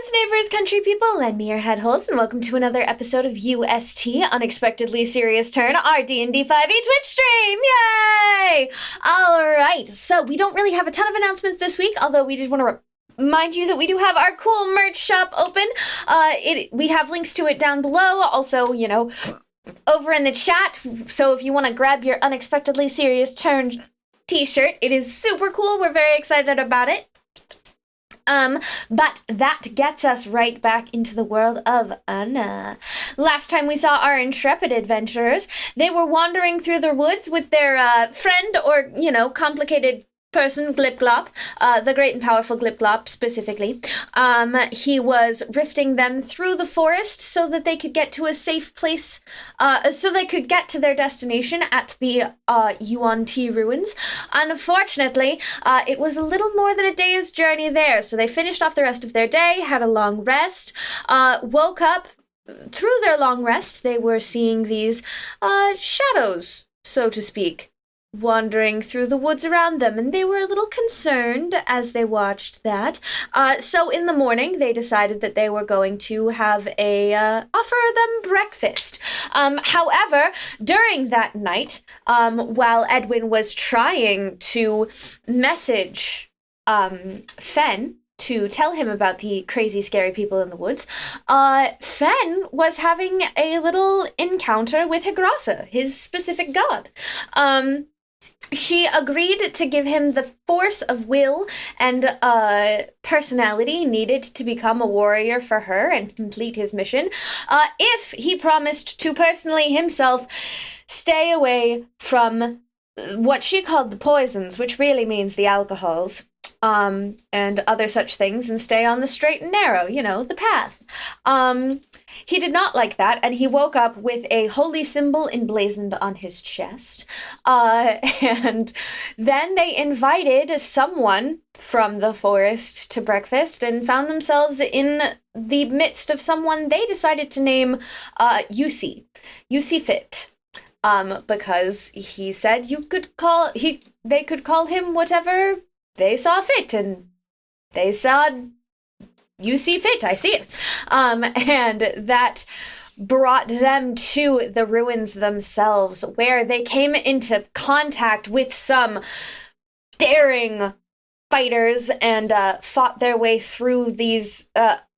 Friends, neighbors, country people, lend me your head holes, and welcome to another episode of UST, Unexpectedly Serious Turn, our D&D 5e Twitch stream! Yay! Alright, so we don't really have a ton of announcements this week, although we did want to remind you that we do have our cool merch shop open. We have links to it down below, also, over in the chat, so if you want to grab your Unexpectedly Serious Turn t-shirt, it is super cool, we're very excited about it. But that gets us right back into the world of Anna. Last time we saw our intrepid adventurers, they were wandering through the woods with their friend or, complicated person, Glib, the great and powerful Glib specifically. He was rifting them through the forest so that they could get to a safe place, so they could get to their destination at the Yuan-Ti ruins. Unfortunately, it was a little more than a day's journey there, so they finished off the rest of their day, had a long rest, woke up. Through their long rest, they were seeing these shadows, so to speak, wandering through the woods around them, and they were a little concerned as they watched that. So in the morning, they decided that they were going to have offer them breakfast. However, during that night, while Edwin was trying to message Fen to tell him about the crazy, scary people in the woods, Fen was having a little encounter with Higrasa, his specific god. She agreed to give him the force of will and personality needed to become a warrior for her and complete his mission, if he promised to personally himself stay away from what she called the poisons, which really means the alcohols, and other such things, and stay on the straight and narrow, the path. He did not like that, and he woke up with a holy symbol emblazoned on his chest. And then they invited someone from the forest to breakfast and found themselves in the midst of someone they decided to name UC Fit. Because he said they could call him whatever they saw fit, and they saw you see fit, I see it. And that brought them to the ruins themselves, where they came into contact with some daring fighters and fought their way through these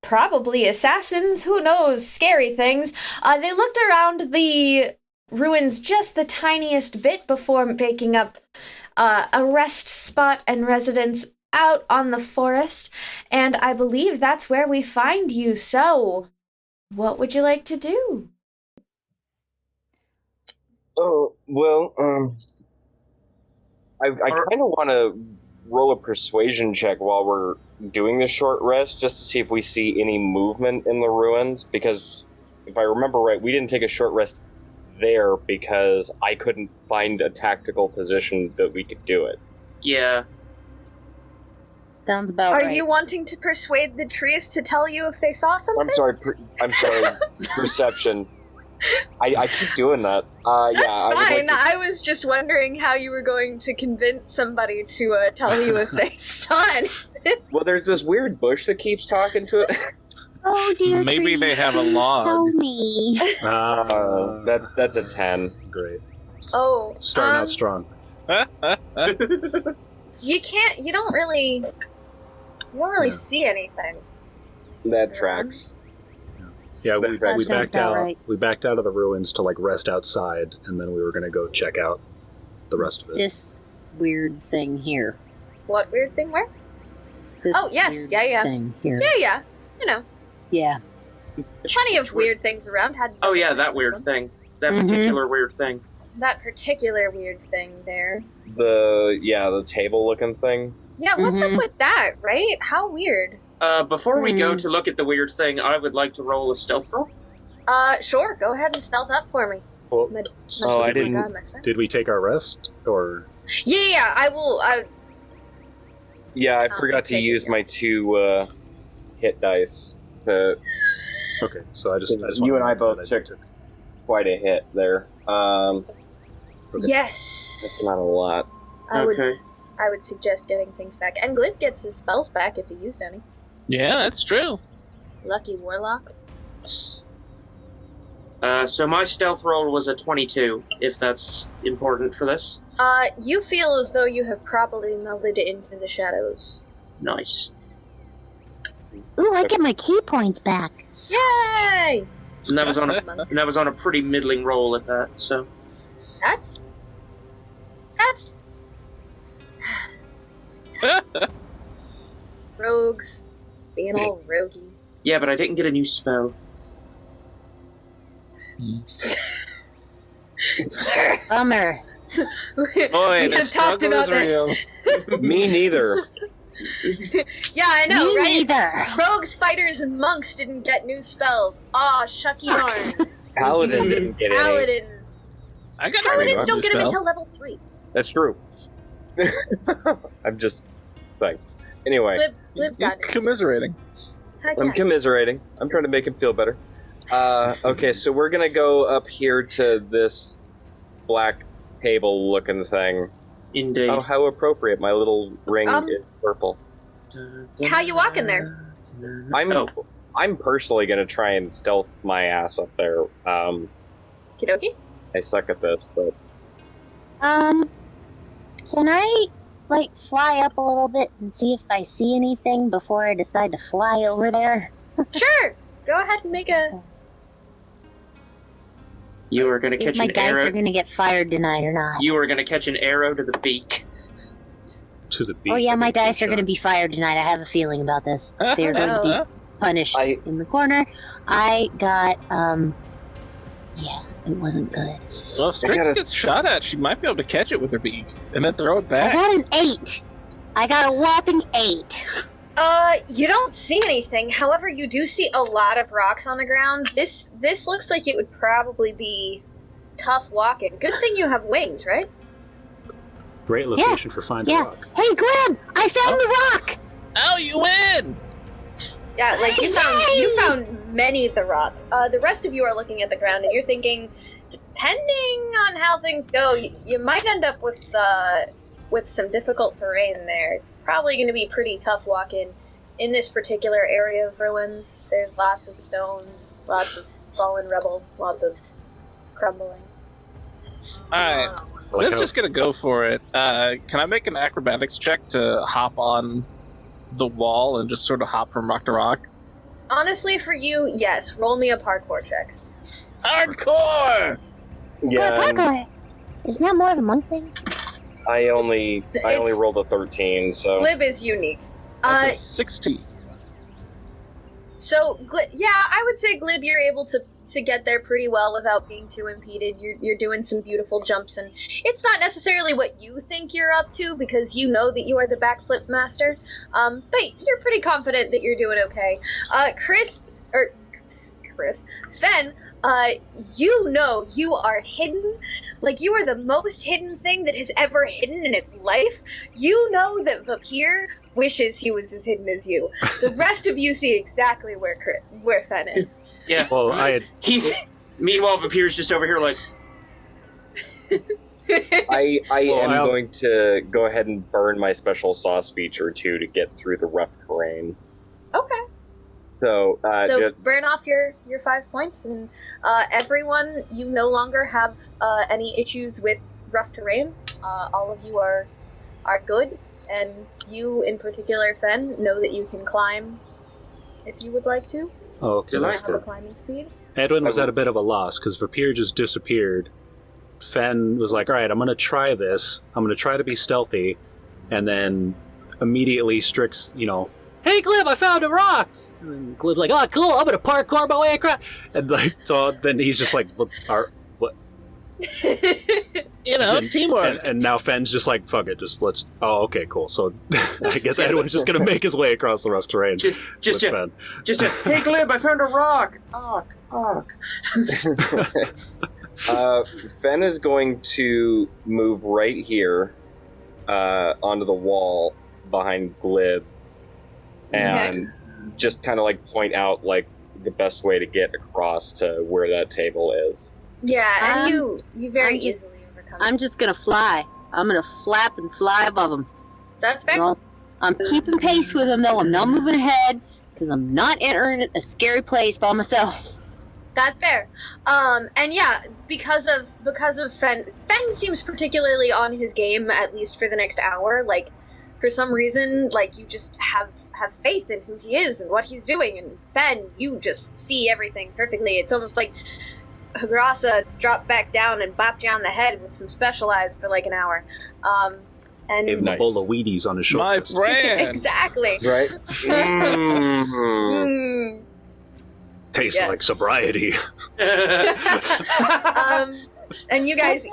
probably assassins, who knows, scary things. They looked around the ruins just the tiniest bit before making up a rest spot and residence out on the forest, and I believe that's where we find you. So, what would you like to do? Oh, well, I kind of want to roll a persuasion check while we're doing this short rest, just to see if we see any movement in the ruins, because if I remember right, we didn't take a short rest there because I couldn't find a tactical position that we could do it. Yeah. Sounds about right. Are you wanting to persuade the trees to tell you if they saw something? I'm sorry, perception. I keep doing that. That's yeah, fine. I was just wondering how you were going to convince somebody to tell you if they saw anything. Well, there's this weird bush that keeps talking to it. Oh dear. Maybe trees, they have a log. Tell me. That's a 10. Great. Oh. Starting out strong. You don't really see anything. That tracks. Yeah, we backed out. Right. We backed out of the ruins to rest outside, and then we were going to go check out the rest of it. This weird thing here. What weird thing? Where? This yes, weird yeah. Thing here. Yeah. Yeah. Plenty of weird things around. Oh yeah, that weird thing. That particular weird thing. That particular weird thing there. The table-looking thing. Yeah, what's up with that, right? How weird. Before we go to look at the weird thing, I would like to roll a stealth roll. Sure. Go ahead and stealth up for me. Well, I didn't. Did we take our rest, or? Yeah. I will. Yeah, I forgot to use my 2 hit dice to. Okay, so I just you and I both took quite a hit there. Yes. That's not a lot. I would suggest getting things back. And Glib gets his spells back if he used any. Yeah, that's true. Lucky warlocks. So my stealth roll was a 22, if that's important for this. You feel as though you have properly melded into the shadows. Nice. Ooh, I get my key points back. Yay! And that was on a pretty middling roll at that, so. That's... Rogues. Being all roguey. Yeah, but I didn't get a new spell. Sir! Bummer. Boy, We have talked about this. Me neither. Yeah, I know, Me right? neither. Rogues, fighters, and monks didn't get new spells. Aw, shucky darn. Paladin didn't get any. Paladins. I got Paladins a don't get them spell. until level 3. That's true. I'm just like, anyway. Glib He's got it. commiserating. Heck I'm yeah. commiserating. I'm trying to make him feel better. Okay, so we're gonna go up here to this black table-looking thing. Indeed. Oh, how appropriate! My little ring is purple. How you walking there? I'm personally gonna try and stealth my ass up there. Kidoki? I suck at this, but Can I, like, fly up a little bit and see if I see anything before I decide to fly over there? Sure! Go ahead and make a... You are going to If catch my an dice arrow. are gonna get fired tonight or not. You are going to catch an arrow to the beak. To the beat. Oh yeah, my dice are gonna be fired tonight. I have a feeling about this. They're going to be punished in the corner. I got, yeah, it wasn't good. Well, if Strix gets shot at, she might be able to catch it with her beak and then throw it I back. got an 8. I got a whopping 8. You don't see anything. However, you do see a lot of rocks on the ground. This looks like it would probably be tough walking. Good thing you have wings, right? Great location for finding Yeah. rock. Hey, Glib! I found the rock! Oh, you win! Yeah, like you found many of the rock. The rest of you are looking at the ground and you're thinking, depending on how things go, you might end up with some difficult terrain there. It's probably going to be pretty tough walking in this particular area of ruins. There's lots of stones, lots of fallen rubble, lots of crumbling. Alright, Glib's just gonna go for it. Can I make an acrobatics check to hop on the wall and just sort of hop from rock to rock? Honestly, for you, yes. Roll me a parkour check. Hardcore! yeah, Parkour. Isn't that more of a monk thing? I only rolled a 13, so Glib is unique. That's a 16. So, I would say, Glib, you're able to get there pretty well without being too impeded. You're doing some beautiful jumps, and it's not necessarily what you think you're up to, because you know that you are the backflip master, but you're pretty confident that you're doing okay. Fen, you know you are hidden, like you are the most hidden thing that has ever hidden in its life. You know that Vah'pyr wishes he was as hidden as you. The rest of you see exactly where Fen is. Yeah. Well, Meanwhile, Vahpyr's just over here like... I Well, am I'll- going to go ahead and burn my special sauce feature too to get through the rough terrain. Okay. So, So just, burn off your 5 points, and everyone, you no longer have any issues with rough terrain. All of you are good, and you in particular, Fen, know that you can climb if you would like to. oh, okay, Do I that's Have a good. climbing speed. Edwin was at a bit of a loss because Vah'pyr just disappeared. Fen was like, all right, I'm going to try this. I'm going to try to be stealthy. And then immediately Strix, hey, Glib, I found a rock. And then Glib's like, oh, cool, I'm going to parkour my way across. And so then he's just like, what? Teamwork. And now Fen's just like, fuck it, oh, okay, cool. So I guess Edwin's just going to make his way across the rough terrain. Just with a, Fen. hey Glib, I found a rock! Ark. Fen is going to move right here onto the wall behind Glib and just kind of like point out like the best way to get across to where that table is. Yeah, and you very I'm just- easily overcome. I'm just gonna fly. I'm gonna flap and fly above them. That's fair. Well, I'm keeping pace with them, though. I'm not moving ahead, because I'm not entering a scary place by myself. That's fair. And yeah, because of Fen seems particularly on his game, at least for the next hour. Like, for some reason, like, you just have faith in who he is and what he's doing. And Fen, you just see everything perfectly. It's almost like Hagrasa dropped back down and bopped you on the head with some specialized for like an hour. And Gave him a bowl of Wheaties on his My shoulders. brand. exactly. Right? Tastes like sobriety. And you guys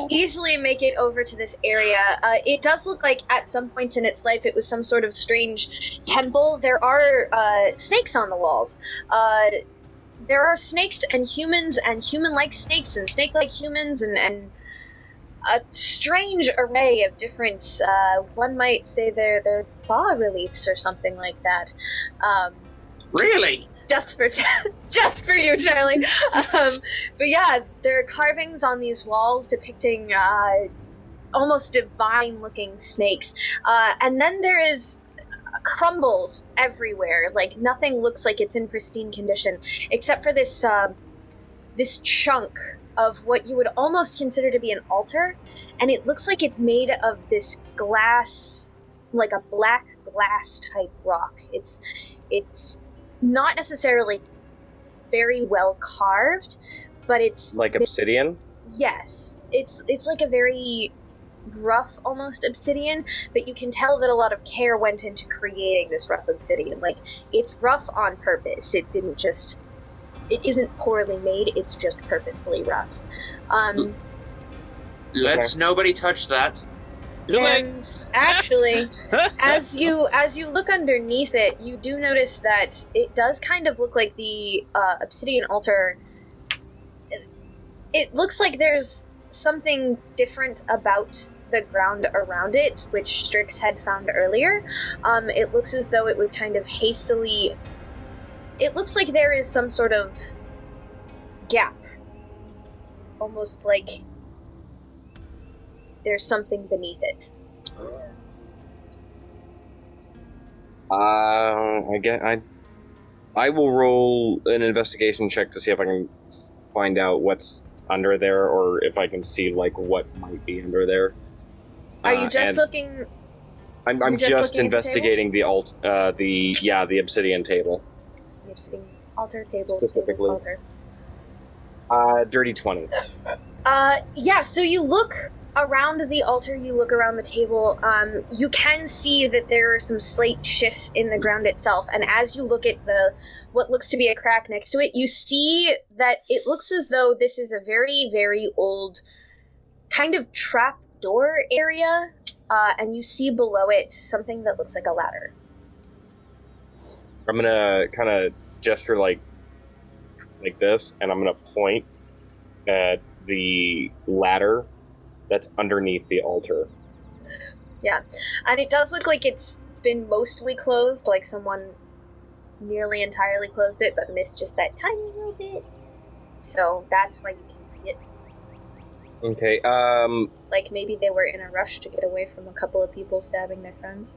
easily make it over to this area. It does look like at some point in its life it was some sort of strange temple. There are snakes on the walls. There are snakes and human-like snakes and snake-like humans and a strange array of different, one might say they're bas reliefs or something like that. Really? Just for you, Charley. But yeah, there are carvings on these walls depicting almost divine-looking snakes. And then there is crumbles everywhere. Like, nothing looks like it's in pristine condition, except for this this chunk of what you would almost consider to be an altar, and it looks like it's made of this glass, like a black glass type rock. It's not necessarily very well carved, but it's Like obsidian? yes, it's like a very rough almost obsidian, but you can tell that a lot of care went into creating this rough obsidian. Like, it's rough on purpose. It isn't poorly made, it's just purposefully rough. Let's nobody touch that. And actually, as you look underneath it, you do notice that it does kind of look like the obsidian altar. It looks like there's something different about the ground around it, which Strix had found earlier. It looks as though it was kind of hastily... It looks like there is some sort of gap. Almost like there's something beneath it. I will roll an investigation check to see if I can find out what's under there, or if I can see like what might be under there. Are you just looking? I'm just investigating the obsidian table. The obsidian altar table. Specifically. Table, altar. Dirty 20. Yeah. So you look around the altar, you look around the table, you can see that there are some slight shifts in the ground itself, and as you look at what looks to be a crack next to it, you see that it looks as though this is a very, very old kind of trap door area, and you see below it something that looks like a ladder. I'm gonna kind of gesture like this, and I'm gonna point at the ladder that's underneath the altar. Yeah, and it does look like it's been mostly closed, like someone nearly entirely closed it, but missed just that tiny little bit. So that's why you can see it. Okay, Like maybe they were in a rush to get away from a couple of people stabbing their friends.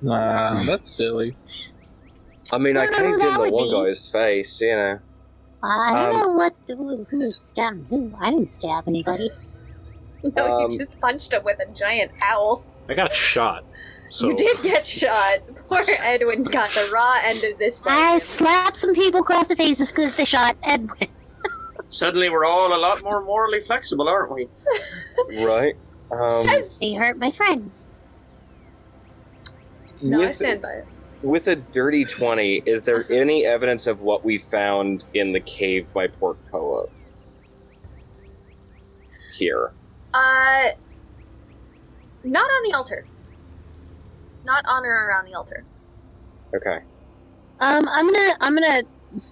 Nah, that's silly. I mean, I don't know caved who in that the would one be. guy's face, you know. I don't know who stabbed who. I didn't stab anybody. No, you just punched him with a giant owl. I got shot. So You did get shot. Poor Edwin got the raw end of this I fight. slapped some people across the faces because they shot Edwin. Suddenly we're all a lot more morally flexible, aren't we? Right? They hurt my friends. No, I stand by it. With a dirty 20, is there any evidence of what we found in the cave by Port Koa? Here. Not on the altar. Not on or around the altar. Okay. I'm gonna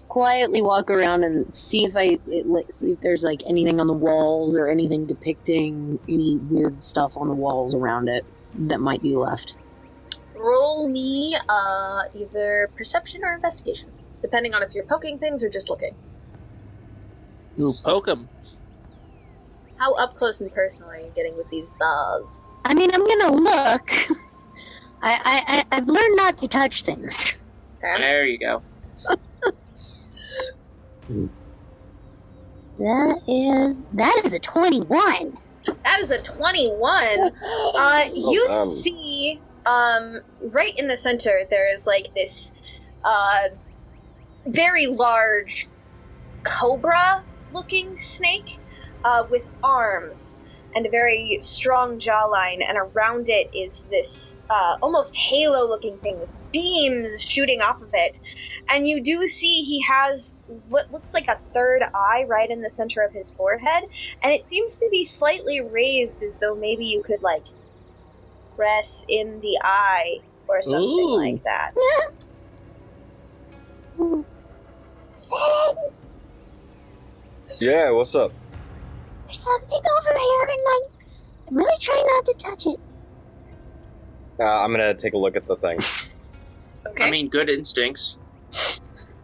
quietly walk around and see if there's like anything on the walls or anything depicting any weird stuff on the walls around it that might be left. Roll me either perception or investigation, depending on if you're poking things or just looking. Ooh, poke 'em. How up close and personal are you getting with these bugs? I mean, I'm gonna look. I've learned not to touch things. Okay. There you go. That is a 21. That is a 21. You see, right in the center, there is like this very large cobra-looking snake with arms and a very strong jawline, and around it is this almost halo-looking thing with beams shooting off of it. And you do see he has what looks like a third eye right in the center of his forehead, and it seems to be slightly raised as though maybe you could, like, press in the eye or something like that. Yeah, what's up? There's something over here, and I'm really trying not to touch it. I'm gonna take a look at the thing. Okay. I mean, good instincts.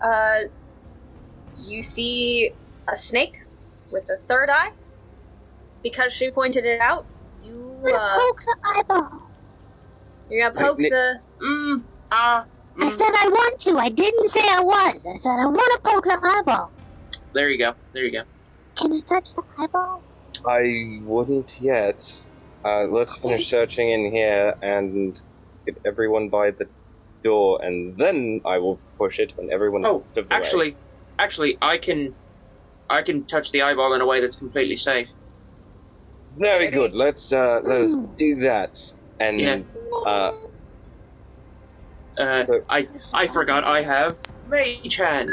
You see a snake with a third eye. Because she pointed it out, I'm gonna poke the eyeball. you're gonna poke the... I said I want to. I didn't say I was. I said I want to poke the eyeball. There you go. There you go. Can I touch the eyeball? I wouldn't yet. Let's finish searching in here and get everyone by the door, and then I will push it when everyone's out of the way. Actually, I can touch the eyeball in a way that's completely safe. Very good. Let us do that. And I forgot I have Mage Hand,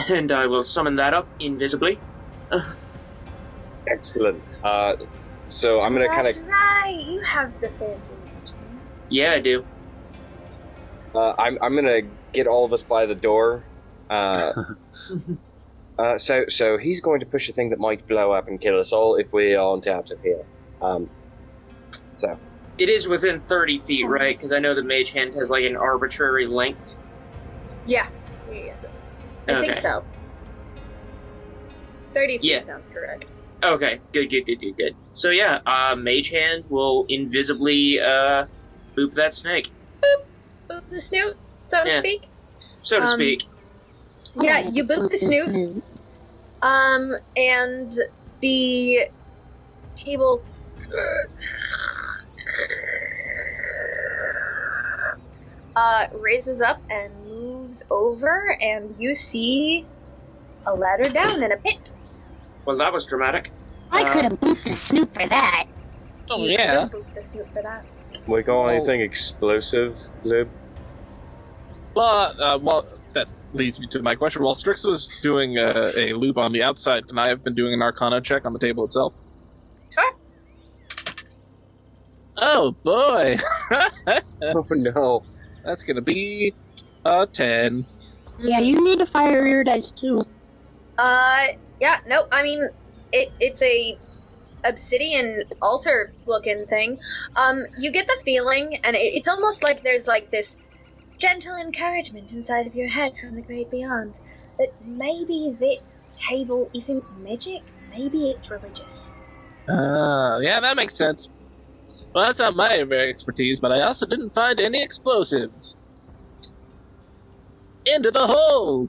and I will summon that up invisibly. excellent. So I'm gonna kind of. That's right, you have the fancy Mage Hand. Yeah, I do. I'm gonna get all of us by the door. So he's going to push a thing that might blow up and kill us all if we aren't out of here. So. It is within 30 feet, right? Because I know the Mage Hand has like an arbitrary length. Yeah. I think so. 30 feet sounds correct. Okay, good. So yeah, Mage Hand will invisibly boop that snake. Boop the snoot, so to speak. So to speak. Yeah, you boop the snoot. And the table raises up and moves over, and you see a ladder down and a pit. Well, that was dramatic. I could have booped the snoot for that. Oh, You yeah. could boop the snoot for that. We got anything explosive, Glib? Well, that leads me to my question. While Strix was doing a loop on the outside, can I have been doing an Arcana check on the table itself? Sure. Oh, boy. Oh no. That's going to be a 10. Yeah, you need to fire your dice too. Yeah, no, I mean, it's a obsidian altar looking thing. You get the feeling, and it's almost like there's like this gentle encouragement inside of your head from the great beyond, that maybe that table isn't magic, maybe it's religious. Yeah, that makes sense. Well, that's not my area of expertise, but I also didn't find any explosives. Into the hole!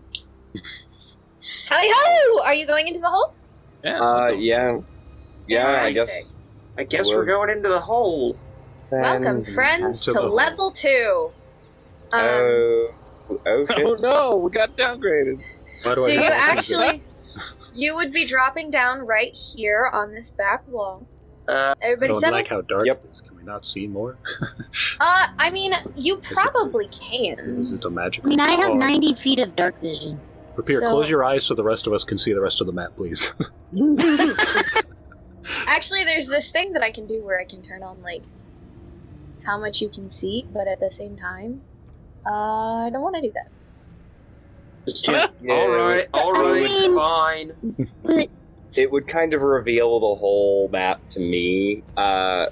Tally-ho! Are you going into the hole? Yeah. Yeah, I guess. Fantastic. I guess we're going into the hole. Welcome, friends, To to the hole. level 2. Oh shit. Oh no, we got downgraded. Why do So I you have to do that? actually, you would be dropping down right here on this back wall. I Everybody don't settle? like how dark Yep. it is. Can we not see more? I mean, you it- probably can. Is it a magic? I mean, I have Oh, 90 feet of dark vision. Vah'pyr, So- close your eyes so the rest of us can see the rest of the map, please. Actually, there's this thing that I can do where I can turn on, like, how much you can see, but at the same time, I don't want to do that. Yeah. All right, fine. But It would kind of reveal the whole map to me, and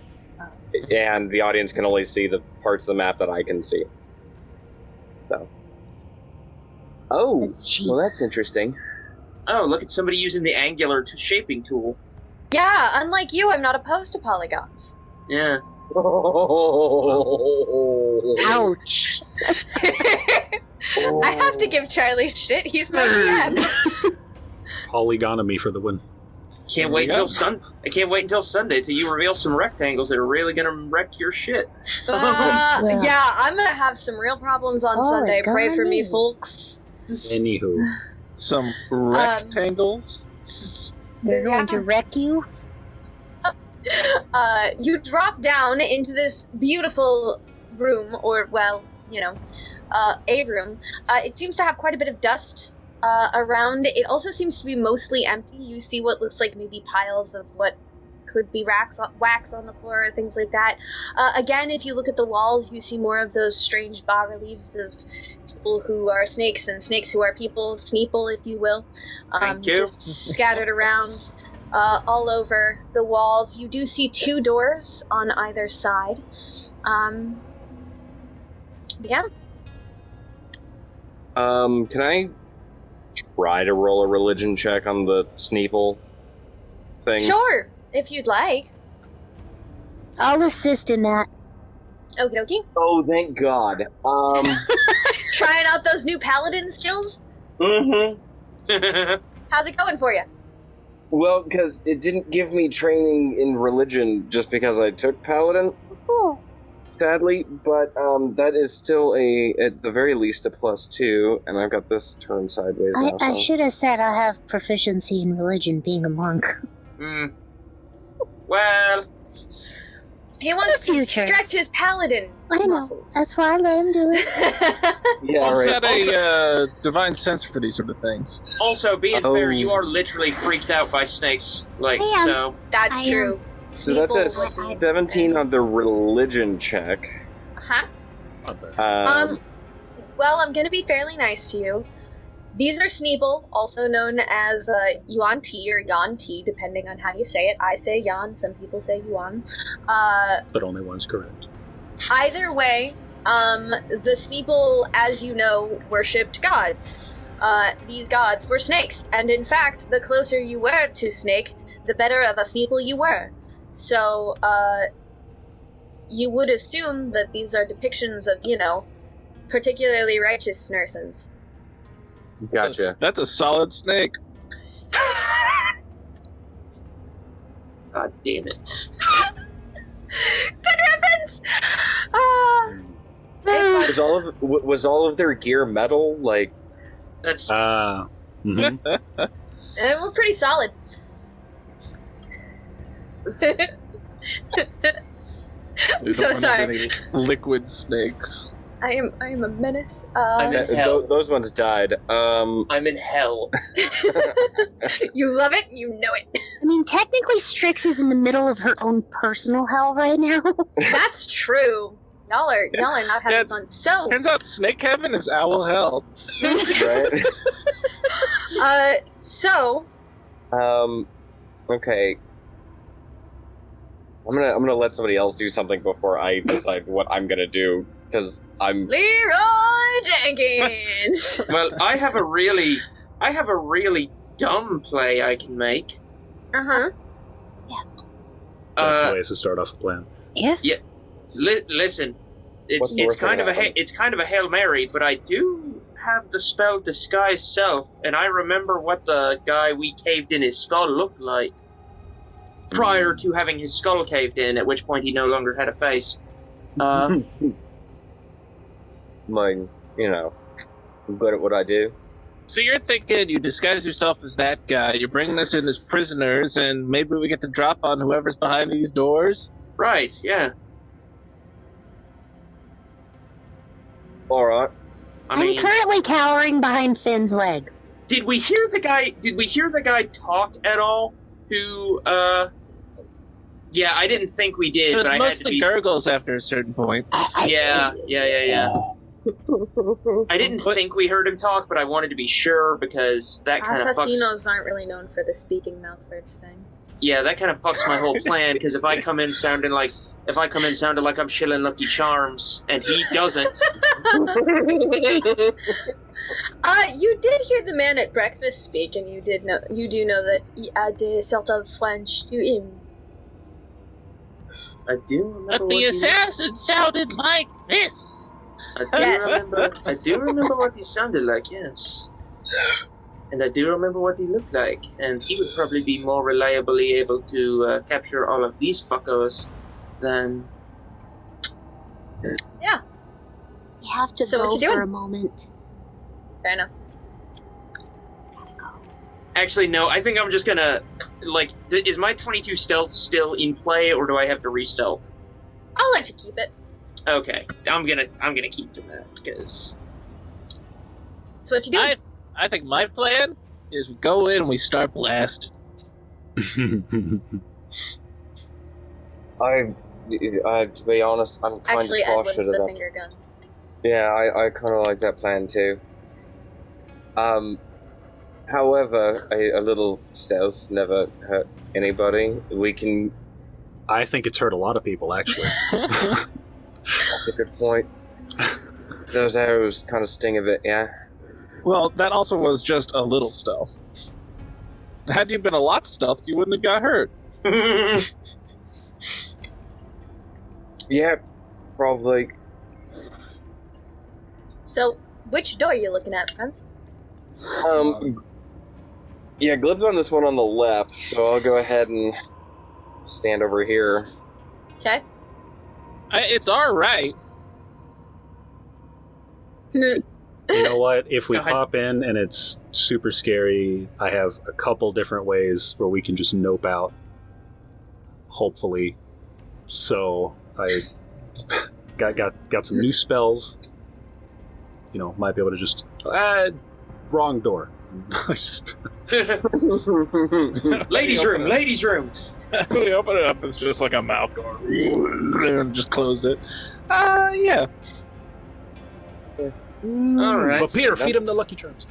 the audience can only see the parts of the map that I can see. So. Oh, that's cheap. well, that's interesting. Oh, look at somebody using the angular shaping tool. Yeah, unlike you, I'm not opposed to polygons. Yeah. Ouch. I have to give Charlie shit. He's my DM. Polygonomy for the win. Can't wait until I can't wait until Sunday till you reveal some rectangles that are really gonna wreck your shit. Yeah, I'm gonna have some real problems on Sunday. Pray for me, golly. folks. Anywho. Some rectangles? They're going to wreck you? You drop down into this beautiful room, or, well, you know, a room. It seems to have quite a bit of dust around. It also seems to be mostly empty. You see what looks like maybe piles of what could be wax on the floor, or things like that. Again, if you look at the walls, you see more of those strange bas-reliefs of people who are snakes and snakes who are people, Sneeple, if you will. Thank you. Just scattered around all over the walls. You do see 2 doors on either side. Yeah. Can I try to roll a religion check on the Sneeple thing? Sure, if you'd like. I'll assist in that. Okie dokie. Oh, thank God. Trying out those new paladin skills? Mm-hmm. How's it going for you? Well, because it didn't give me training in religion just because I took paladin, Oh, sadly, but that is still at the very least a +2, and I've got this turned sideways now. I So. should have said I have proficiency in religion being a monk. Well, He wants The to futures. stretch his paladin I know. muscles. That's why I let him do it. Yeah, Also right. had a divine sense for these sort of things. also, being fair, Oh. you are literally freaked out by snakes. Like, I am. so... That's I true. So that's a Sneeple would be- 17 on the religion check. Uh-huh. Well, I'm gonna be fairly nice to you. These are Sneeple, also known as Yuan-Ti or Yuan-Ti, depending on how you say it. I say Yuan, some people say Yuan. But only one's correct. Either way, the Sneeple, as you know, worshipped gods. These gods were snakes, and in fact, the closer you were to snake, the better of a Sneeple you were. So, you would assume that these are depictions of, you know, particularly righteous nurses. Gotcha. That's a solid snake. God damn it. Good reference! Was all of their gear metal? Like, That's... Mhm. They were pretty solid. We So don't want sorry. any liquid snakes. I am a menace. I'm in hell. those ones died. I'm in hell. You love it, you know it. I mean, technically, Strix is in the middle of her own personal hell right now. That's true. Y'all are not having Yeah. fun. So, Turns out snake heaven is owl hell. right? so Okay. I'm gonna let somebody else do something before I decide what I'm gonna do, because I'm... Leroy Jenkins. Well, I have a really dumb play I can make. Uh-huh. Best ways to start off a plan. Yes. Yeah. Listen, What's the it's worst that kind of can happen? it's kind of a Hail Mary, but I do have the spell Disguise Self, and I remember what the guy we caved in his skull looked like prior to having his skull caved in, at which point he no longer had a face. Mine, you know, I'm good at what I do. So you're thinking you disguise yourself as that guy, you're bringing us in as prisoners, and maybe we get to drop on whoever's behind these doors? Right, yeah. Alright. I mean, I'm currently cowering behind Finn's leg. did we hear the guy talk at all? Who, yeah, I didn't think we did, It was but I had to mostly be... gurgles after a certain point. Yeah. I didn't think we heard him talk, but I wanted to be sure, because that kind of fucks... Assassinos aren't really known for the speaking mouth words thing. Yeah, that kind of fucks my whole plan, because if I come in sounding like I'm shilling Lucky Charms, and he doesn't... You did hear the man at breakfast speak, and you do know that he had a sort of French to him. I do remember But the assassin sounded like this. Yes. I do remember what he sounded like, yes. And I do remember what he looked like. And he would probably be more reliably able to capture all of these fuckos than... We have to So go what you for doing? a moment. Fair enough. Actually, no, I think I'm just gonna... is my 22 stealth still in play, or do I have to re-stealth? I'll let you keep it. Okay, I'm gonna keep doing that, because... So what you doing? I think my plan is we go in and we start blasting. To be honest, I'm kind Actually, of Edwin's cautious of the that. finger guns. Yeah, I kind of like that plan too. However, a little stealth never hurt anybody. We can... I think it's hurt a lot of people, actually. That's a good point. Those arrows kind of sting a bit, yeah. Well, that also was just a little stealth. Had you been a lot stealth, you wouldn't have got hurt. Yeah, probably. So, which door are you looking at, friends? Yeah, Glib's on this one on the left, so I'll go ahead and stand over here. Okay. It's all right. You know what? If we Go ahead. pop in and it's super scary, I have a couple different ways where we can just nope out. Hopefully. So I got some new spells. You know, might be able to just wrong door. Just Ladies' room, ladies' room. We open it up, it's just like a mouth going, and just close it. Yeah. All right. Vah'pyr, feed him the Lucky Charms.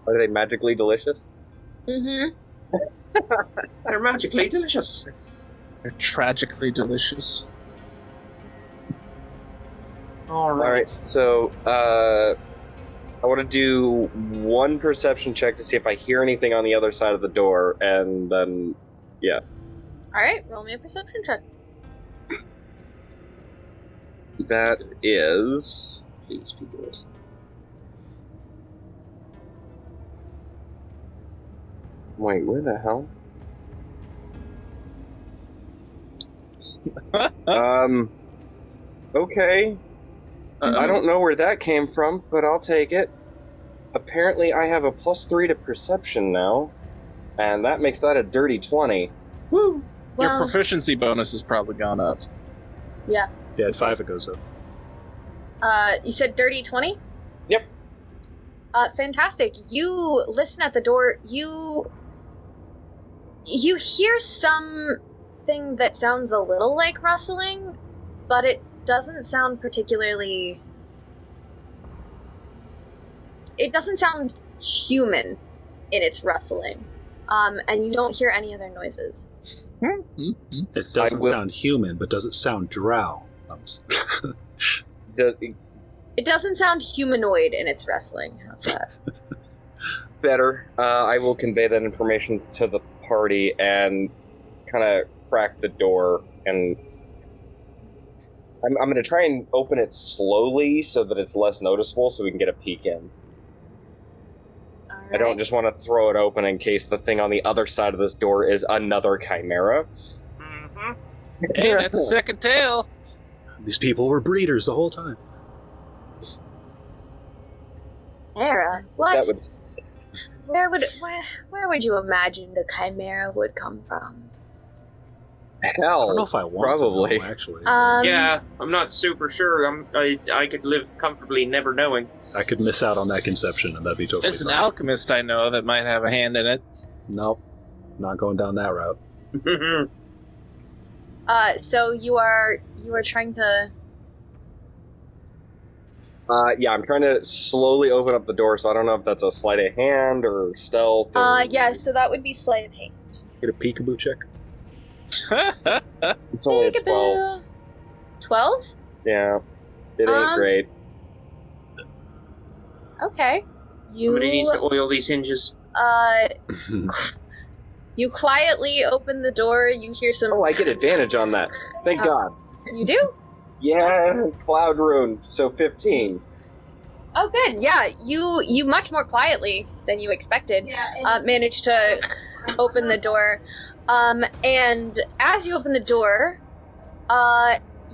Are they magically delicious? Mm-hmm. They're magically delicious. They're tragically delicious. All Alright, so, I want to do one perception check to see if I hear anything on the other side of the door, and then, yeah. Alright, roll me a perception check. That is... Please be good. Wait, where the hell? Okay. I don't know where that came from, but I'll take it. Apparently I have a +3 to perception now, and that makes that a dirty 20. Woo! Your Well, proficiency bonus has probably gone up. yeah. Yeah, at 5 it goes up. You said dirty 20? Yep. Fantastic. You listen at the door. You hear something that sounds a little like rustling, but it doesn't sound particularly... It doesn't sound human in its rustling. And you don't hear any other noises. It doesn't sound human, but does it sound drow? It doesn't sound humanoid in its wrestling. How's that? Better. I will convey that information to the party and kind of crack the door, and I'm going to try and open it slowly so that it's less noticeable so we can get a peek in. I don't just want to throw it open in case the thing on the other side of this door is another chimera. Mm-hmm. Hey, that's a second tail. These people were breeders the whole time. Chimera? What? That would... Where would you imagine the chimera would come from? I Hell, don't know if I want probably. to know, actually. Yeah, I'm not super sure. I could live comfortably never knowing. I could miss out on that conception, and that'd be totally There's an fine. alchemist I know that might have a hand in it. Nope. Not going down that route. So you are trying to... Yeah, I'm trying to slowly open up the door, so I don't know if that's a sleight of hand or stealth. Or... yeah, so that would be sleight of hand. Get a peekaboo check. It's only a 12. 12? Yeah, it ain't great. Okay. Somebody needs to oil these hinges. You quietly open the door, you hear some... Oh, I get advantage on that. Thank God. You do? Yeah, Cloud Rune, so 15. Oh, good. Yeah, you much more quietly than you expected managed to open the door. And as you open the door,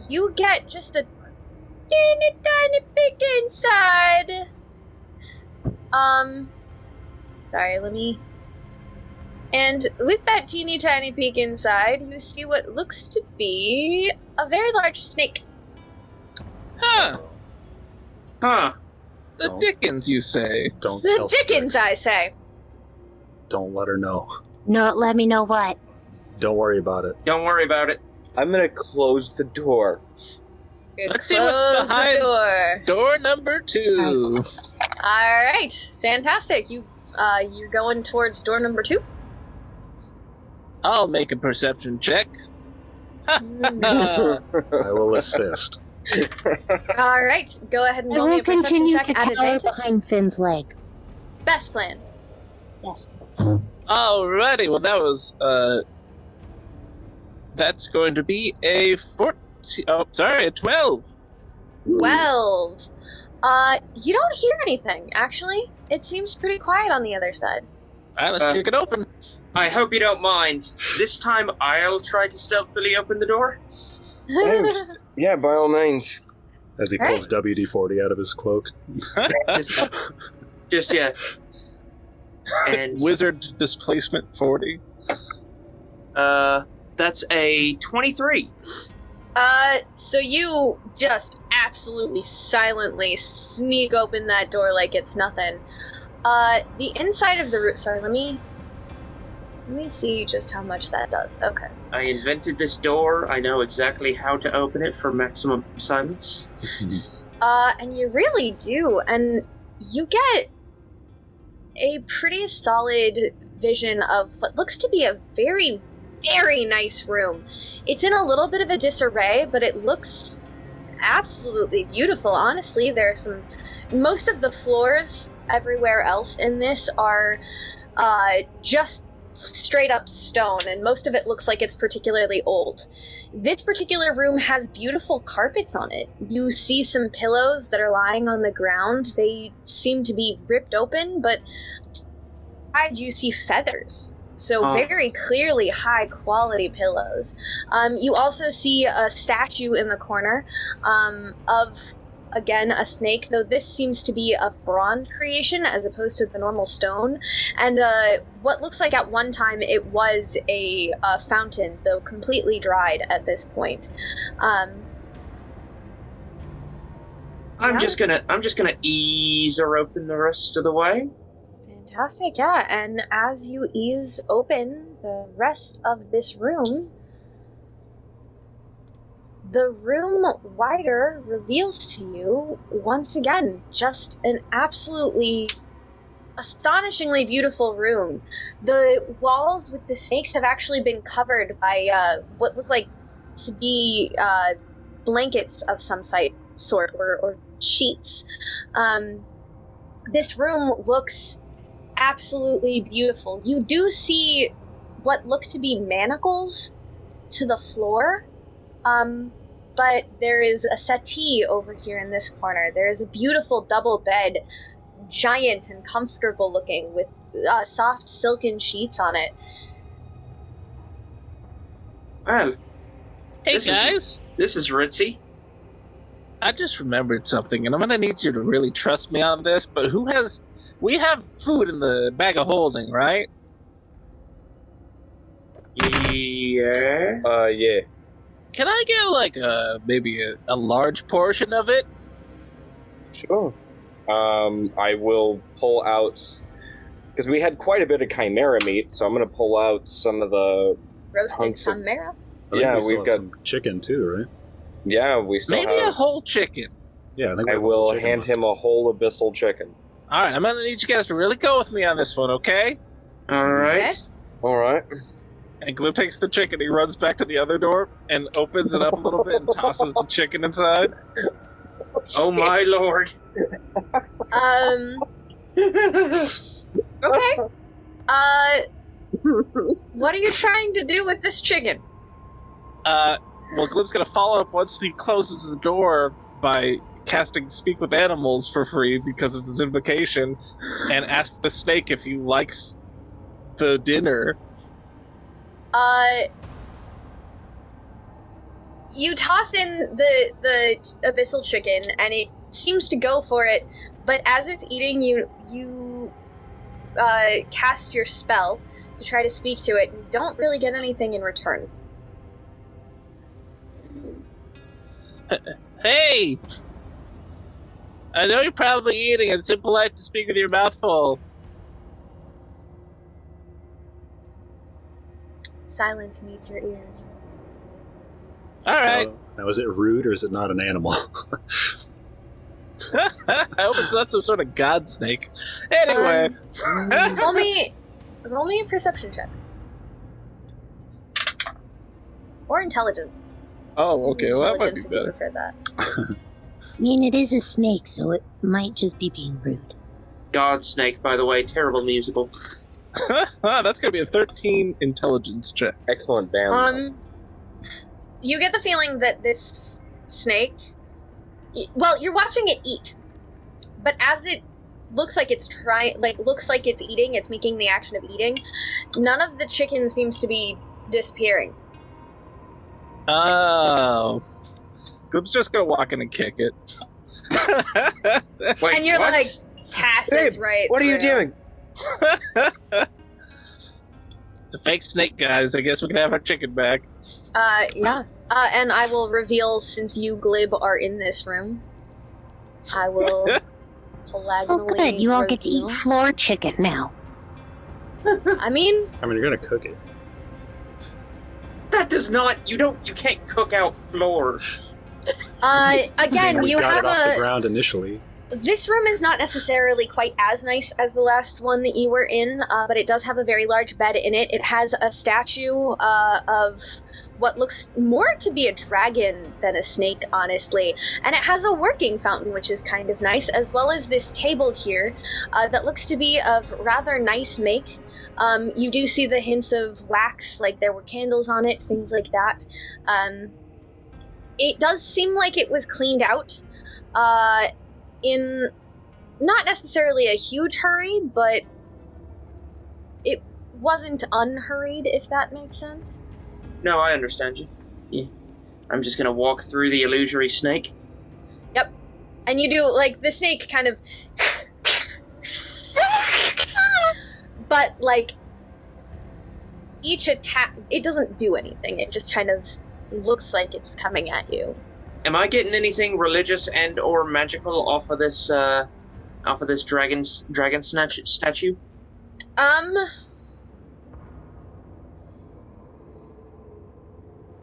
you get just a tiny peek inside. Sorry, let me... And with that teeny tiny peek inside, you see what looks to be a very large snake. Huh. Huh. The Dickens, you say? Don't The tell Dickens, Strix. I say. Don't let her know. No, let me know what. Don't worry about it. Don't worry about it. I'm gonna close the door. Let's see what's Close behind the door. door number 2. All right, fantastic. You're going towards door number 2. I'll make a perception check. I will assist. All right, go ahead and I roll me will a perception continue check to at cower advantage. behind Finn's leg. Best plan. Yes. Alrighty, well that was, that's going to be a 12. 12. You don't hear anything, actually. It seems pretty quiet on the other side. Alright, let's kick it open. I hope you don't mind. This time I'll try to stealthily open the door. Yeah, by all means. As he Right. pulls WD-40 out of his cloak. Just yet. And Wizard displacement 40. that's a 23. So you just absolutely silently sneak open that door like it's nothing. The inside of the room... Sorry, let me see just how much that does. Okay. I invented this door. I know exactly how to open it for maximum silence. And you really do. And you get a pretty solid vision of what looks to be a very, very nice room. It's in a little bit of a disarray, but it looks absolutely beautiful. Honestly, most of the floors everywhere else in this are just straight up stone, and most of it looks like it's particularly old. This particular room has beautiful carpets on it. You see some pillows that are lying on the ground. They seem to be ripped open, but inside you see feathers. So very clearly high quality pillows. You also see a statue in the corner of, again, a snake, though this seems to be a bronze creation as opposed to the normal stone. And what looks like at one time it was a fountain, though completely dried at this point. I'm just gonna ease her open the rest of the way. Fantastic, yeah. And as you ease open the rest of this room, the room wider reveals to you, once again, just an absolutely astonishingly beautiful room. The walls with the snakes have actually been covered by what look like to be blankets of some sort, or sheets. This room looks absolutely beautiful. You do see what look to be manacles to the floor. But there is a settee over here in this corner. There is a beautiful double bed, giant and comfortable looking, with soft silken sheets on it. Well, Hey This is- guys, this is ritzy. I just remembered something, and I'm gonna need you to really trust me on this, but we have food in the bag of holding, right? Yeah. Yeah. Can I get like maybe a large portion of it? Sure. I will pull out, because we had quite a bit of chimera meat, so I'm going to pull out some of the Roasted hunks of- chimera. I think Yeah, we still we've have got- some chicken too, right? Yeah, we still Maybe a have. whole chicken. Yeah, I think we I have will chicken hand left. him a whole abyssal chicken. All right, I'm gonna need you guys to really go with me on this one, okay? All right. Okay. All right. And Glib takes the chicken, he runs back to the other door and opens it up a little bit and tosses the chicken inside. Oh my lord. Okay. What are you trying to do with this chicken? Well, Glib's gonna follow up once he closes the door by casting Speak with Animals for free because of his invocation, and ask the snake if he likes the dinner. You toss in the abyssal chicken, and it seems to go for it, but as it's eating, you cast your spell to try to speak to it, and you don't really get anything in return. Hey! I know you're probably eating, and it's impolite to speak with your mouth full. Silence meets your ears. Alright. Now, is it rude or is it not an animal? I hope it's not some sort of god snake. Anyway. Roll me a perception check. Or intelligence. Oh, okay. Well, that might be Intelligence if you better. prefer that. I mean, it is a snake, so it might just be being rude. God Snake, by the way, terrible musical. That's gonna be a 13 intelligence check. Excellent band. You get the feeling that this snake, well, you're watching it eat, but as it looks like it's eating, it's making the action of eating, none of the chicken seems to be disappearing. Oh. Glib's just gonna walk in and kick it. Wait, And you're what? like, passes Babe, right what are you through. doing? It's a fake snake, guys. I guess we can have our chicken back. Yeah. And I will reveal, since you, Glib, are in this room, I will Oh, polagely good. You all get to eat reveal- floor chicken now. I mean, you're gonna cook it. That does not. You can't cook out floor. again, we you got have it off the a... ground initially. This room is not necessarily quite as nice as the last one that you were in, but it does have a very large bed in it. It has a statue of what looks more to be a dragon than a snake, honestly. And it has a working fountain, which is kind of nice, as well as this table here that looks to be of rather nice make. You do see the hints of wax, like there were candles on it, things like that. It does seem like it was cleaned out in not necessarily a huge hurry, but it wasn't unhurried, if that makes sense. No, I understand you. Yeah. I'm just gonna walk through the illusory snake. Yep. And you do, like, the snake kind of... but, like, each attack, it doesn't do anything. It just kind of looks like it's coming at you. Am I getting anything religious and or magical off of this dragon statue?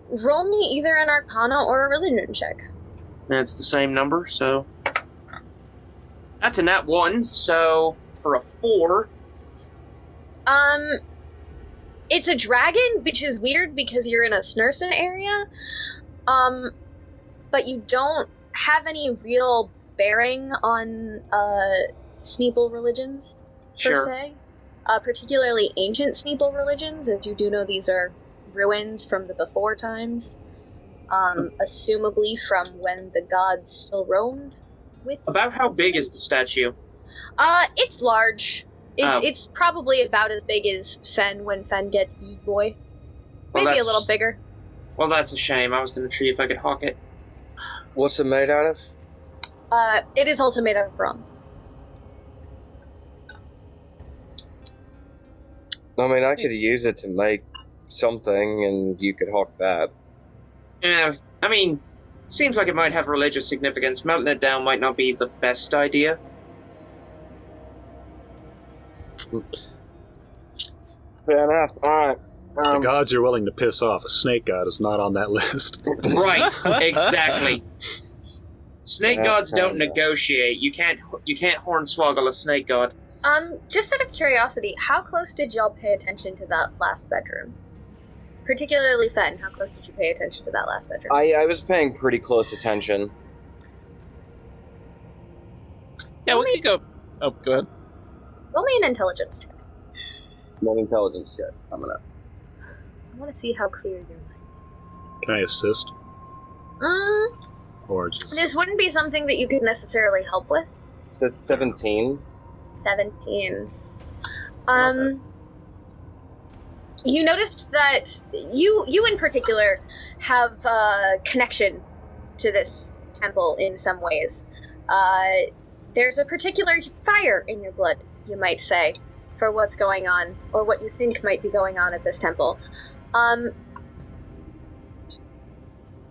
Roll me either an Arcana or a Religion check. That's the same number, so that's a nat 1. So for a 4, It's a dragon, which is weird because you're in a Snursen area. But you don't have any real bearing on Sneeple religions, per sure. se. Particularly ancient Sneeple religions, as you do know these are ruins from the before times. Assumably from when the gods still roamed with... About how big is the statue? It's large. It's probably about as big as Fen when Fen gets big boy. Well, Maybe a that's- little bigger. Well, that's a shame. I was going to see if I could hawk it. What's it made out of? It is also made out of bronze. I mean, I could use it to make something, and you could hawk that. Yeah, I mean, seems like it might have religious significance. Melting it down might not be the best idea. Fair enough. Alright. The gods you're willing to piss off, a snake god is not on that list. Right, exactly. Snake Yeah, gods don't yeah. negotiate. You can't hornswoggle a snake god. Just out of curiosity, how close did y'all pay attention to that last bedroom? Particularly Fen, how close did you pay attention to that last bedroom? I was paying pretty close attention. Yeah, we could go. Oh, go ahead. Roll me an intelligence check. One intelligence check coming up. I want to see how clear your mind is. Can I assist? Or just... This wouldn't be something that you could necessarily help with. So it's 17. 17. You noticed that you in particular have a connection to this temple in some ways. There's a particular fire in your blood, you might say, for what's going on, or what you think might be going on at this temple.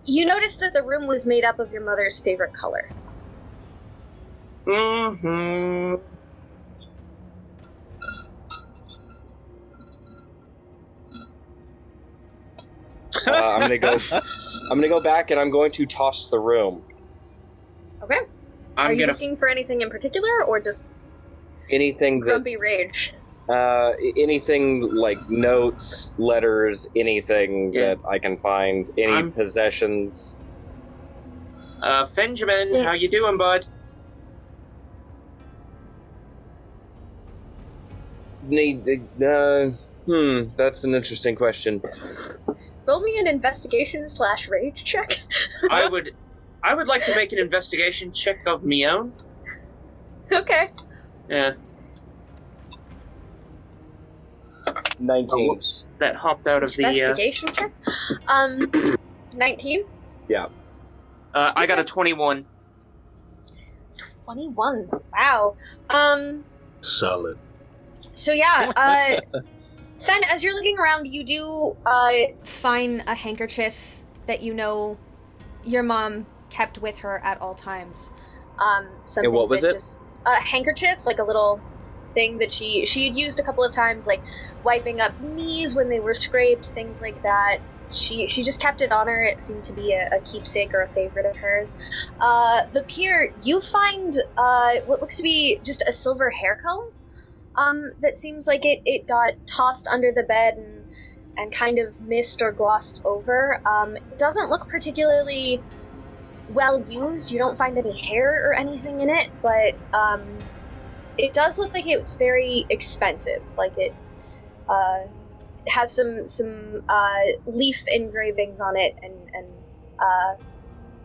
You noticed that the room was made up of your mother's favorite color. Mm-hmm. I'm gonna go back and I'm going to toss the room. Okay. Are you looking for anything in particular, or just anything that grumpy rage? Anything like notes, letters, anything that I can find, any possessions. Benjamin, how you doing, bud? That's an interesting question. Roll me an investigation/rage check. I would like to make an investigation check of me own. Okay. Yeah. 19. That hopped out of the investigation check. 19. Yeah. I got a 21. 21. Wow. Solid. So yeah, Fen, as you're looking around, you do find a handkerchief that you know your mom kept with her at all times. Something and what was it? A handkerchief, like a little thing that she had used a couple of times, like wiping up knees when they were scraped, things like that. She just kept it on her. It seemed to be a keepsake or a favorite of hers. Vah'pyr, you find what looks to be just a silver hair comb. That seems like it got tossed under the bed and kind of missed or glossed over. It doesn't look particularly well used. You don't find any hair or anything in it, but it does look like it was very expensive. Like it has some leaf engravings on it and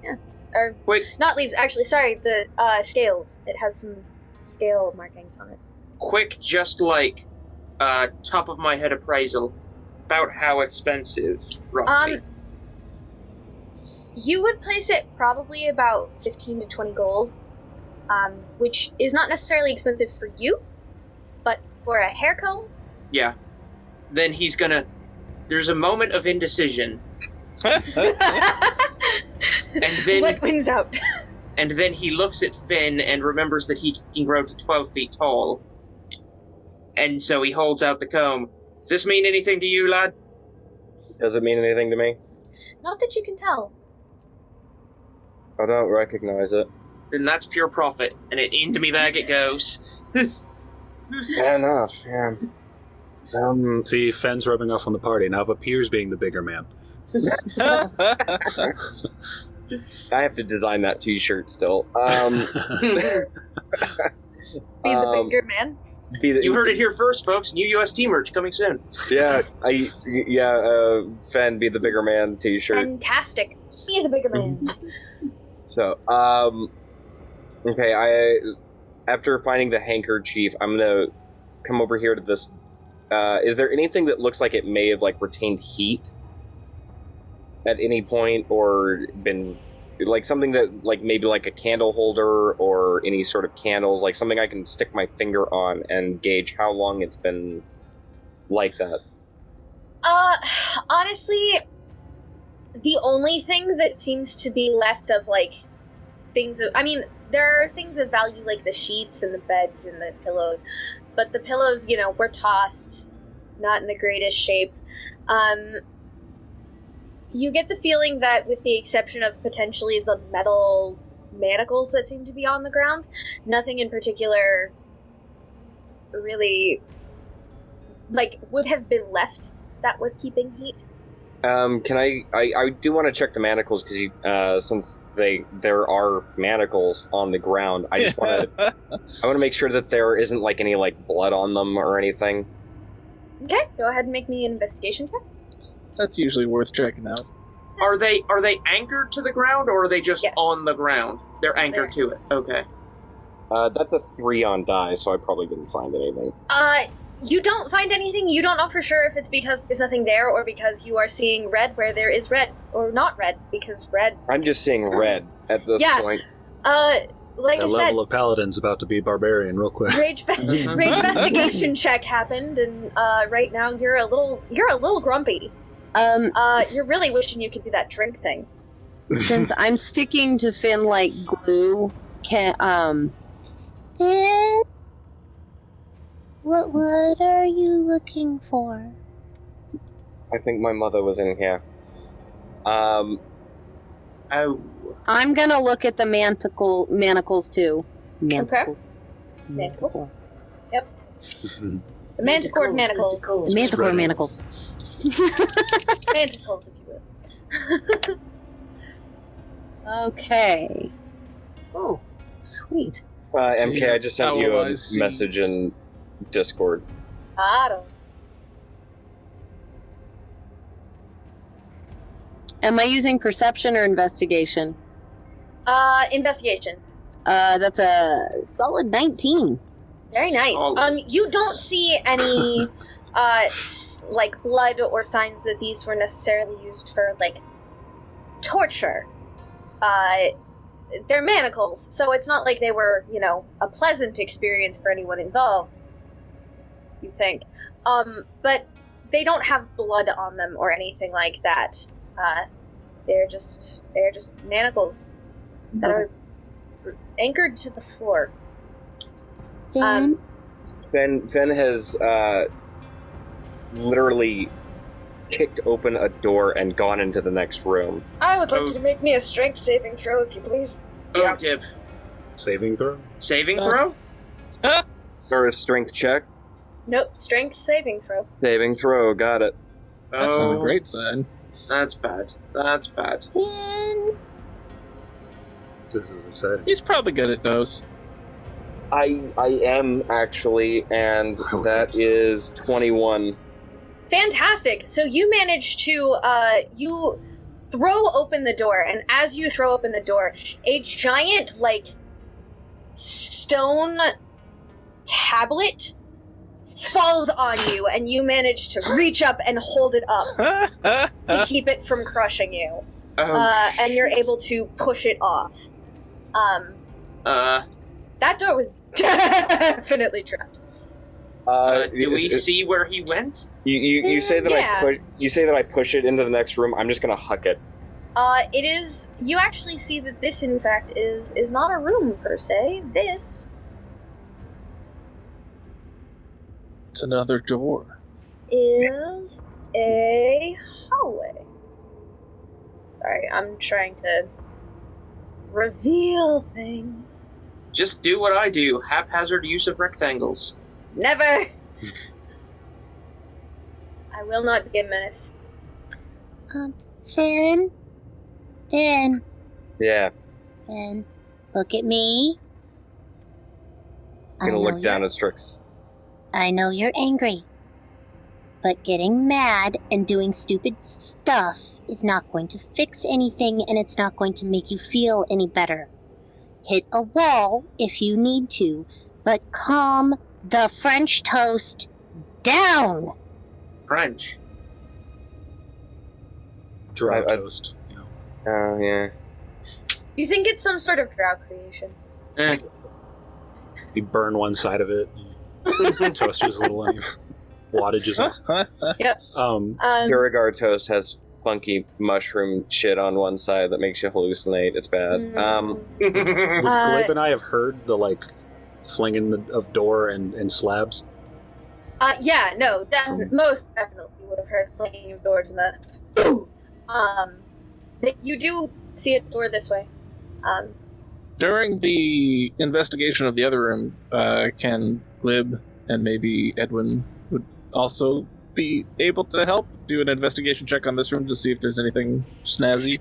yeah. Or Wait. Not leaves, actually, sorry, the scales. It has some scale markings on it. Quick, just like top of my head appraisal about how expensive, roughly. You would place it probably about 15 to 20 gold, which is not necessarily expensive for you, but for a hair comb. Yeah. Then he's gonna. There's a moment of indecision, and then What wins out? and then he looks at Finn and remembers that he can grow to 12 feet tall. And so he holds out the comb. Does this mean anything to you, lad? Does it mean anything to me? Not that you can tell. I don't recognize it. Then that's pure profit, and into me bag it goes. Fair enough, yeah. See, Fenn's rubbing off on the party. Now Vahpyr's being the bigger man. I have to design that t-shirt still. Be the bigger man. You heard it here first, folks. New UST merch coming soon. Yeah, Fen, be the bigger man t-shirt. Fantastic. Be the bigger man. So, okay, after finding the handkerchief, I'm gonna come over here to this. Is there anything that looks like it may have, like, retained heat at any point, or been, like, something that, like, maybe like a candle holder or any sort of candles, like something I can stick my finger on and gauge how long it's been like that? Honestly, the only thing that seems to be left of, like, things of, I mean, there are things of value like the sheets and the beds and the pillows, but the pillows, you know, were tossed, not in the greatest shape. You get the feeling that, with the exception of potentially the metal manacles that seem to be on the ground, nothing in particular really, like, would have been left that was keeping heat. Can I do want to check the manacles, because since there are manacles on the ground, I just want to make sure that there isn't, like, any, like, blood on them or anything. Okay, go ahead and make me an investigation check. That's usually worth checking out. Are they anchored to the ground, or are they just Yes. on the ground? They're anchored to it. Okay. That's a 3 on die, so I probably didn't find anything. You don't find anything. You don't know for sure if it's because there's nothing there or because you are seeing red where there is red, or not red, because red... I'm just seeing red at this point. Like That I said, level of paladin's about to be barbarian real quick. rage investigation check happened, and right now you're a little grumpy. You're really wishing you could do that drink thing. Since I'm sticking to Finn like glue, Finn? What are you looking for? I think my mother was in here. Oh. I'm gonna look at the manacles too. Manacles. Manacles? Yep. The manticore manacles. The manticore manacles. Manticles, if you will. Okay. Oh, sweet. MK, I just sent you Oh, a I see. message in Discord. I don't. Am I using perception or investigation? Investigation. That's a solid 19. Very nice. You don't see any, like, blood or signs that these were necessarily used for, like, torture. They're manacles, so it's not like they were, a pleasant experience for anyone involved, you think. But they don't have blood on them or anything like that. They're just manacles that are anchored to the floor. Finn? Fenn has literally kicked open a door and gone into the next room. I would like you to make me a strength saving throw, if you please. Oh, Dib. Saving throw? Saving throw? Or a strength check. Nope, strength saving throw. Saving throw, got it. That's not a great sign. That's bad. That's bad. Finn? This is exciting. He's probably good at those. I am actually, and that is 21. Fantastic. So you manage to, you throw open the door, and as you throw open the door, a giant, like, stone tablet falls on you, and you manage to reach up and hold it up to keep it from crushing you. And you're able to push it off. That door was definitely trapped. Do we see where he went? You say that Yeah. you say that I push it into the next room. I'm just gonna huck it. It is. You actually see that this, in fact, is not a room per se. This It's another door. is a hallway. Sorry, I'm trying to reveal things. Just do what I do. Haphazard use of rectangles. Never. I will not be a menace. Finn? Finn? Yeah, Finn? Look at me. I'm gonna look down at Strix. I know you're angry, but getting mad and doing stupid stuff is not going to fix anything, and it's not going to make you feel any better. Hit a wall if you need to, but calm the French toast down. French. Dry I- toast. Oh, yeah. You think it's some sort of drow creation? Eh. You burn one side of it. Toast is a little wattage is Kirigar toast has funky mushroom shit on one side that makes you hallucinate. It's bad. Glib and I have heard the flinging of door and slabs. Yeah, no, most definitely would have heard the clanging of doors and the boom. You do see a door this way. During the investigation of the other room, can Glib and maybe Edwin would also be able to help do an investigation check on this room to see if there's anything snazzy?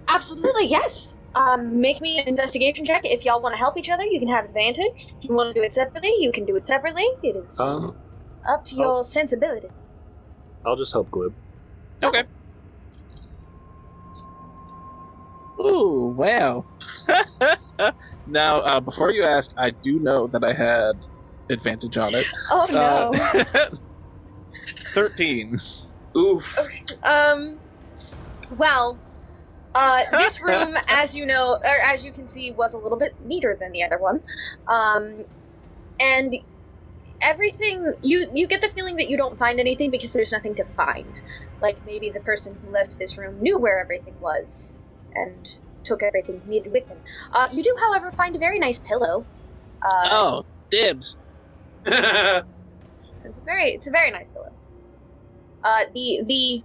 Absolutely, yes. Make me an investigation check. If y'all want to help each other, you can have advantage. If you want to do it separately, you can do it separately. It is up to your sensibilities. I'll just help Glib. Okay. Ooh, wow. Now, before you ask, I do know that I had advantage on it. Oh no. 13. Oof. Well, this room, as you know, or as you can see, was a little bit neater than the other one. And everything, you get the feeling that you don't find anything because there's nothing to find. Like, maybe the person who left this room knew where everything was and took everything he needed with him. You do, however, find a very nice pillow. Oh, dibs. It's a very nice pillow. The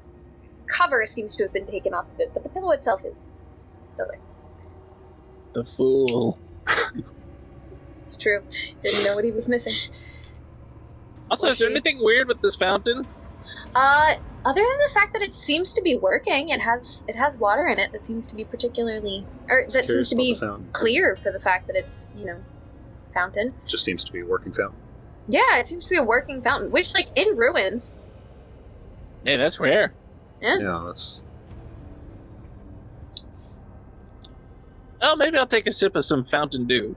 cover seems to have been taken off of it, but the pillow itself is still there. The fool. It's true. Didn't know what he was missing. Also, is there anything weird with this fountain? Other than the fact that it seems to be working, it has water in it that seems to be particularly, or that seems to be clear for the fact that it's, fountain. Just seems to be a working fountain. Yeah, it seems to be a working fountain, which, like, in ruins. Hey, that's rare. Yeah, that's... Oh, maybe I'll take a sip of some Fountain Dew.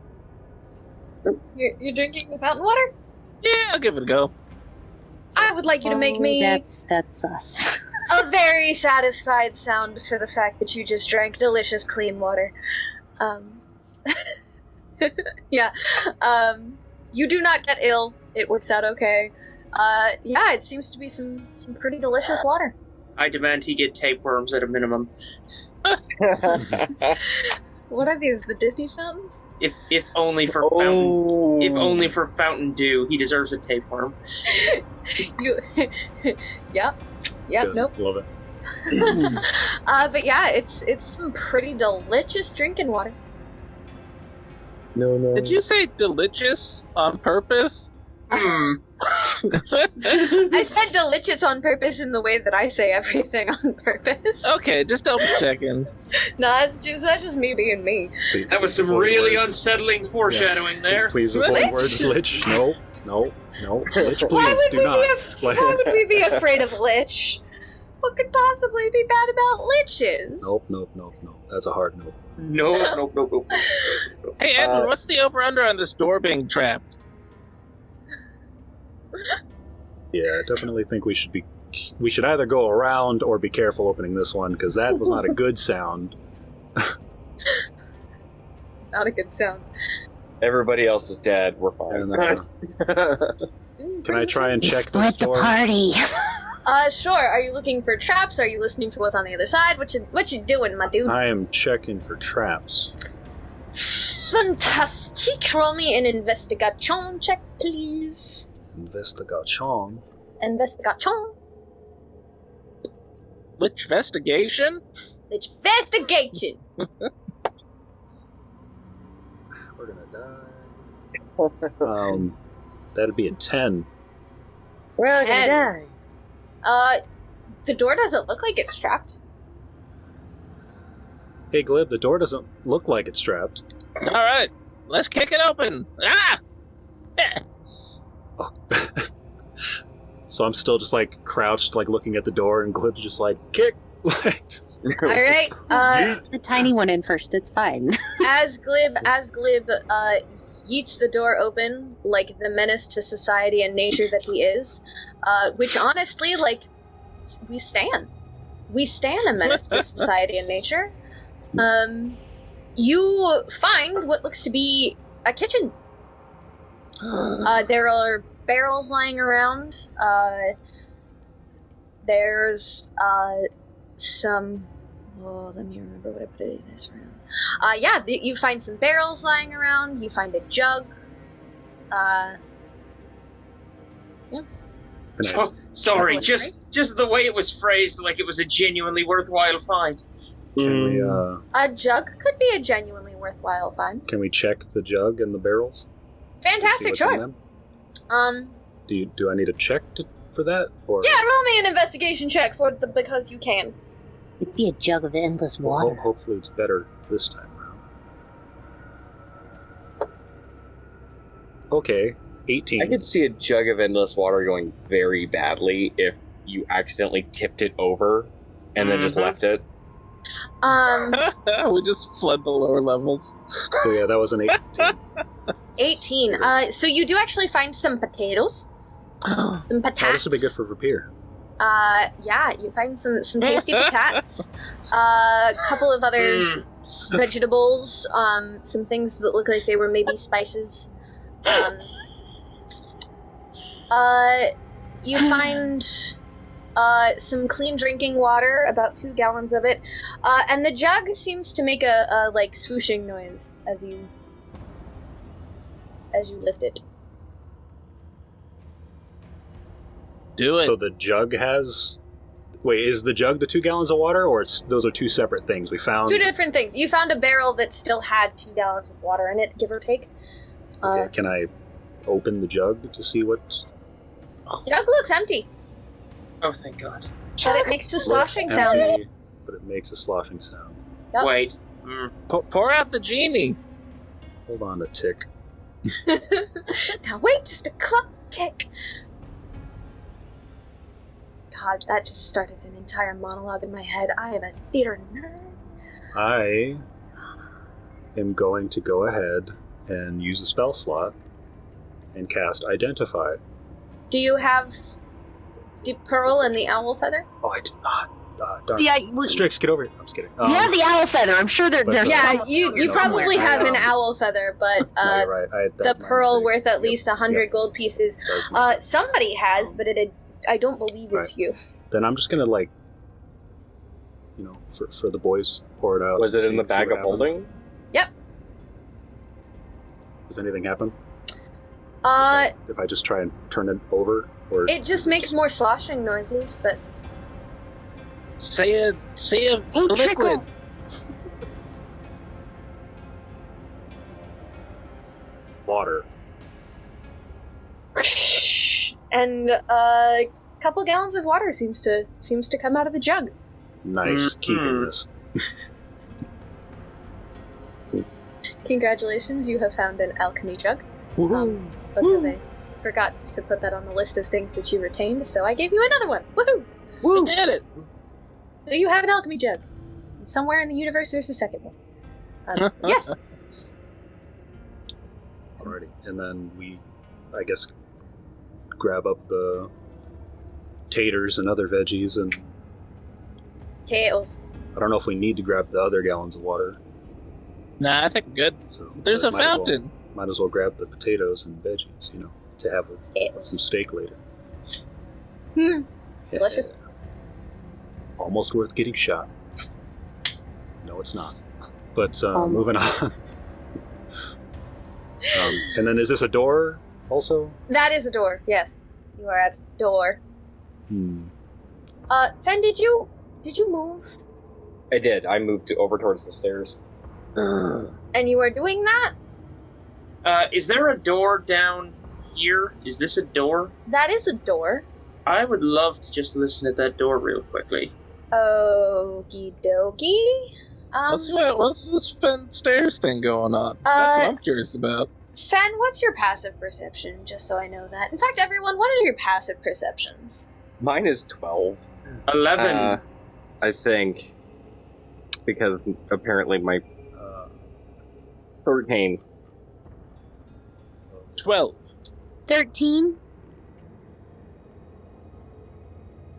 You're drinking the fountain water? Yeah, I'll give it a go. I would like you to make me That's sus. a very satisfied sound for the fact that you just drank delicious, clean water. Yeah. You do not get ill. It works out okay. Yeah, it seems to be some pretty delicious water. I demand he get tapeworms at a minimum. What are these? The Disney fountains? If only for fountain. If only for Fountain Dew, he deserves a tapeworm. You. Yeah. Yes, Nope. Love it. But yeah, it's some pretty delicious drinking water. No. Did you say delicious on purpose? I said delicious on purpose in the way that I say everything on purpose. Okay, just double checking. Nah, that's just me being me. Please, That was some avoid really words. unsettling foreshadowing there. Please avoid words, Lich. No. Lich, please, Why would do we not. why would we be afraid of Lich? What could possibly be bad about Liches? Nope. That's a hard no. Nope. Hey, Edwin, what's the over-under on this door being trapped? Yeah, I definitely think we should either go around or be careful opening this one, because that was not a good sound. It's not a good sound. Everybody else is dead. We're fine. Can I try and check this Split the door? party. Sure. Are you looking for traps? Are you listening to what's on the other side? What you doing, my dude? I am checking for traps. Fantastic. Roll me an investigation check, please. Investigation. Investigation. Lich investigation? Investigation. We're gonna die. That'd be a 10. We're all gonna die. The door doesn't look like it's trapped. Hey, Glib, the door doesn't look like it's strapped. Alright, let's kick it open! Ah! Oh. So I'm still just like crouched, like looking at the door, and Glib's just like, kick! Like, just... All right. The tiny one in first. It's fine. As Glib yeets the door open, like the menace to society and nature that he is, which honestly, like, we stand a menace to society and nature. You find what looks to be a kitchen. There are barrels lying around. There's some. Oh, let me remember what I put in this room. Yeah, you find some barrels lying around. You find a jug. Yeah. Nice. Oh, sorry, Right. just the way it was phrased, like it was a genuinely worthwhile find. Can we A jug could be a genuinely worthwhile find. can we check the jug and the barrels? See Fantastic, what's in sure. them? Do I need a check for that? Or Yeah, roll me an investigation check because you can. It'd be a jug of endless water. hopefully it's better this time around. Okay, 18. I could see a jug of endless water going very badly if you accidentally tipped it over and then just Mhm. left it. We just fled the lower levels. So yeah, that was an 18. 18. So you do actually find some potatoes. Some Oh, patates. this would be good for Vah'pyr. Yeah, you find some tasty patates. A couple of other vegetables. Some things that look like they were maybe spices. You find some clean drinking water, about 2 gallons of it, and the jug seems to make a like swooshing noise as you lift it. Do it. So the jug has... Wait, is the jug the 2 gallons of water, or those are 2 separate things? We found... 2 different things. You found a barrel that still had 2 gallons of water in it, give or take. Okay, can I open the jug to see what's... Jug looks empty, Oh, thank God. but it makes a sloshing Looks sound. empty, but it makes a sloshing sound. Yep. Wait. Pour out the genie. Hold on a tick. Now wait just a clock tick. God, that just started an entire monologue in my head. I am a theater nerd. I am going to go ahead and use a spell slot and cast Identify. Do you have Deep Pearl and the Owl Feather? Oh, I do not. Darn. Yeah, Strix, get over here. I'm just kidding. yeah, the owl feather. I'm sure but, there's Yeah, some- you no, probably somewhere. have an Owl Feather, but No, you're right. I had the that pearl mistake. worth at Yep, least 100 yep. gold pieces. That was my- Somebody has, but I don't believe it's you. Then I'm just gonna for the boys, pour it out. Was it see- in the see bag what of holding? Yep. Does anything happen? Uh, If I just try and turn it over, or it just makes more sloshing noises, but Say a Hey, liquid. trickle. water. and a couple gallons of water seems to come out of the jug. Nice, keeping this. Congratulations, you have found an alchemy jug. Because I forgot to put that on the list of things that you retained, so I gave you another one. Woohoo! We did it. So you have an alchemy jug. Somewhere in the universe, there's a second one. Yes. Alrighty, and then we, I guess, grab up the taters and other veggies, and Tails. I don't know if we need to grab the other gallons of water. Nah, I think we're good. So There's a might as well- fountain. Might as well grab the potatoes and veggies, to have with some Tails. steak later. Delicious. Almost worth getting shot. No, it's not. But Almost. moving on. And then is this a door also? That is a door, yes. You are at a door. Hmm. Fen, did you move? I did. I moved over towards the stairs. And you are doing that? Is there a door down here? Is this a door? That is a door. I would love to just listen at that door real quickly. Okie dokie. What's this stairs thing going on? That's what I'm curious about. Fen, what's your passive perception? Just so I know that. In fact, everyone, what are your passive perceptions? Mine is 12. 11. I think. Because apparently my hurricane. 12. 13?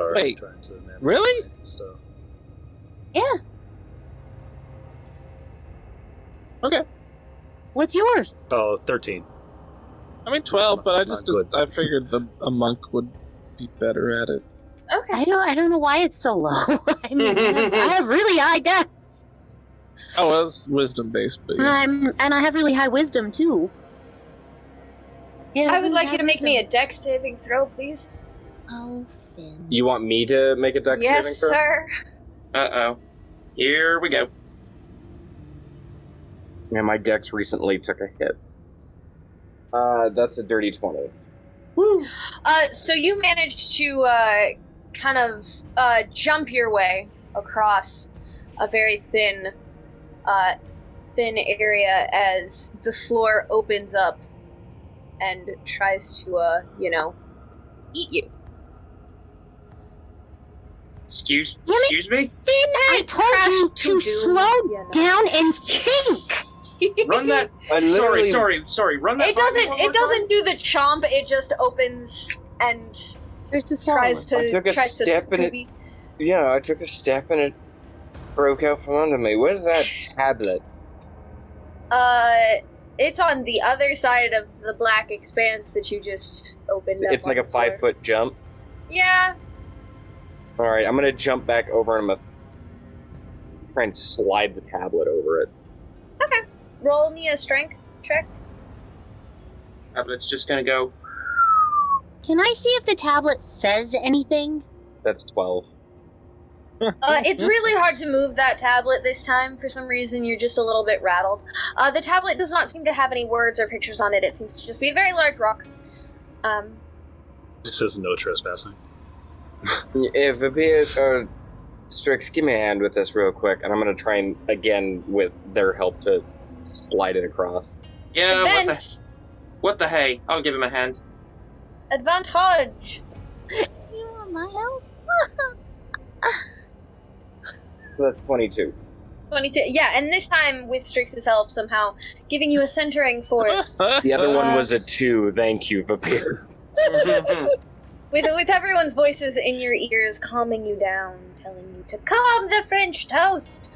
Alright, Wait, trying to manage really? my stuff. Yeah. Okay. What's yours? Oh, 13. I mean 12, but Not good. I figured a monk would be better at it. Okay. I don't know why it's so low. I mean, I have really high dex. Oh, well, it's wisdom based, but yeah. And I have really high wisdom too. Yeah, I would like you to make me a dex saving throw, please. Oh, Finn. You want me to make a dex saving Yes, throw? sir. Uh-oh. Here we go. Yeah, my dex recently took a hit. That's a dirty 20. So you managed to kind of jump your way across a very thin area as the floor opens up and tries to eat you. Excuse Damn me? Finn, I told you to slow down and think. Run that. I literally- Sorry. Run that. It by me doesn't. one more It doesn't do the chomp. It just opens and There's to tries to I took a step and Scooby. Yeah, I took a step and it broke out from under me. Where's that tablet? It's on the other side of the black expanse that you just opened up. It's like on a the floor. 5-foot jump. Yeah. All right, I'm gonna jump back over and I'm gonna try and slide the tablet over it. Roll me a strength check. Tablet's just gonna go. Can I see if the tablet says anything? That's 12. It's really hard to move that tablet this time. For some reason, you're just a little bit rattled. The tablet does not seem to have any words or pictures on it. It seems to just be a very large rock. It says no trespassing. If Vah'pyr or Strix, give me a hand with this real quick, and I'm gonna try and again with their help to slide it across. Yeah. Advance! What the hey? I'll give him a hand. Advantage! You want my help? So that's 22. 22. Yeah, and this time with Strix's help somehow, giving you a centering force. The other one was a 2. Thank you, Vah'pyr. With everyone's voices in your ears, calming you down, telling you to calm the French toast.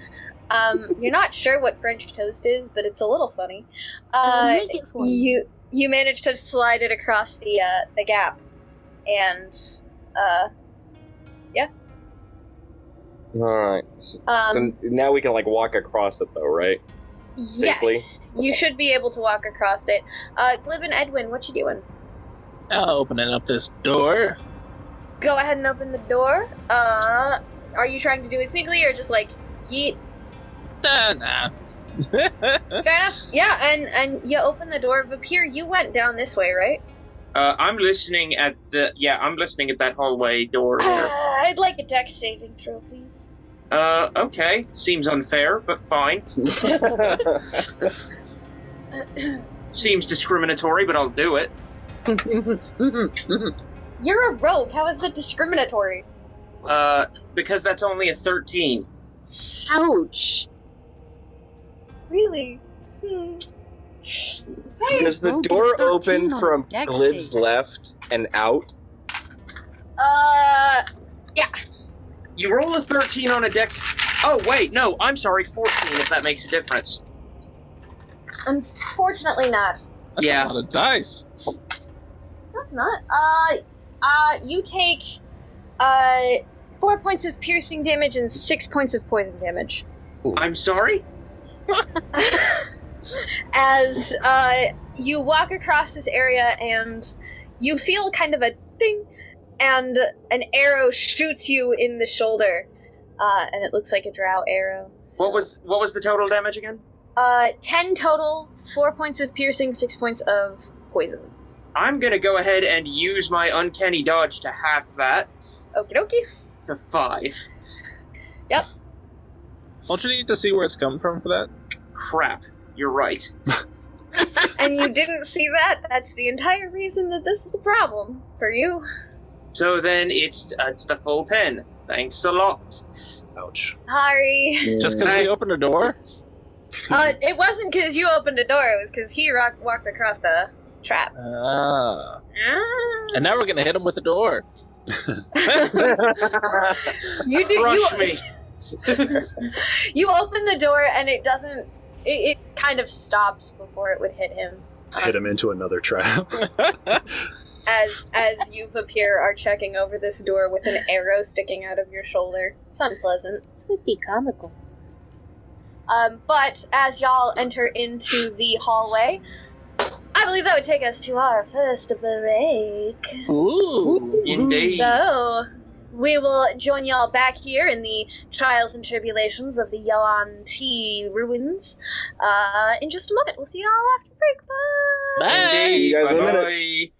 You're not sure what French toast is, but it's a little funny. I'll make it for you. You manage to slide it across the gap, and Alright. So now we can, like, walk across it, though, right? Safely? yes, you should be able to walk across it. Glib and Edwin, what you doing? Opening up this door. Go ahead and open the door. Are you trying to do it sneakily or just like yeet? Nah. Fair enough. Yeah, and you open the door. Vah'pyr, you went down this way, right? I'm listening at that hallway door there. I'd like a dex saving throw, please. Okay. Seems unfair, but fine. Seems discriminatory, but I'll do it. You're a rogue. How is that discriminatory? Because that's only a 13. Ouch. Really? Does the Don't door get 13 open on from dex Glib's save. left and out? You roll a 13 on a dex. Oh, wait, no, I'm sorry, 14, if that makes a difference. Unfortunately not. That's Yeah. a lot of dice. That's not. You take 4 points of piercing damage and 6 points of poison damage. I'm sorry? As you walk across this area and you feel kind of a ding, and an arrow shoots you in the shoulder, and it looks like a drow arrow. So, What was the total damage again? 10 total, 4 points of piercing, 6 points of poison. I'm gonna go ahead and use my uncanny dodge to half that Okie dokie. to 5. Don't you need to see where it's come from for that? Crap, you're right. And you didn't see that? That's the entire reason that this is a problem for you. So then it's the full 10. Thanks a lot. Ouch. Sorry. Just because we opened a door? It wasn't because you opened a door, it was because he walked across the trap. Ah. And now we're gonna hit him with the door. You Crush me. You open the door and it doesn't. It kind of stops before it would hit him. Hit him into another trap. As you, Vah'pyr, are checking over this door with an arrow sticking out of your shoulder. It's unpleasant. This would be comical. But as y'all enter into the hallway, I believe that would take us to our first break. Ooh. Indeed. So, we will join y'all back here in the trials and tribulations of the Yuan-Ti ruins in just a moment. We'll see y'all after break. Bye! Bye. Indeed. You guys in a minute. Bye-bye.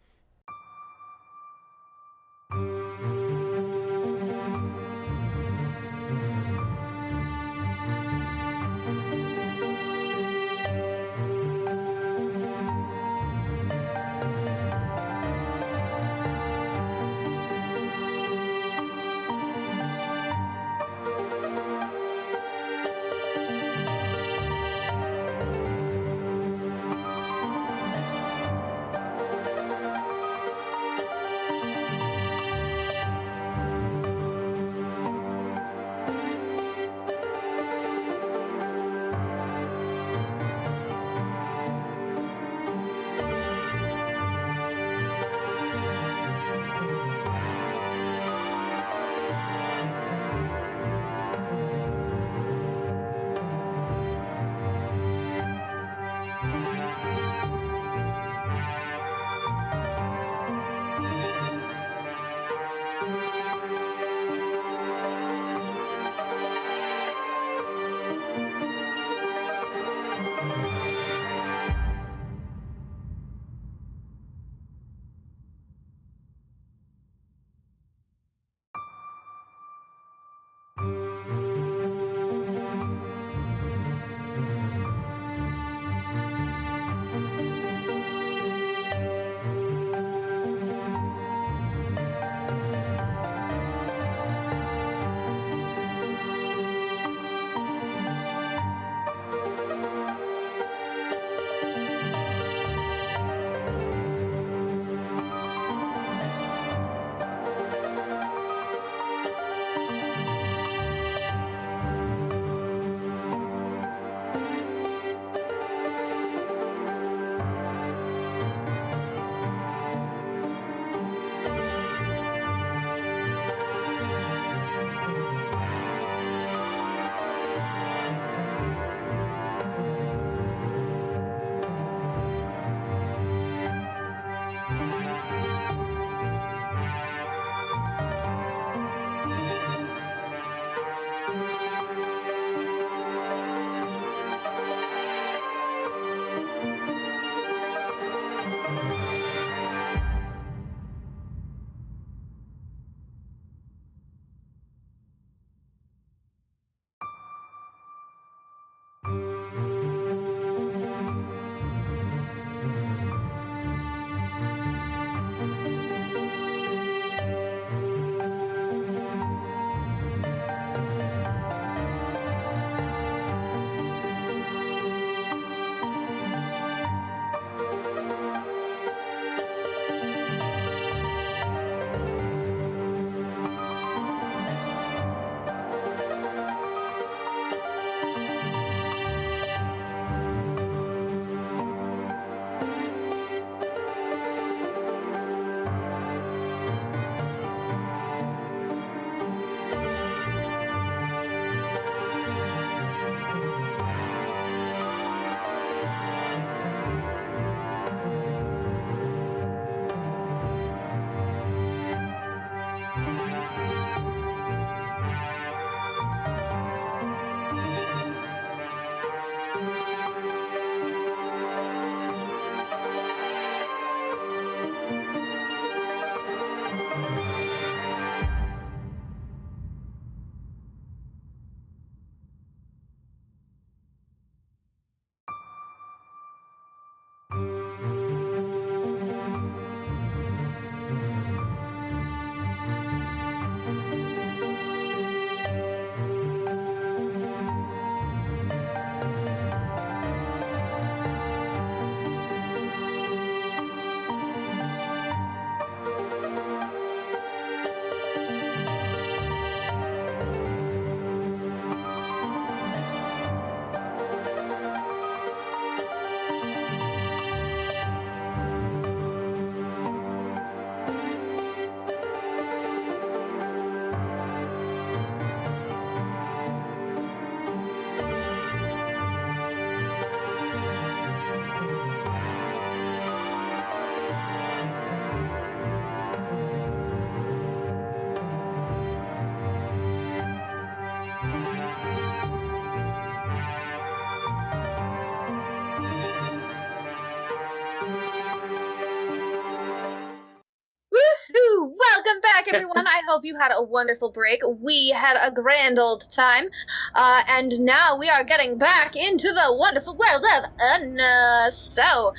Welcome back, everyone. I hope you had a wonderful break. We had a grand old time. And now we are getting back into the wonderful world of Anna. So,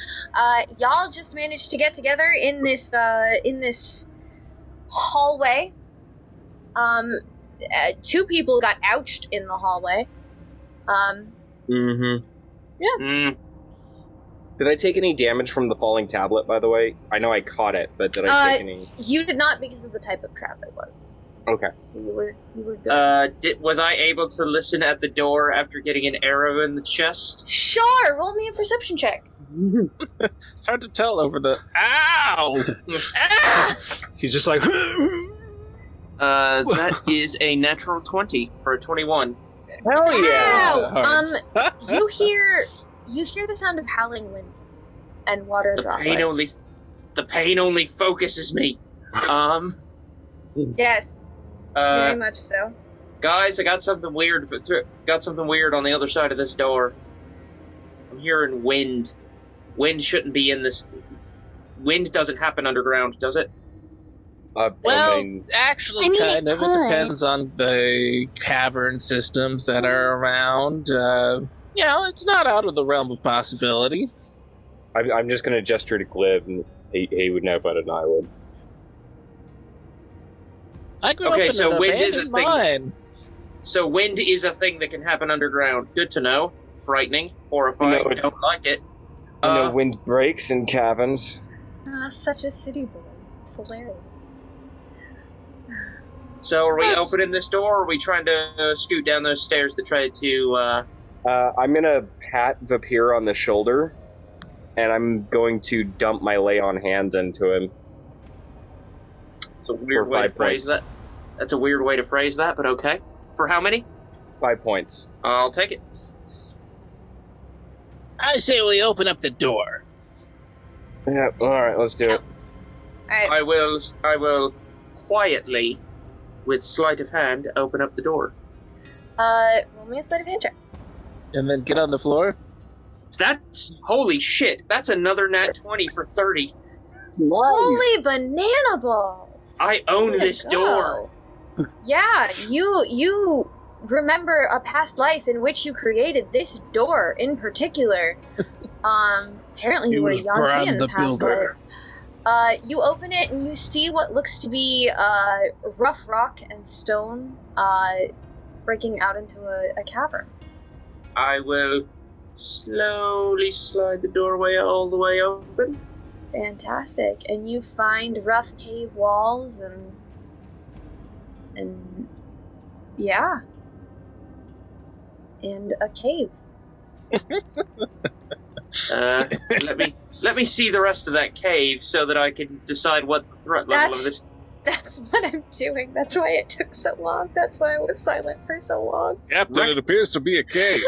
y'all just managed to get together in this hallway. Two people got ouched in the hallway. Mm-hmm. Yeah. Did I take any damage from the falling tablet, by the way? I know I caught it, but did I take any? You did not, because of the type of trap it was. Okay. So you were good. Was I able to listen at the door after getting an arrow in the chest? Sure, roll me a perception check. It's hard to tell over the ow. He's just like. That is a natural 20 for a 21. Hell yeah! Ow! You hear the sound of howling wind and water droplets. The pain only focuses me. Yes. Very much so. Guys, I got something weird, on the other side of this door. I'm hearing wind. Wind shouldn't be in this. Wind doesn't happen underground, does it? Actually, I mean, kind of. it It depends on the cavern systems that are around. It's not out of the realm of possibility. I'm just going to gesture to Glib, and he would know better than I would. I grew up in so an wind is a abandoned thing. mine. So wind is a thing that can happen underground. Good to know. Frightening, horrifying. No. Don't like it. I know wind breaks in caverns. Such a city boy. It's hilarious. So are we opening this door, or are we trying to scoot down those stairs to try to... I'm going to pat Vah'pyr on the shoulder, and I'm going to dump my lay on hands into him. It's a weird way to phrase that. That's a weird way to phrase that, but okay. For how many? 5 points. I'll take it. I say we open up the door. Yeah, alright, let's do it. right. I will quietly, with sleight of hand, open up the door. Roll me a sleight of hand check. And then get on the floor. That's holy shit. That's another nat 20 for 30. Holy banana balls! I own Way to this go. door. Yeah, you remember a past life in which you created this door in particular. Apparently you were Yuan-Ti in the past life. You open it and you see what looks to be rough rock and stone breaking out into a cavern. I will slowly slide the doorway all the way open. Fantastic. And you find rough cave walls and yeah. And a cave. Let me see the rest of that cave so that I can decide what the threat level of this. That's what I'm doing. That's why it took so long. That's why I was silent for so long. Captain, it appears to be a cave.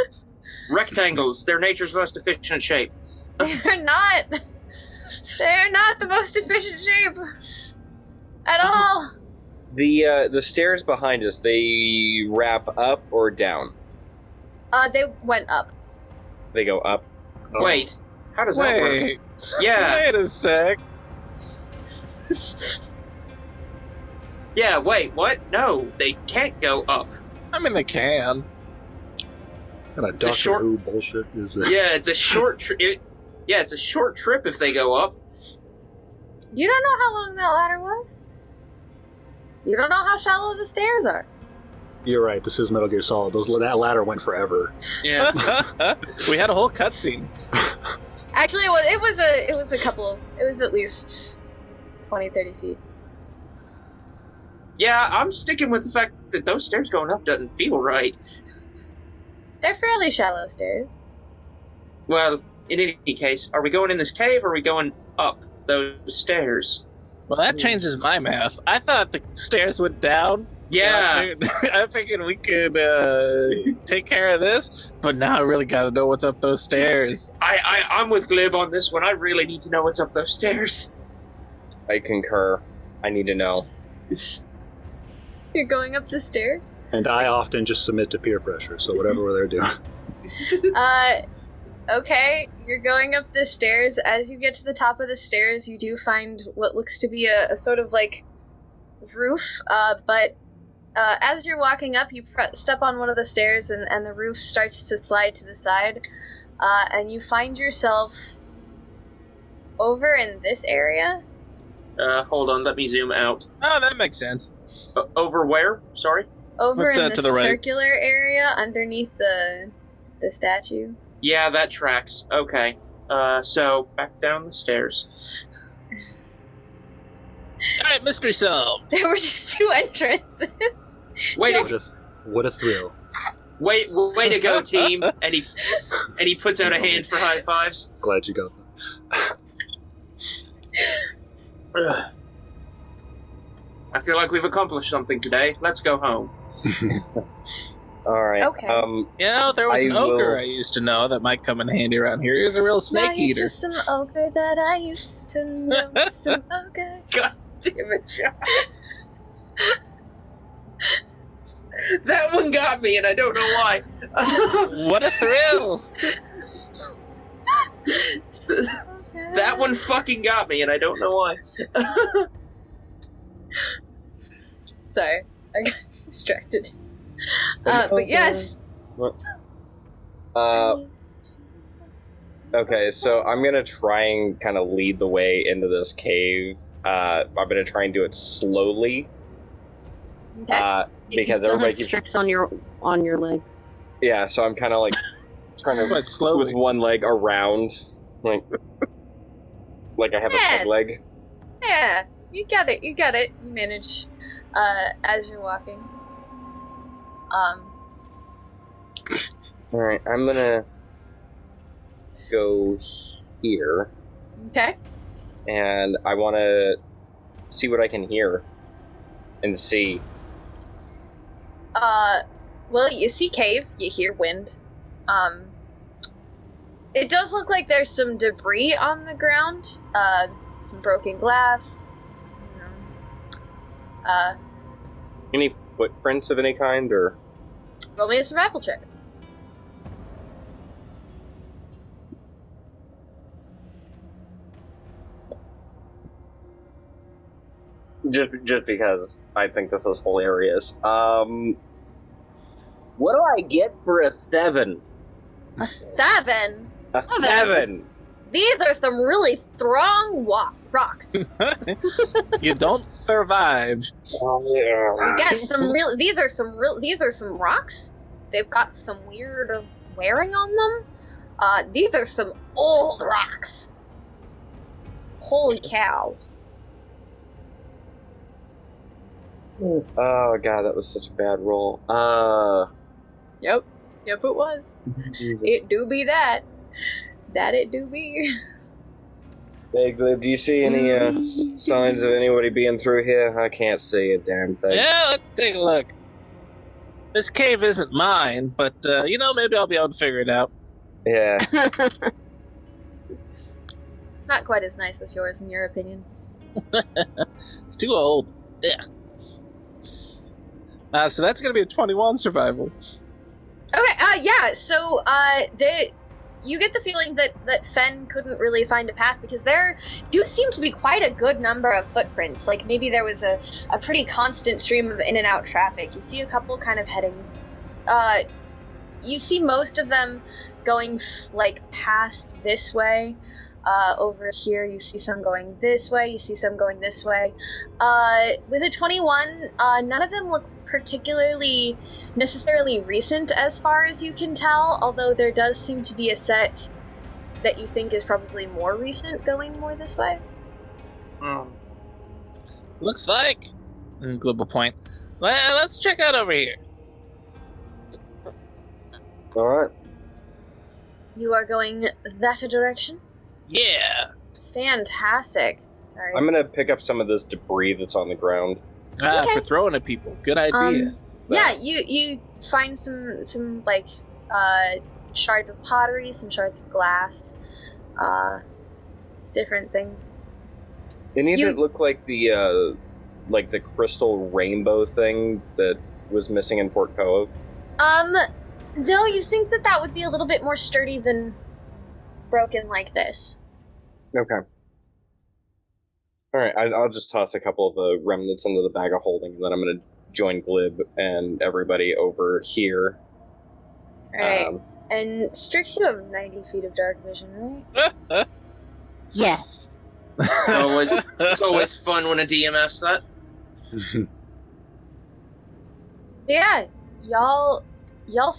Rectangles, they're nature's most efficient shape. They're not. They're not the most efficient shape at all. The stairs behind us, they wrap up or down? They went up. They go up. Oh. Wait, how does that work? Wait. Yeah. Wait a sec. Yeah, wait, what? No, they can't go up. I mean, they can. What kind of It's a Doctor short- Who bullshit is this? Yeah, it's a short trip. Yeah, it's a short trip if they go up. You don't know how long that ladder was? You don't know how shallow the stairs are. You're right. This is Metal Gear Solid. That ladder went forever. Yeah. We had a whole cutscene. Actually, it was a couple. It was at least 20, 30 feet. Yeah, I'm sticking with the fact that those stairs going up doesn't feel right. They're fairly shallow stairs. Well, in any case, are we going in this cave or are we going up those stairs? Well, that changes my math. I thought the stairs went down. Yeah. I figured we could take care of this, but now I really gotta know what's up those stairs. I'm with Glib on this one. I really need to know what's up those stairs. I concur. I need to know. You're going up the stairs? And I often just submit to peer pressure, so whatever they're doing. Okay, you're going up the stairs. As you get to the top of the stairs, you do find what looks to be a sort of like roof, but as you're walking up, you step on one of the stairs and the roof starts to slide to the side, and you find yourself over in this area. Hold on, let me zoom out. Oh, that makes sense. Over where? Sorry? Over What's in that the to the right? circular area underneath the statue. Yeah, that tracks. Okay. So, back down the stairs. Alright, mystery solved. There were just two entrances. Way What a thrill. way to go, team! And he puts out a hand for high fives. Glad you got that. I feel like we've accomplished something today. Let's go home. All right. Okay. You know, there was I an ogre will- I used to know that might come in handy around here. He was a real Now snake you're eater. just some ogre that I used to know. Some ogre. God damn it, John. That one got me, and I don't know why. What a thrill! That one fucking got me, and I don't know why. Sorry, I got distracted. But yes. What? Okay, so I'm gonna try and kind of lead the way into this cave. I'm gonna try and do it slowly. Okay. Because you still everybody have keeps... Strix on your leg. Yeah, so I'm kind of like trying to But slowly. with one leg around, like I have a peg leg. Yeah, you got it. You manage as you're walking. All right, I'm gonna go here, Okay. and I want to see what I can hear and see. Well, you see cave, you hear wind. It does look like there's some debris on the ground. Some broken glass, Any footprints of any kind, or? Roll me a survival check. Just because I think this is hilarious. What do I get for a 7? 7? A 7! These are some really strong rocks. You don't survive. Oh, yeah. We got some real. These are some rocks. They've got some weird wearing on them. These are some old rocks. Holy cow! Oh god, that was such a bad roll. Yep, it was. Jesus. It do be that. That it do be. Hey, Glib, do you see any signs of anybody being through here? I can't see a damn thing. Yeah, let's take a look. This cave isn't mine, but, maybe I'll be able to figure it out. Yeah. It's not quite as nice as yours, in your opinion. It's too old. Yeah. So that's going to be a 21 survival. Okay, yeah, so, you get the feeling that Fen couldn't really find a path because there do seem to be quite a good number of footprints. Like, maybe there was a pretty constant stream of in and out traffic. You see a couple kind of heading... you see most of them going, past this way. Over here, you see some going this way, you see some going this way. With a 21, none of them look particularly necessarily recent as far as you can tell, although there does seem to be a set that you think is probably more recent going more this way. Looks like. Global point. Well, let's check out over here. Alright. You are going that direction? Yeah. Fantastic. Sorry. I'm gonna pick up some of this debris that's on the ground. Okay. For throwing at people. Good idea. Yeah, you find some shards of pottery, some shards of glass, different things. Any of it look like the crystal rainbow thing that was missing in Port Cove? No, you think that would be a little bit more sturdy than broken like this. Okay. Alright, I'll just toss a couple of the remnants into the bag of holding, and then I'm going to join Glib and everybody over here. Alright. And Strix, you have 90 feet of dark vision, right? Yes. It's always fun when a DM asks that. Yeah, y'all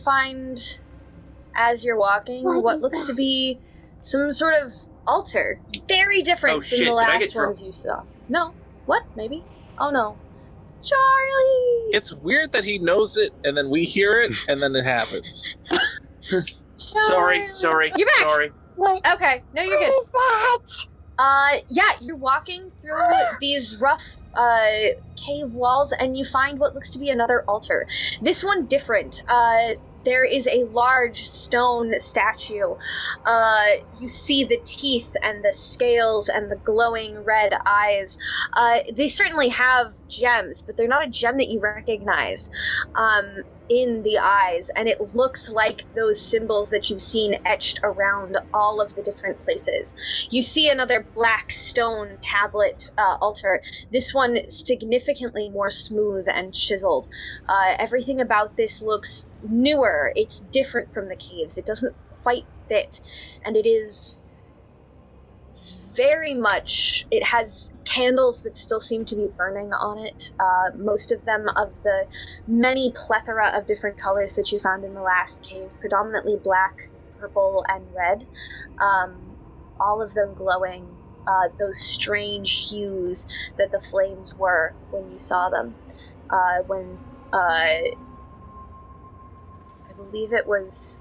find, as you're walking, what looks to be some sort of altar. Very different from the last ones you saw. No. What? Maybe? Oh no. Charley! It's weird that he knows it, and then we hear it, and then it happens. Sorry. You're back! Sorry. What? Okay, no, you're good. What is that? Yeah, you're walking through these rough, cave walls, and you find what looks to be another altar. This one different. There is a large stone statue. You see the teeth and the scales and the glowing red eyes. They certainly have gems, but they're not a gem that you recognize in the eyes, and it looks like those symbols that you've seen etched around all of the different places. You see another black stone tablet altar. This one significantly more smooth and chiseled. Everything about this looks newer. It's different from the caves. It doesn't quite fit, and it is very much, it has candles that still seem to be burning on it. Most of them of the many plethora of different colors that you found in the last cave, predominantly black, purple, and red. All of them glowing those strange hues that the flames were when you saw them. When I believe it was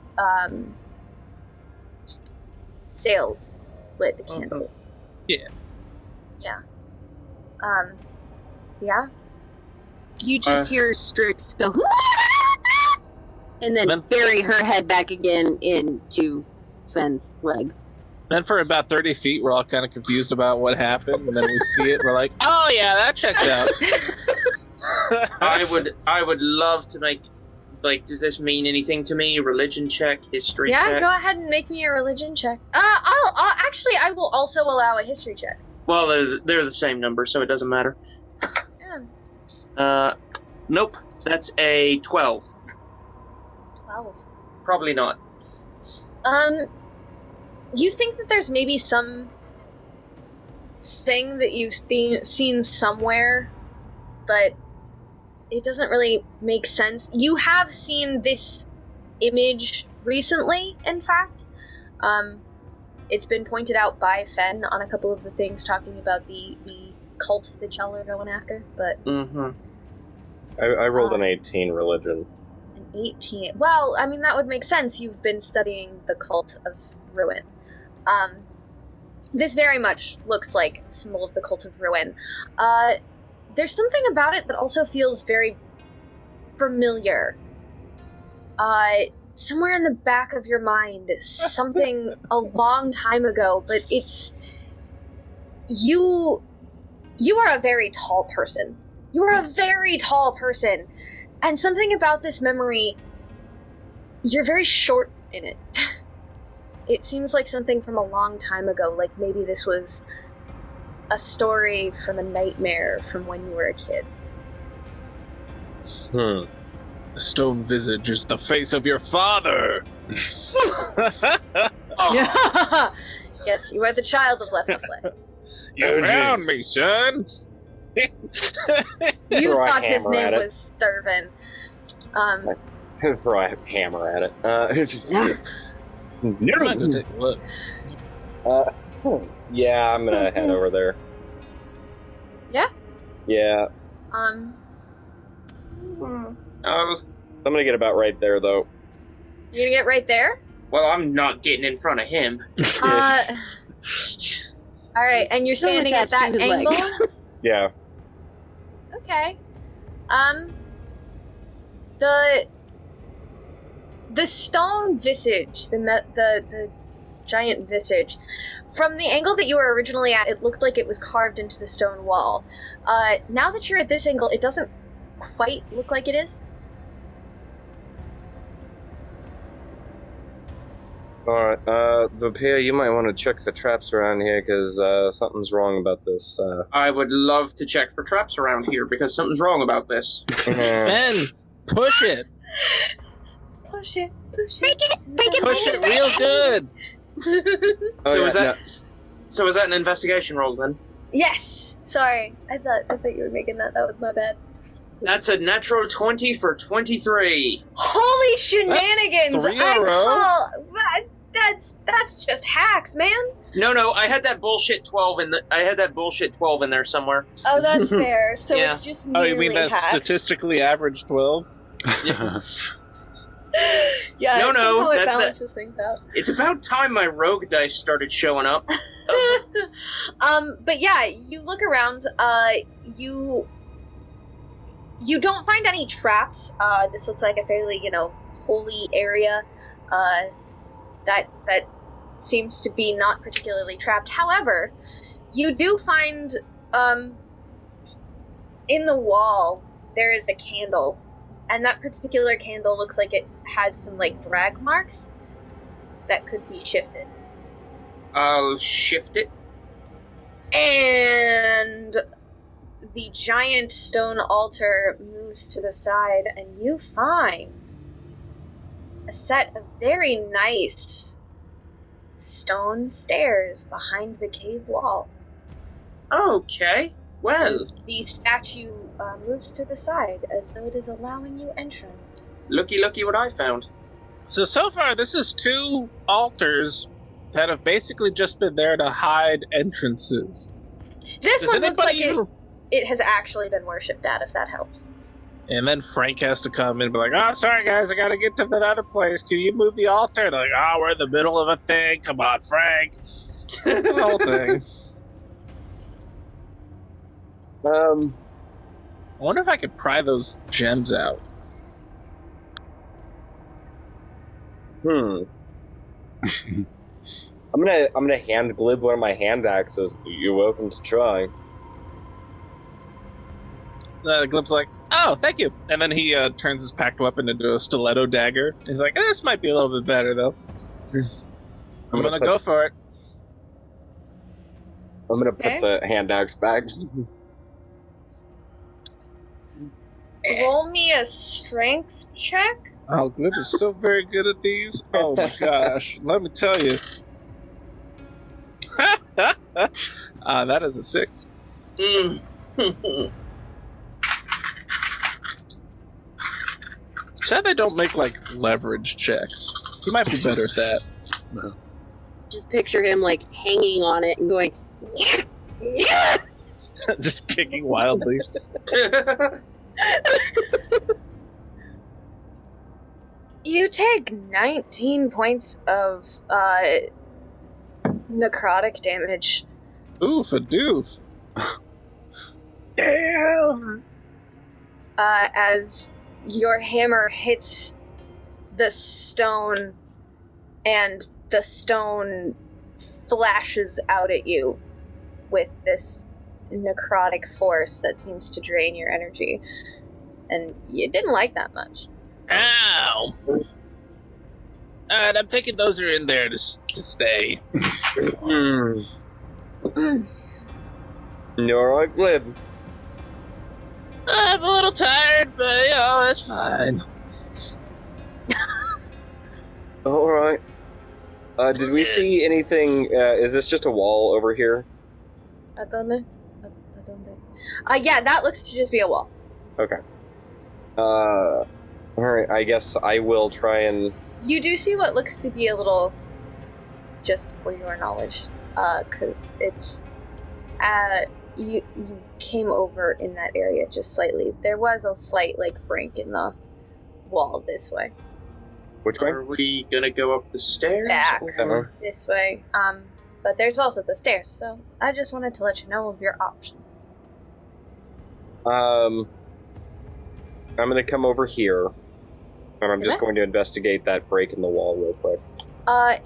Sales lit the candles. Yeah. Yeah. Yeah. You just hear Strix go, and then bury her head back again into Fen's leg. Then for about 30 feet, we're all kind of confused about what happened, and then we see it, we're like, oh yeah, that checks out. I would love to make, like, does this mean anything to me? Religion check, history check? Yeah, go ahead and make me a religion check. Actually, I will also allow a history check. Well, they're the same number, so it doesn't matter. Yeah. Nope. That's a 12. 12. Probably not. You think that there's maybe some thing that you've seen somewhere, but it doesn't really make sense. You have seen this image recently, in fact. It's been pointed out by Fen on a couple of the things talking about the cult that y'all are going after, but... Mm-hmm. I rolled an 18 religion. An 18. Well, I mean, that would make sense. You've been studying the cult of ruin. This very much looks like a symbol of the cult of ruin. There's something about it that also feels very familiar. Somewhere in the back of your mind, something a long time ago, but it's... You are a very tall person. You are a very tall person. And something about this memory, you're very short in it. It seems like something from a long time ago, like maybe this was a story from a nightmare from when you were a kid. The stone visage is the face of your father! Yes, you are the child of Lefnafle. You found me, son! You Throw a thought his hammer name at it. was Thurvin. Throw a hammer at it. I'm not gonna take a look. Yeah, I'm gonna head over there. Yeah? Yeah. Um, I'm gonna get about right there, though. You're gonna get right there? well, I'm not getting in front of him. Alright, and you're standing at that attached to his angle? leg. Yeah. Okay. The stone visage, the giant visage, from the angle that you were originally at, it looked like it was carved into the stone wall. Now that you're at this angle, it doesn't quite look like it is. Alright, Vah'pyr, you might want to check for traps around here, because something's wrong about this. I would love to check for traps around here because something's wrong about this. Ben, push it! Push it, push it. Push it real good! So is that an investigation roll then? Yes! Sorry. I thought you were making that. That was my bad. That's a natural 20 for 23. Holy shenanigans! Three in a row? That's just hacks, man. No, I had that bullshit 12 in there somewhere. Oh, that's fair. So Yeah. it's just Oh, merely you mean that's hacks. statistically average 12? Yeah, No, somehow it that's balances things out. It's about time my rogue dice started showing up. But yeah, you look around, you don't find any traps. This looks like a fairly, holy area. That seems to be not particularly trapped. However, you do find, in the wall, there is a candle. And that particular candle looks like it has some, drag marks that could be shifted. I'll shift it. And the giant stone altar moves to the side, and you find a set of very nice stone stairs behind the cave wall. Okay, well, The statue moves to the side as though it is allowing you entrance. looky what I found. So far, this is 2 altars that have basically just been there to hide entrances. This Does one looks like anybody even... it has actually been worshipped at, if that helps. And then Frank has to come in and be like, oh, sorry guys, I gotta get to that other place. Can you move the altar? They're like, oh, we're in the middle of a thing. Come on, Frank. The whole thing. I wonder if I could pry those gems out. I'm gonna hand Glib one of my hand axes. You're welcome to try. Glib's like, Oh, thank you. And then he turns his packed weapon into a stiletto dagger. He's like, this might be a little bit better, though. I'm gonna go for it. I'm gonna put the hand axe back. Roll me a strength check. Oh, Glib is so very good at these. Oh my gosh. Let me tell you. That is a 6. Sad they don't make, like, leverage checks. He might be better at that. No. Just picture him like hanging on it and going, yeah. Just kicking wildly. You take 19 points of necrotic damage. Oof a doof. Damn! As your hammer hits the stone and the stone flashes out at you with this necrotic force that seems to drain your energy. And you didn't like that much. Ow! Alright, I'm thinking those are in there to stay. You're alright, Glib. I'm a little tired, but, you know, that's fine. Alright. Did we see anything? Is this just a wall over here? Yeah, that looks to just be a wall. Okay. Alright, I guess I will try and... You do see what looks to be a little, just for your knowledge, because it's, you came over in that area just slightly. There was a slight, like, break in the wall this way. Which way? Are we gonna go up the stairs? Back. or- This way. But there's also the stairs, so I just wanted to let you know of your options. I'm gonna come over here, and I'm just Okay. going to investigate that break in the wall real quick.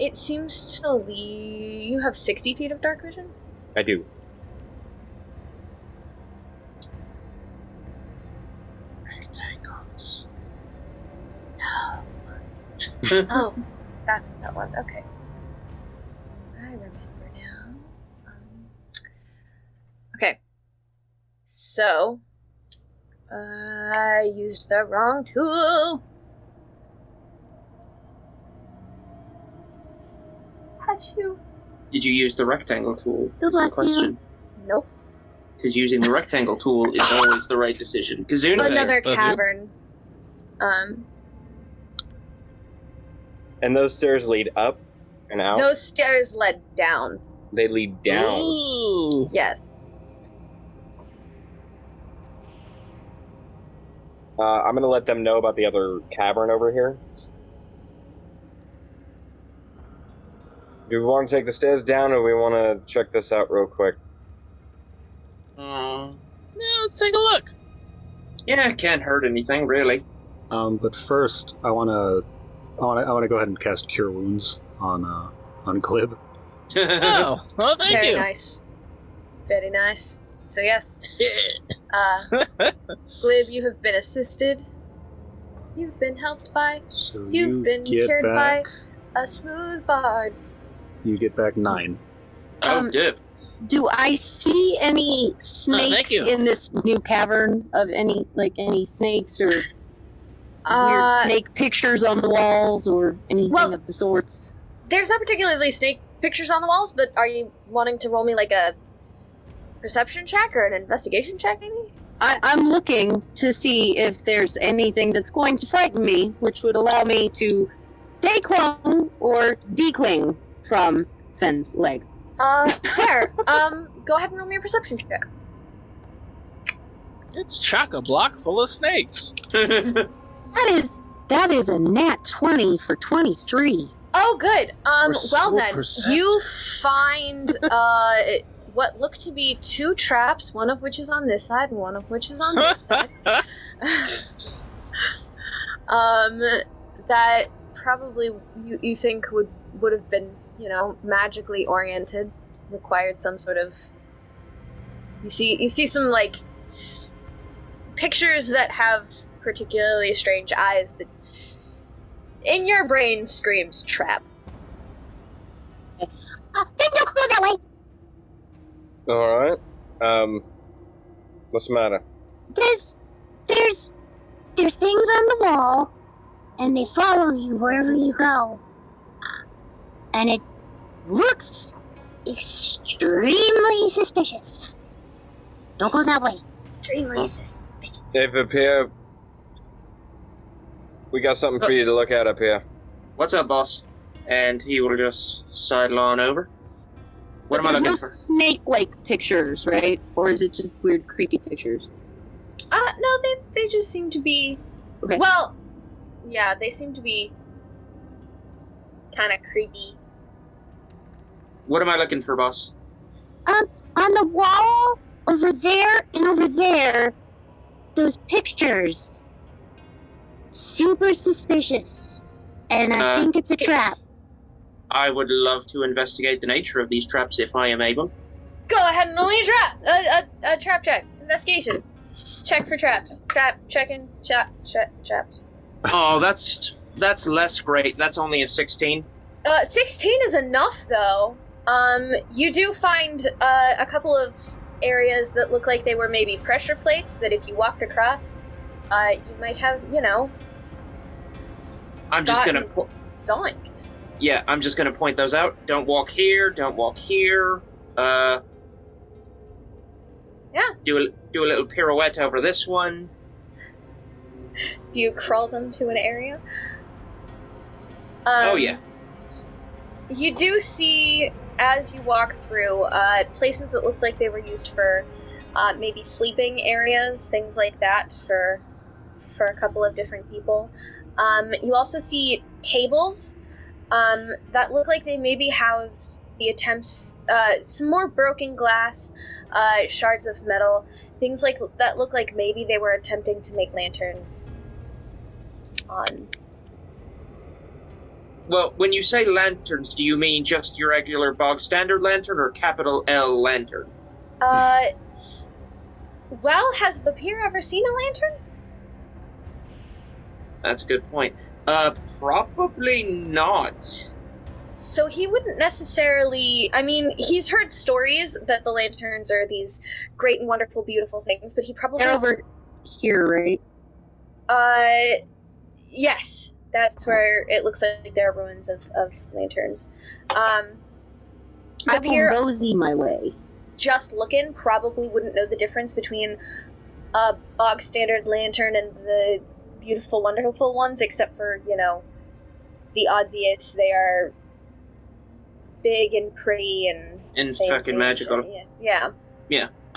It seems to lead... You have 60 feet of dark vision? I do. Rectangles. Oh, that's what that was. Okay. I remember now. Okay. So, I used the wrong tool. Achoo. Did you use the rectangle tool? God Is the bless you. question. Nope. Because using the rectangle tool is always the right decision. Kazuna. Another Does it? cavern. And those stairs lead up and out? Those stairs led down. They lead down. Ooh. Yes. I'm gonna let them know about the other cavern over here. Do we want to take the stairs down, or do we want to check this out real quick? Yeah, let's take a look. Yeah, it can't hurt anything, really. But first, I wanna go ahead and cast Cure Wounds on Glib. Oh, well, thank Very you. nice. Very nice. So yes. Glib, you have been assisted. You've been helped by. So You've you been get cured back, by a smooth bard. You get back 9. Oh, dip. Do I see any snakes you. in this new cavern of any snakes or weird Uh, snake pictures on the walls or anything Well- of the sorts? There's not particularly snake pictures on the walls, but are you wanting to roll me like a perception check or an investigation check, maybe? I'm looking to see if there's anything that's going to frighten me, which would allow me to stay clung or decling from Fenn's leg. Fair. Go ahead and roll me a perception check. It's chock-a-block full of snakes. That is a nat 20 for 23. Oh, good. We're Well so then, perceptive. you find, what look to be 2 traps, one of which is on this side and one of which is on this side. That probably you think would have been, magically oriented, required some sort of... You see some, like, pictures that have particularly strange eyes that in your brain screams trap. Then don't go that way. All right. What's the matter? There's things on the wall, and they follow you wherever you go. And it looks extremely suspicious. Don't go that way. Extremely suspicious. Hey, Vah'pyr, we got something for you to look at up here. What's up, boss? And he will just sidle on over. What am I looking for? Snake-like pictures, right? Or is it just weird, creepy pictures? No, they just seem to be... Okay. Well, yeah, they seem to be kind of creepy. What am I looking for, boss? On the wall, over there, and over there, those pictures. Super suspicious. And I think it's a trap. I would love to investigate the nature of these traps if I am able. Go ahead and roll me a trap. A trap check. Investigation. Check for traps. Checking traps. Oh, that's less great. That's only a 16. 16 is enough, though. You do find a couple of areas that look like they were maybe pressure plates that if you walked across, you might have, I'm just gonna zonked. Yeah, I'm just gonna point those out. Don't walk here. Don't walk here. Yeah. Do a little pirouette over this one. Do you crawl them to an area? Oh yeah. You do see, as you walk through, places that look like they were used for maybe sleeping areas, things like that, for a couple of different people. You also see tables that look like they maybe housed the attempts, some more broken glass, shards of metal, things like that look like maybe they were attempting to make lanterns on. Well, when you say lanterns, do you mean just your regular bog standard lantern or capital L lantern? Well, has Vah'pyr ever seen a lantern? That's a good point. Probably not. So he wouldn't necessarily... I mean, he's heard stories that the lanterns are these great and wonderful, beautiful things, but he probably... They're over here, right? Yes. That's where it looks like there are ruins of lanterns. I will mosey my way. Just looking, probably wouldn't know the difference between a bog standard lantern and the beautiful, wonderful ones, except for, the obvious. They are big and pretty and fucking magical. Yeah.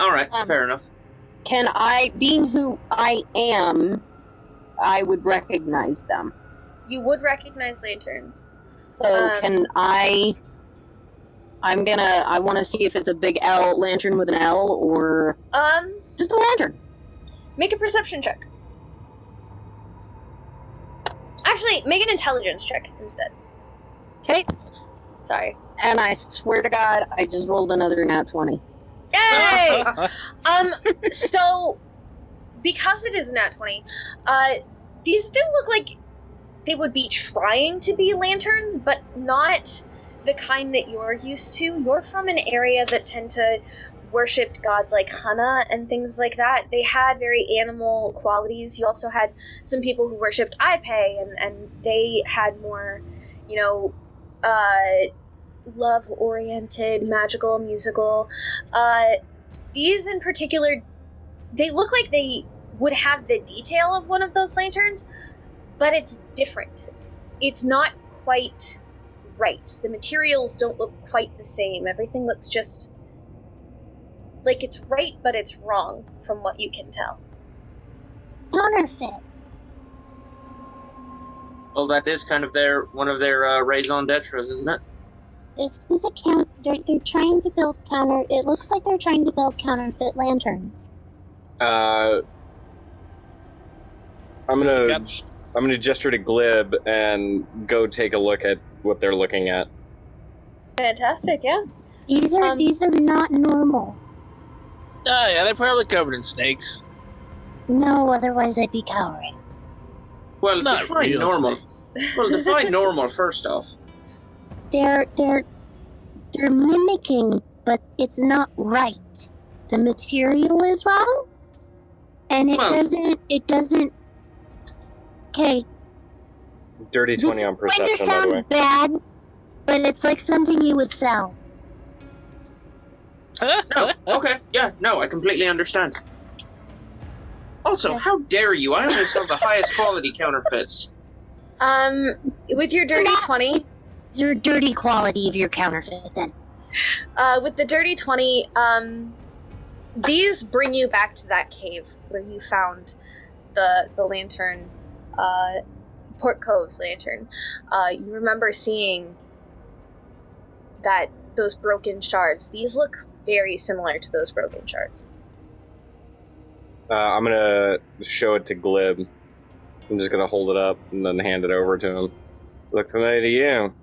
Alright, fair enough. Can I, being who I am, I would recognize them. You would recognize lanterns. So can I want to see if it's a big L lantern with an L or just a lantern. Make a perception check. Actually, make an intelligence check instead. Okay. Sorry. And I swear to God, I just rolled another nat 20. Yay! So because it is nat 20, these do look like they would be trying to be lanterns, but not the kind that you're used to. You're from an area that tend to worship gods like Hana and things like that. They had very animal qualities. You also had some people who worshipped Ipe, and they had more, love-oriented, magical, musical. These in particular, they look like they would have the detail of one of those lanterns, but it's different. It's not quite right. The materials don't look quite the same. Everything looks just like it's right, but it's wrong, from what you can tell. Counterfeit. Well, that is kind of one of their raison d'etres, isn't it? This is they're trying to build it looks like they're trying to build counterfeit lanterns. I'm gonna gesture to Glib and go take a look at what they're looking at. Fantastic, yeah. These are not normal. Oh, yeah, they're probably covered in snakes. No, otherwise I'd be cowering. Well, Not define real normal. snakes. Well, define normal first off. They're mimicking, but it's not right. The material is wrong, and it Well- doesn't. Okay, Dirty this 20 is on going to perception, by the way. sound bad, but it's like something you would sell. No, okay, yeah, no, I completely understand. Also, how dare you? I only sell the highest quality counterfeits. With your dirty 20, Is there a dirty quality of your counterfeit then? with the dirty 20, these bring you back to that cave where you found the lantern, Port Cove's lantern. You remember seeing that those broken shards. These look very similar to those broken shards. I'm gonna show it to Glib. I'm just gonna hold it up and then hand it over to him. Look familiar to you?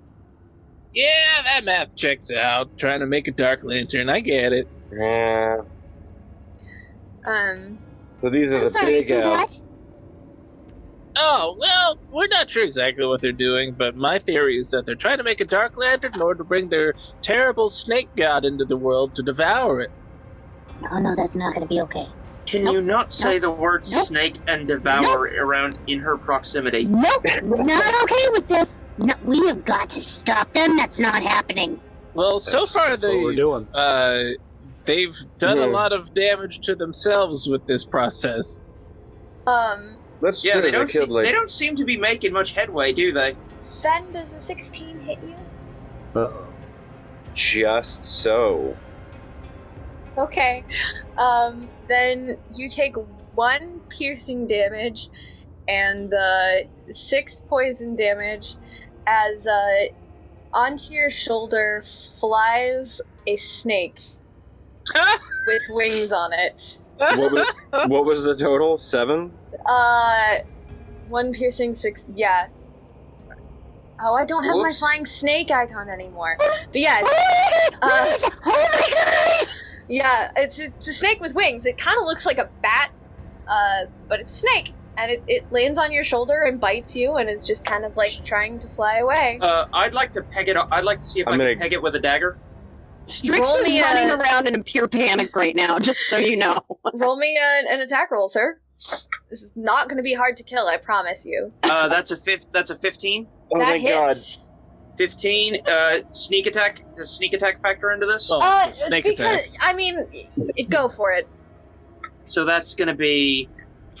Yeah, that math checks out. Trying to make a dark lantern, I get it. Yeah. So these are I'm the sorry, big so what? Oh, well, we're not sure exactly what they're doing, but my theory is that they're trying to make a dark lantern in order to bring their terrible snake god into the world to devour it. No, that's not going to be okay. Can Nope. you not say the word Nope. snake and devour around in her proximity? Nope, not okay with this. No, we have got to stop them. That's not happening. Well, so far That's what we're doing. They've done a Yeah. lot of damage to themselves with this process. That's Yeah, true. they don't. killed, like, They don't seem to be making much headway, do they? Fen, does a 16 hit you? Uh-oh. just so. Okay. Then you take 1 piercing damage and 6 poison damage as onto your shoulder flies a snake with wings on it. What was the total? 7? 1 piercing, 6. Yeah. Oh, I don't have my Whoops. flying snake icon anymore. But yes. Oh my god! Yeah, it's a snake with wings. It kind of looks like a bat, but it's a snake. And it lands on your shoulder and bites you and is just kind of like trying to fly away. I'd like to peg it. I'd like to see if I'm I gonna- can peg it with a dagger. Strix Roll is me a- running around in a pure panic right now, just so you know. Roll me an attack roll, sir. This is not going to be hard to kill, I promise you. That's a 15. Oh that my god. hits. 15. Sneak attack. Does sneak attack factor into this? Oh, snake because attack. I mean, go for it. So that's gonna be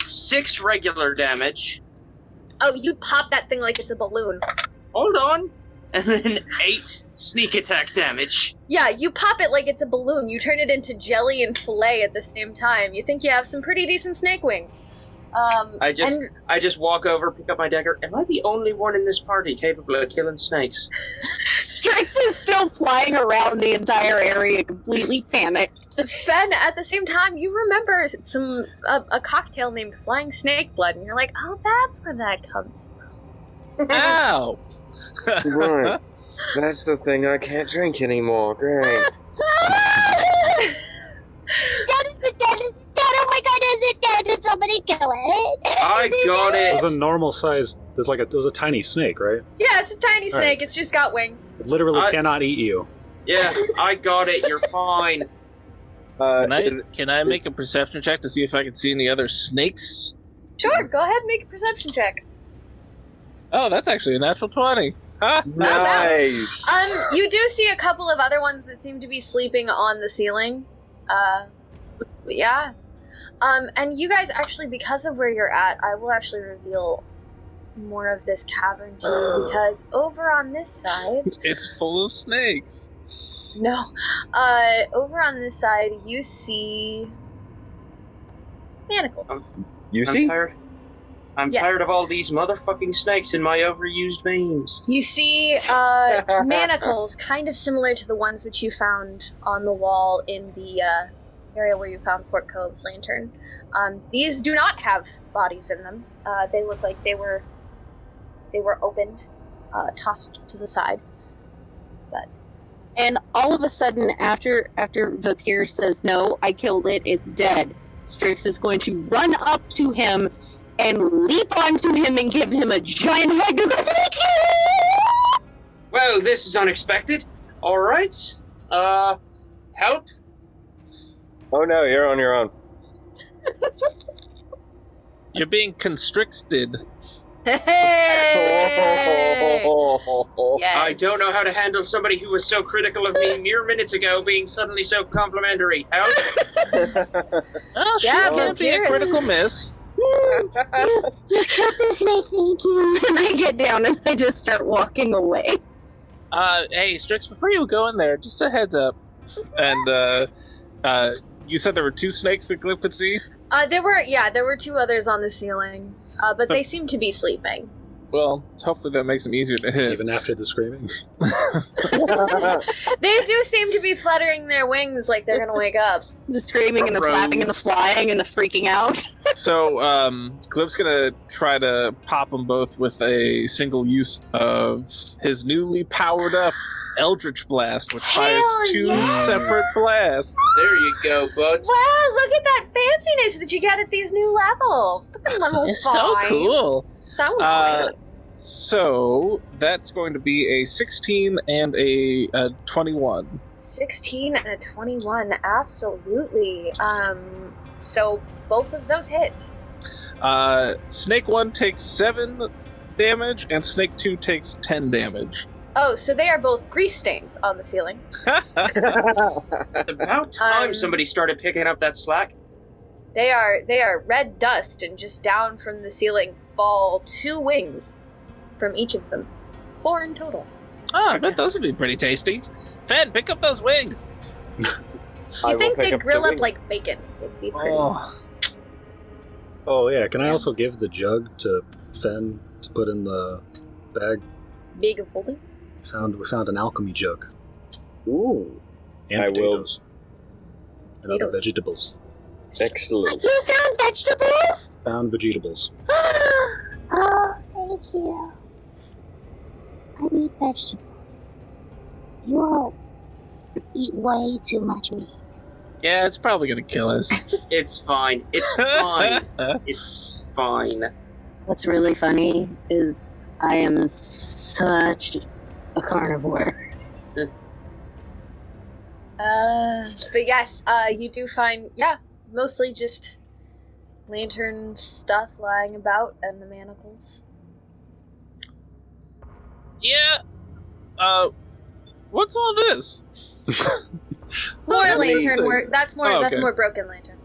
6 regular damage. Oh, you pop that thing like it's a balloon. Hold on. And then 8 sneak attack damage. Yeah, you pop it like it's a balloon. You turn it into jelly and fillet at the same time. You think you have some pretty decent snake wings. I just walk over, pick up my dagger. Am I the only one in this party capable of killing snakes? Strix is still flying around the entire area, completely panicked. Fen, at the same time, you remember a cocktail named Flying Snake Blood, and you're like, oh, that's where that comes from. Ow! Right. That's the thing. I can't drink anymore. Great. That is it dead? Is it dead? Oh my god, is it dead? Did somebody kill it? I got It was it. a normal size. It was a tiny snake, right? Yeah, it's a tiny All right. snake. It's just got wings. It literally I- cannot eat you. Yeah, I got it. You're fine. Can I make a perception check to see if I can see any other snakes? Sure, go ahead and make a perception check. Oh, that's actually a natural 20. Ha! Nice. You do see a couple of other ones that seem to be sleeping on the ceiling. But yeah. And you guys actually, because of where you're at, I will actually reveal more of this cavern to you, because over on this side... It's full of snakes. No. Over on this side, you see... manacles. You I'm see? tired. I'm Yes. tired of all these motherfucking snakes in my overused memes. You see manacles, kind of similar to the ones that you found on the wall in the area where you found Port Cove's lantern. These do not have bodies in them. They look like they were opened, tossed to the side. But And all of a sudden, after Vah'pyr says, no, I killed it, it's dead, Strix is going to run up to him and leap onto him and give him a giant hug. And go, "Thank you!" Well, this is unexpected. All right. Help? Oh no, you're on your own. You're being constricted. Hey! Yes. I don't know how to handle somebody who was so critical of me mere minutes ago being suddenly so complimentary. Help? Oh, she Yeah, can't be a Vah'pyr. critical miss. You killed the snake, thank you. And I get down and I just start walking away. Hey, Strix, before you go in there, just a heads up. And, you said there were 2 snakes that Glib could see? There were 2 others on the ceiling, but they seem to be sleeping. Well, hopefully that makes them easier to hit. Even after the screaming. They do seem to be fluttering their wings like they're gonna wake up. The screaming and the flapping and the flying and the freaking out. So, Glib's gonna try to pop them both with a single use of his newly powered up Eldritch Blast, which fires Hell 2 yeah! separate blasts. There you go, bud. Wow, look at that fanciness that you get at these new levels. Fucking level 5. It's so cool. So great. So, that's going to be a 16 and a 21. 16 and a 21, absolutely. So both of those hit. Snake 1 takes 7 damage, and Snake 2 takes 10 damage. Oh, so they are both grease stains on the ceiling. About time somebody started picking up that slack. They are red dust, and just down from the ceiling fall 2 wings from each of them. 4 in total. Oh, I bet those would be pretty tasty. Fen, pick up those wings! I You will think pick they up the grill up wings. like bacon? It'd be pretty. Oh, Yeah, can I also give the jug to Fen to put in the bag? Big of holding. We found an alchemy jug. Ooh, And I will- potatoes. And other Potatoes. vegetables. excellent. You found vegetables? Found vegetables. Oh, thank you. I need vegetables. You all eat way too much meat. yeah, it's probably gonna kill us. It's fine. It's fine. It's fine. What's really funny is I am such a carnivore. But yes, you do find, mostly just lantern stuff lying about and the manacles. Yeah. What's all this? More What is lantern this? work. That's more. Oh, That's okay. more broken lantern.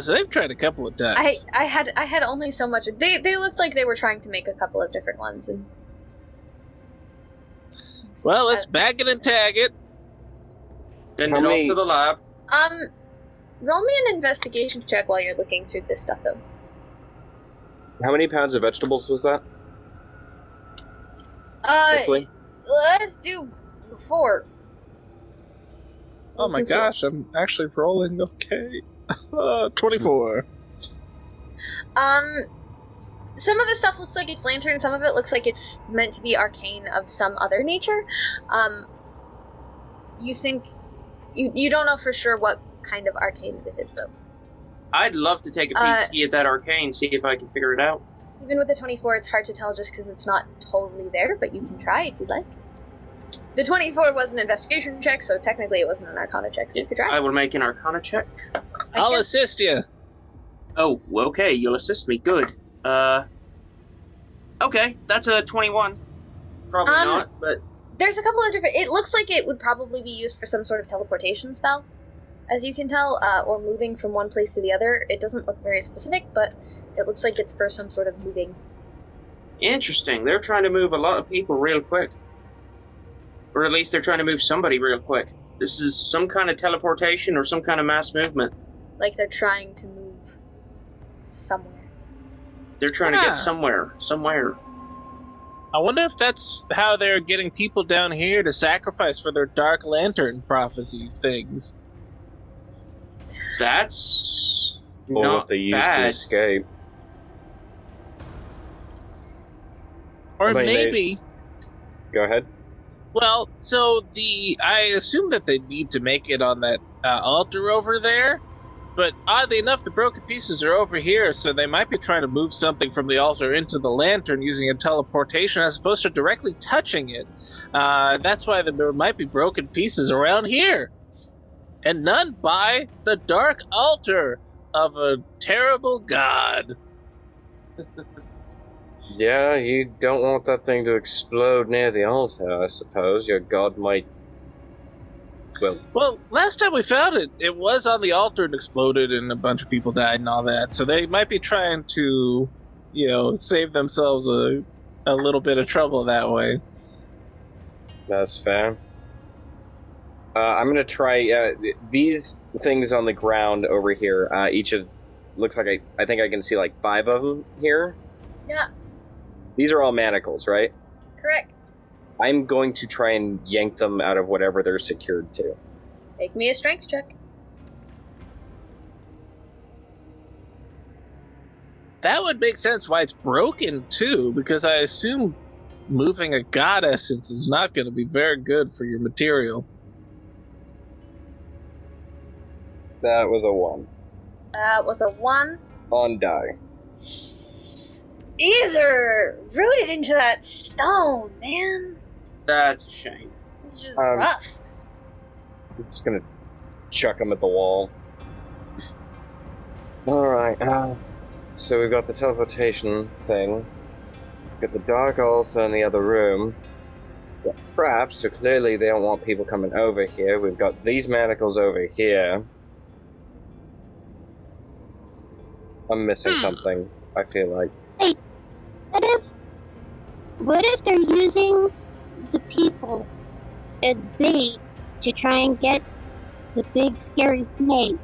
So they've tried a couple of times. I had only so much. They looked like they were trying to make a couple of different ones, and Well, let's bag it and tag it. Send How it many- off to the lab. roll me an investigation check while you're looking through this stuff, though. How many pounds of vegetables was that? Roughly? Let's do 4. Oh my gosh, I'm actually rolling okay. 24. Some of the stuff looks like it's lantern, some of it looks like it's meant to be arcane of some other nature. You think... You don't know for sure what kind of arcane it is, though. I'd love to take a peek at that arcane, see if I can figure it out. Even with the 24, it's hard to tell just because it's not totally there, but you can try if you'd like. The 24 was an investigation check, so technically it wasn't an arcana check, so you could try. I will make an arcana check. I'll assist you. Oh, okay, you'll assist me. Good. Okay, that's a 21. Probably not, but... There's a couple of different... It looks like it would probably be used for some sort of teleportation spell, as you can tell, or moving from one place to the other. It doesn't look very specific, but it looks like it's for some sort of moving. Interesting. They're trying to move a lot of people real quick. Or at least they're trying to move somebody real quick. This is some kind of teleportation or some kind of mass movement. Like they're trying to move somewhere. They're trying to get somewhere. I wonder if that's how they're getting people down here to sacrifice for their Dark Lantern prophecy things. That's Or not what they used to bad. escape. Or I mean, maybe... Go ahead. Well, so I assume that they need to make it on that altar over there, But oddly enough, the broken pieces are over here, so they might be trying to move something from the altar into the lantern using a teleportation as opposed to directly touching it. That's why there might be broken pieces around here. And none by the dark altar of a terrible god. Yeah, you don't want that thing to explode near the altar, I suppose. Your god might... Well, last time we found it, it was on the altar and exploded and a bunch of people died and all that. So they might be trying to, save themselves a little bit of trouble that way. That's fair. I'm going to try these things on the ground over here. Each of... Looks like I think I can see like 5 of them here. Yeah. These are all manacles, right? Correct. I'm going to try and yank them out of whatever they're secured to. Make me a strength check. That would make sense why it's broken, too, because I assume moving a god essence is not going to be very good for your material. That was a 1. That was a 1. On die. These are rooted into that stone, man. That's a shame. This is just rough. I'm just gonna chuck them at the wall. Alright, so we've got the teleportation thing. Got the dark altar in the other room. Got traps, so clearly they don't want people coming over here. We've got these manacles over here. I'm missing something, I feel like. Hey, what if they're using the people as bait to try and get the big scary snake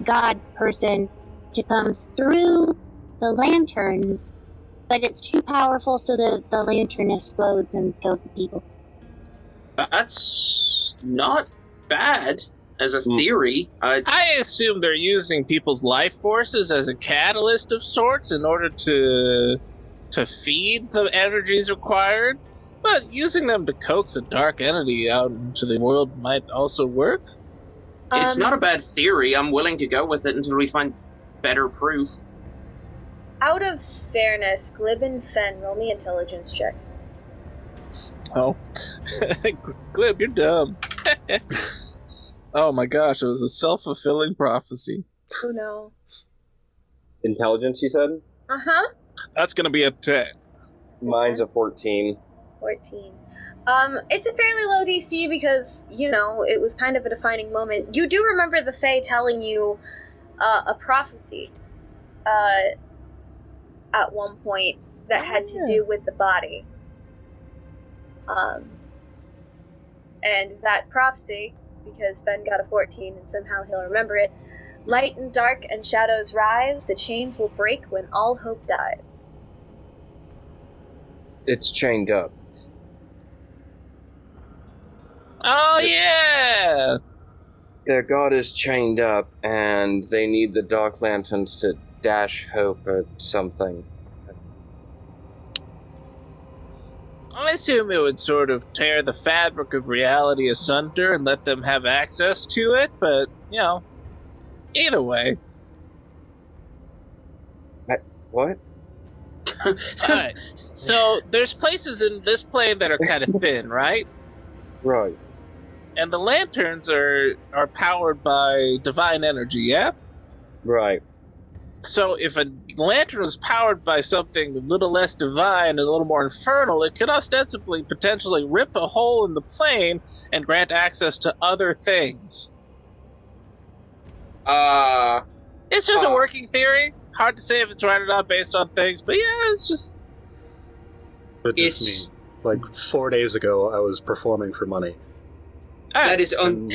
god person to come through the lanterns, but it's too powerful so the lantern explodes and kills the people? That's not bad as a theory. I assume they're using people's life forces as a catalyst of sorts in order to feed the energies required, but using them to coax a dark entity out into the world might also work. It's not a bad theory. I'm willing to go with it until we find better proof. Out of fairness, Glib and Fen, roll me intelligence checks. Oh. Glib, you're dumb. Oh my gosh, it was a self-fulfilling prophecy. Oh no. Intelligence, you said? Uh-huh. That's gonna be a 10. Mine's a 14. 14. It's a fairly low DC because, it was kind of a defining moment. You do remember the Fae telling you a prophecy at one point that had to do with the body. And that prophecy, because Fen got a 14 and somehow he'll remember it, light and dark and shadows rise, the chains will break when all hope dies. It's chained up. Oh yeah! Their god is chained up, and they need the Dark Lanterns to dash hope or something. I assume it would sort of tear the fabric of reality asunder and let them have access to it, but, either way. What? Alright, so there's places in this plane that are kind of thin, right? Right. And the lanterns are powered by divine energy, yeah? Right. So if a lantern was powered by something a little less divine and a little more infernal, it could ostensibly potentially rip a hole in the plane and grant access to other things. It's just a working theory. Hard to say if it's right or not based on things, but yeah, it's just... But it's me. Like 4 days ago, I was performing for money. That is And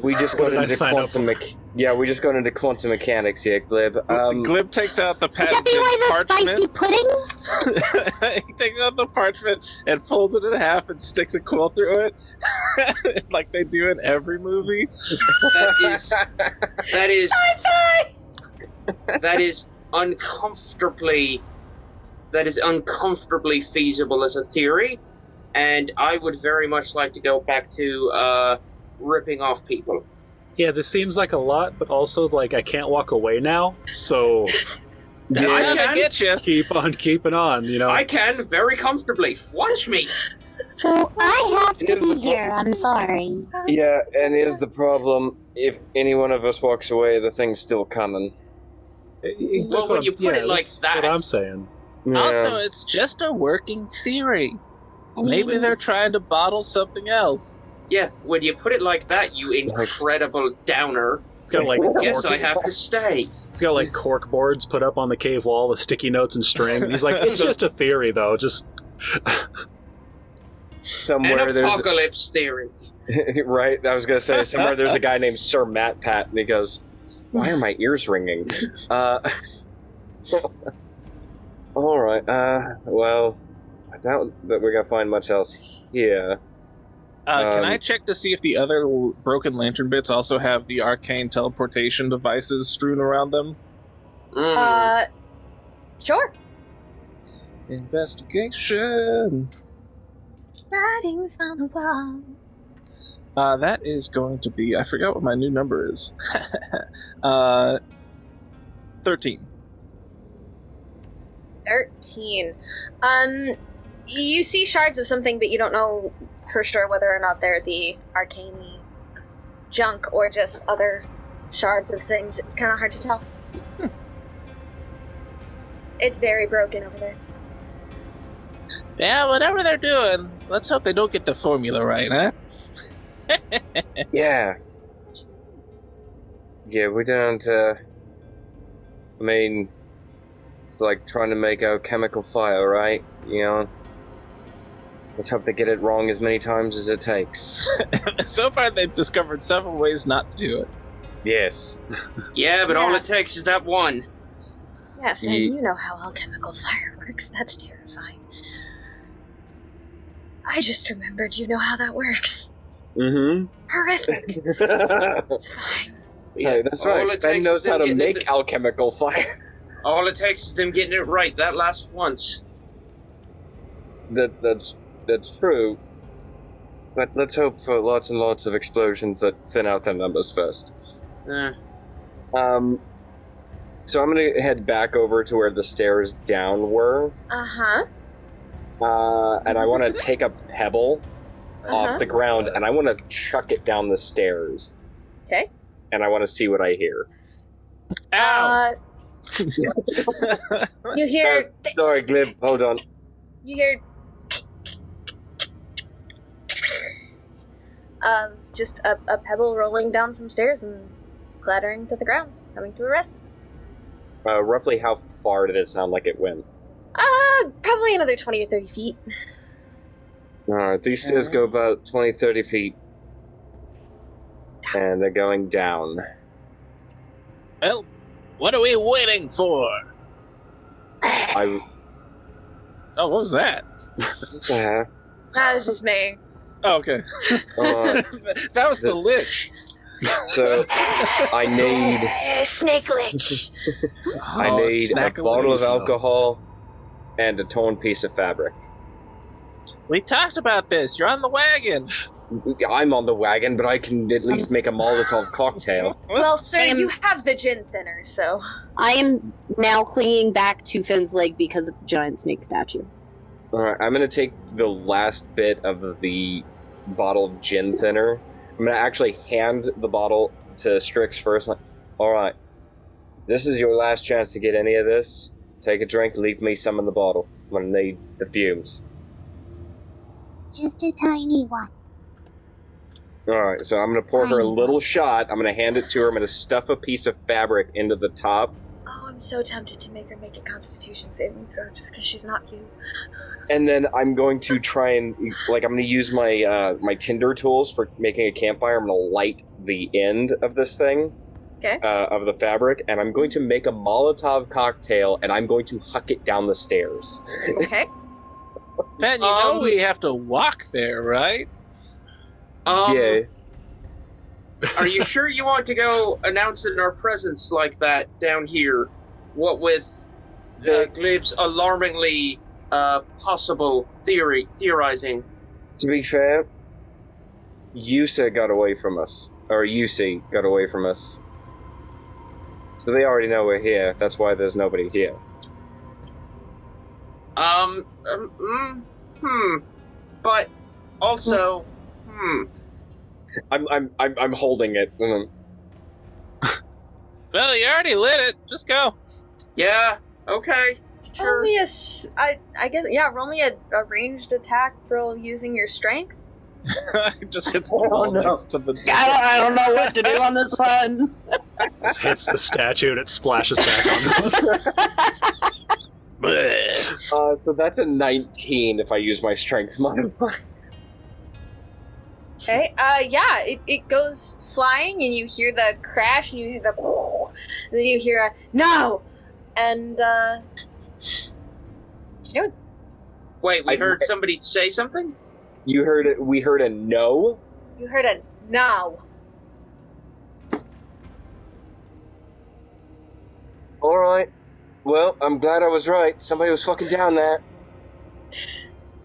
we just got into quantum we just got into quantum mechanics here, Glib. Glib takes out the Would that be why the spicy pudding? He takes out the parchment and folds it in half and sticks a quill through it, like they do in every movie. That is uncomfortably feasible as a theory, and I would very much like to go back to ripping off people. Yeah, this seems like a lot, but also like I can't walk away now. So I can get you. keep on keeping on. You know. I can very comfortably. Watch me. So I have to be here. I'm sorry. Yeah, and here's the problem. If any one of us walks away, the thing's still coming. Well, when you put it like that's that- what I'm saying. Also, it's just a working theory. Maybe they're trying to bottle something else. Yeah, when you put it like that, you incredible downer. It's got like Yes, I have to stay. It's got like cork boards put up on the cave wall with sticky notes and string. He's like, it's just a theory, though. Just somewhere An there's apocalypse theory. right. I was gonna say somewhere there's a guy named Sir Matt Pat, and he goes, "Why are my ears ringing?" All right. Well, I doubt that we're gonna find much else here. Can I check to see if the other broken lantern bits also have the arcane teleportation devices strewn around them? Sure. Investigation. Writings on the wall. That is going to be... I forgot what my new number is. 13. 13. You see shards of something, but you don't know for sure whether or not they're the arcane junk or just other shards of things. It's kind of hard to tell. It's very broken over there. Yeah, whatever they're doing, let's hope they don't get the formula right, huh? Yeah. Yeah, we don't. I mean, it's like trying to make alchemical fire, right? You know. Let's hope they get it wrong as many times as it takes. So far, they've discovered several ways not to do it. Yes. Yeah, but all it takes is that one. Yeah, Fen, you know how alchemical fire works. That's terrifying. I just remembered you know how that works. Mm-hmm. Horrific. It's fine. Hey, that's All right. it Ben takes knows is them how to getting make it- alchemical fire. All it takes is them getting it right that last once. That's true. But let's hope for lots and lots of explosions that thin out their numbers first. Uh, So I'm gonna head back over to where the stairs down were. Uh-huh. And I want to take a pebble off the ground, and I want to chuck it down the stairs. Okay. And I want to see what I hear. Ow! You hear... Sorry, Glib, hold on. You hear... just a pebble rolling down some stairs and clattering to the ground, coming to a rest. Roughly how far did it sound like it went? Probably another 20 or 30 feet. Alright, these stairs go about 20, 30 feet. And they're going down. Well, what are we waiting for? I... Oh, what was that? Yeah. That was just me. Oh, okay. That was the lich. So, I need... Snake lich. I need a bottle of alcohol and a torn piece of fabric. We talked about this. You're on the wagon. I'm on the wagon, but I can at least make a Molotov cocktail. Well, sir, you have the gin thinner, so... I am now clinging back to Finn's leg because of the giant snake statue. Alright, I'm gonna take the last bit of the bottle of gin thinner. I'm gonna actually hand the bottle to Strix first. Alright, this is your last chance to get any of this. Take a drink, leave me some in the bottle. I'm gonna need the fumes. Just a tiny one. Alright, so I'm gonna pour her a little shot. I'm gonna hand it to her. I'm gonna stuff a piece of fabric into the top. Oh, I'm so tempted to make her make a Constitution saving throw just because she's not you. And then I'm going to try and, I'm gonna use my my tinder tools for making a campfire. I'm gonna light the end of this thing. Okay. Of the fabric, and I'm going to make a Molotov cocktail, and I'm going to huck it down the stairs. Okay. Ben, you know we have to walk there, right? Yeah. Are you sure you want to go announcing our presence like that down here? What with Glib's alarmingly possible theorizing? To be fair, Yusa got away from us. or UC, got away from us. So they already know we're here. That's why there's nobody here. But also, I'm holding it. Well, you already lit it. Just go. Yeah. Okay. Sure. Roll me I guess, yeah, roll me a ranged attack throw using your strength. It just hits the wall next to the... I don't know what to do on this one. Just hits the statue and it splashes back onto us. So that's a 19 if I use my strength modifier. Okay, yeah, it goes flying and you hear the crash and you hear the and then you hear a no! And, you know, Wait, we heard somebody say something? You heard it? We heard a no? you heard a no. Alright. Well, I'm glad I was right. Somebody was fucking down that.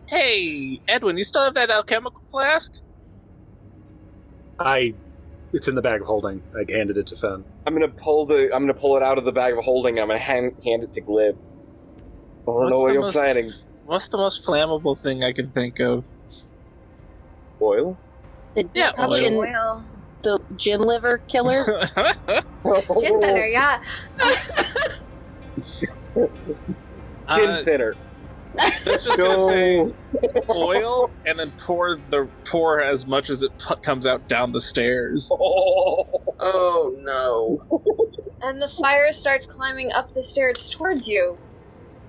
Hey, Edwin, you still have that alchemical flask? It's in the bag of holding. I handed it to Fen. I'm gonna pull it out of the bag of holding. I'm gonna hand it to Glib. I don't know what you're planning. What's the most flammable thing I can think of? Oil? Yeah, Oil. The gin liver killer? Gin thinner, yeah. Gin thinner. That's just gonna say oil, and then pour as much as it comes out down the stairs. Oh no. And the fire starts climbing up the stairs towards you.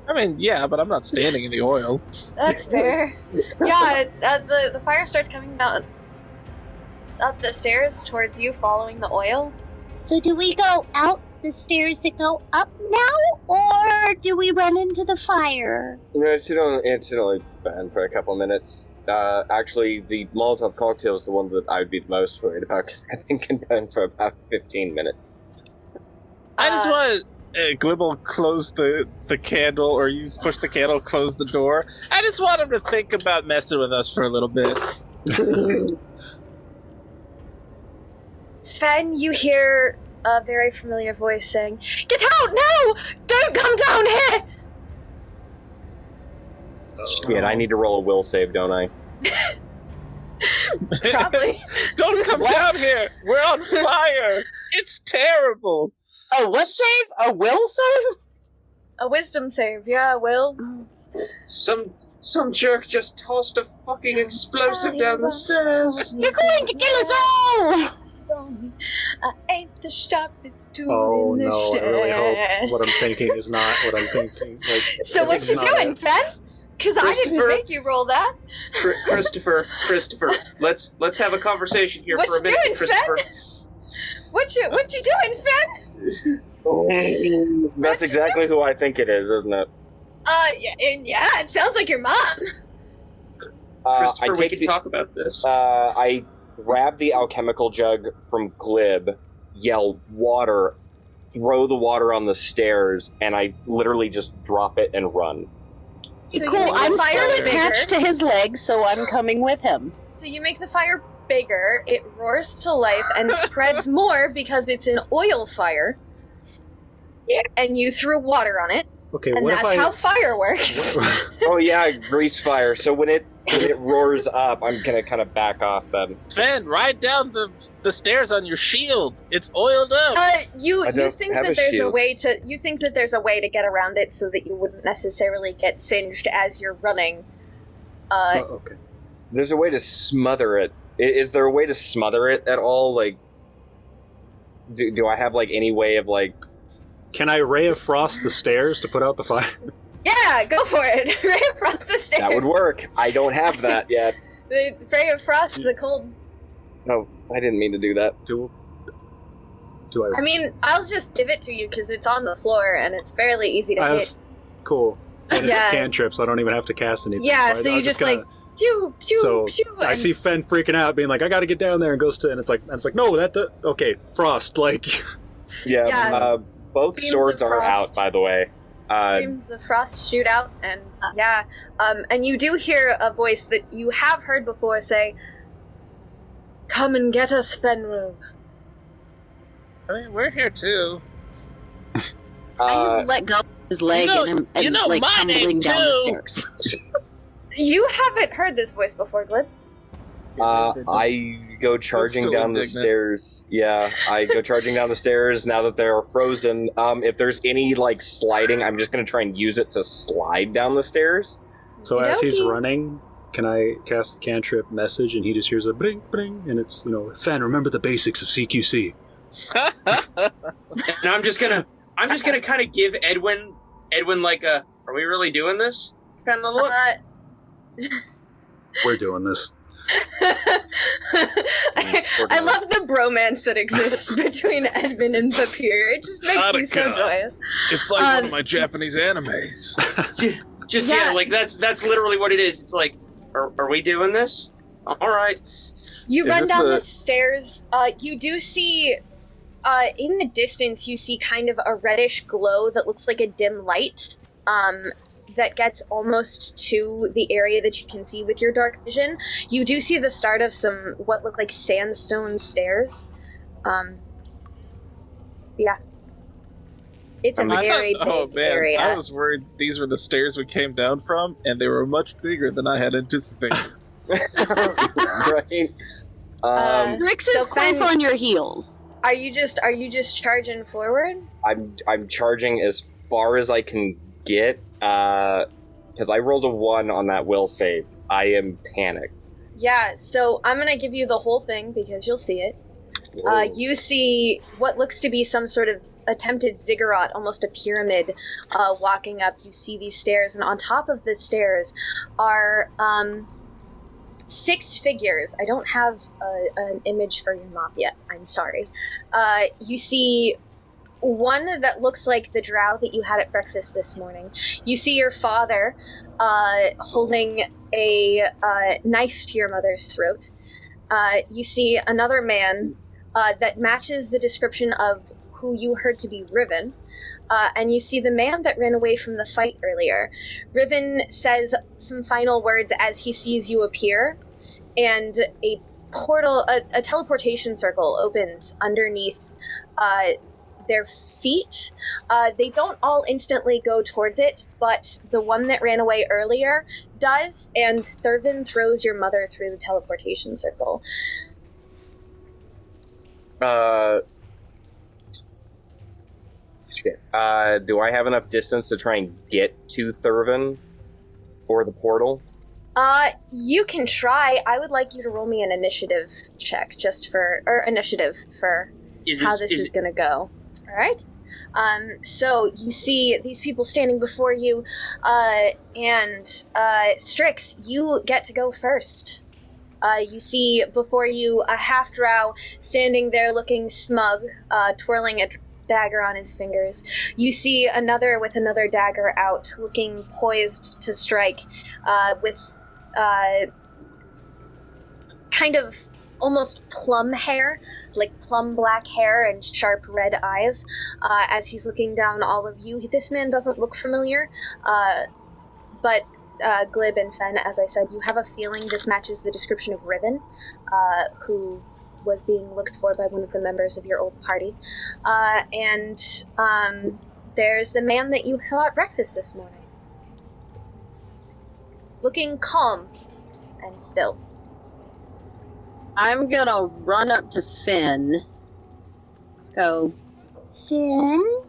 I mean, yeah, but I'm not standing in the oil. That's fair. Yeah, the fire starts coming down up the stairs towards you, following the oil. So do we go out the stairs that go up now, or do we run into the fire? No, it's only been for a couple of minutes. Actually, the Molotov cocktail is the one that I would be the most worried about, because I think it can burn for about 15 minutes. I just want Glib will close the candle, or you push the candle, close the door. I just want him to think about messing with us for a little bit. Fen, you hear a very familiar voice saying, "Get out! No! Don't come down here!" Shit, I need to roll a will save, don't I? Probably. Don't come down here! We're on fire! It's terrible! A what save? A will save? A wisdom save, yeah, Will. Some jerk just tossed a fucking explosive down the stairs. You're going to kill us all! I ain't the sharpest tool Oh in the no, shed. I really hope what I'm thinking is not what I'm thinking. Like, So what it's you not doing, it. Fen? Because I didn't Christopher? make you roll that. Christopher, let's have a conversation here What for a you minute, doing, Christopher. What you doing, Fen? That's exactly who I think it is, isn't it? Yeah, it sounds like your mom. Christopher, we take can the- talk about this. I grab the alchemical jug from Glib, yell water, throw the water on the stairs, and I literally just drop it and run. So you Cool, make the I'm fire still attached to his legs, so I'm coming with him. So you make the fire bigger, it roars to life and spreads more because it's an oil fire. Yeah. And you threw water on it, Okay, and what that's if I... how fire works. Oh yeah, grease fire. So when it roars up, I'm gonna kind of back off then. Fen, ride down the stairs on your shield. It's oiled up. You don't think have that a there's a shield. way to get around it so that you wouldn't necessarily get singed as you're running. Oh, okay. There's a way to smother it. Is there a way to smother it at all? Like, do I have like any way of like? Can I ray of frost the stairs to put out the fire? Yeah, go for it. Ray of Frost the stairs. That would work. I don't have that yet. The Ray of Frost, the cold. No, I didn't mean to do that. Do I? I mean, I'll just give it to you because it's on the floor and it's fairly easy to hit. That's cool. And it's Yeah. a cantrip, so I don't even have to cast anything. Yeah, right? so you I'm just gonna- like pew pew So pew. I and- see Fen freaking out, being like, "I got to get down there," and goes to, and it's like, no, okay, frost, like, Yeah. Yeah. Both Beams swords of are frost. out, by the way. Beams of frost shoot out, and and you do hear a voice that you have heard before say, Come and get us, Fen'rahl. I mean, we're here too. I let go of his leg and like my name tumbling down the too. stairs. You haven't heard this voice before, Glib. I go charging still down the indignant. stairs. Yeah, I go charging down the stairs now that they're frozen. If there's any, like, sliding, I'm just going to try and use it to slide down the stairs. So as he's Okey-dokey. running, can I cast the cantrip message and he just hears a bring, bring, and it's, Fen, remember the basics of CQC. And I'm just gonna kind of give Edwin like a, are we really doing this kind of look? We're doing this. I love the bromance that exists between Edwin and Vah'pyr. It just makes me so Attica. joyous. It's like one of my Japanese animes. Just Yeah. yeah, like that's literally what it is. It's like, are we doing this? All right. You Is run it down the- the stairs. You do see, in the distance, you see kind of a reddish glow that looks like a dim light. That gets almost to the area that you can see with your dark vision. You do see the start of some what look like sandstone stairs. Yeah. It's a very big area. I was worried these were the stairs we came down from, and they were much bigger than I had anticipated. Right? Strix So is close Fen- on your heels. Are you just charging forward? I'm charging as far as I can get, because I rolled a 1 on that will save. I am panicked. Yeah, so I'm gonna give you the whole thing because you'll see it. You see what looks to be some sort of attempted ziggurat, almost a pyramid, walking up. You see these stairs, and on top of the stairs are 6 figures. I don't have an image for your map yet. I'm sorry. You see one that looks like the drow that you had at breakfast this morning. You see your father holding a knife to your mother's throat. You see another man that matches the description of who you heard to be Riven. And you see the man that ran away from the fight earlier. Riven says some final words as he sees you appear, and a portal, a teleportation circle opens underneath their feet. They don't all instantly go towards it, but the one that ran away earlier does, and Thurvin throws your mother through the teleportation circle. Do I have enough distance to try and get to Thurvin or the portal? You can try. I would like you to roll me an initiative check, initiative for how this is gonna go. All right. So you see these people standing before you, and Strix, you get to go first. You see before you a half-drow standing there looking smug, twirling a dagger on his fingers. You see another with another dagger out, looking poised to strike, with kind of almost plum hair, like plum black hair and sharp red eyes, as he's looking down all of you. This man doesn't look familiar, but Glib and Fen, as I said, you have a feeling this matches the description of Riven, who was being looked for by one of the members of your old party. And there's the man that you saw at breakfast this morning, looking calm and still. I'm gonna run up to Finn. Go, Finn?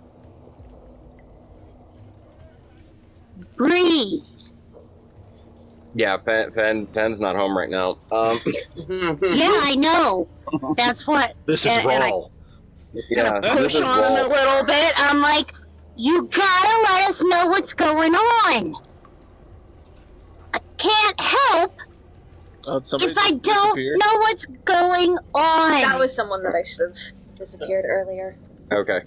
Breathe. Yeah, Fenn's not home right now. Yeah, I know. That's what. This is And I- Rawl. Yeah, this Push is on him a Rawl. little bit. I'm like, you gotta let us know what's going on. I can't help Somebody if I just don't disappeared. know what's going on. That was someone that I should have disappeared earlier. Okay.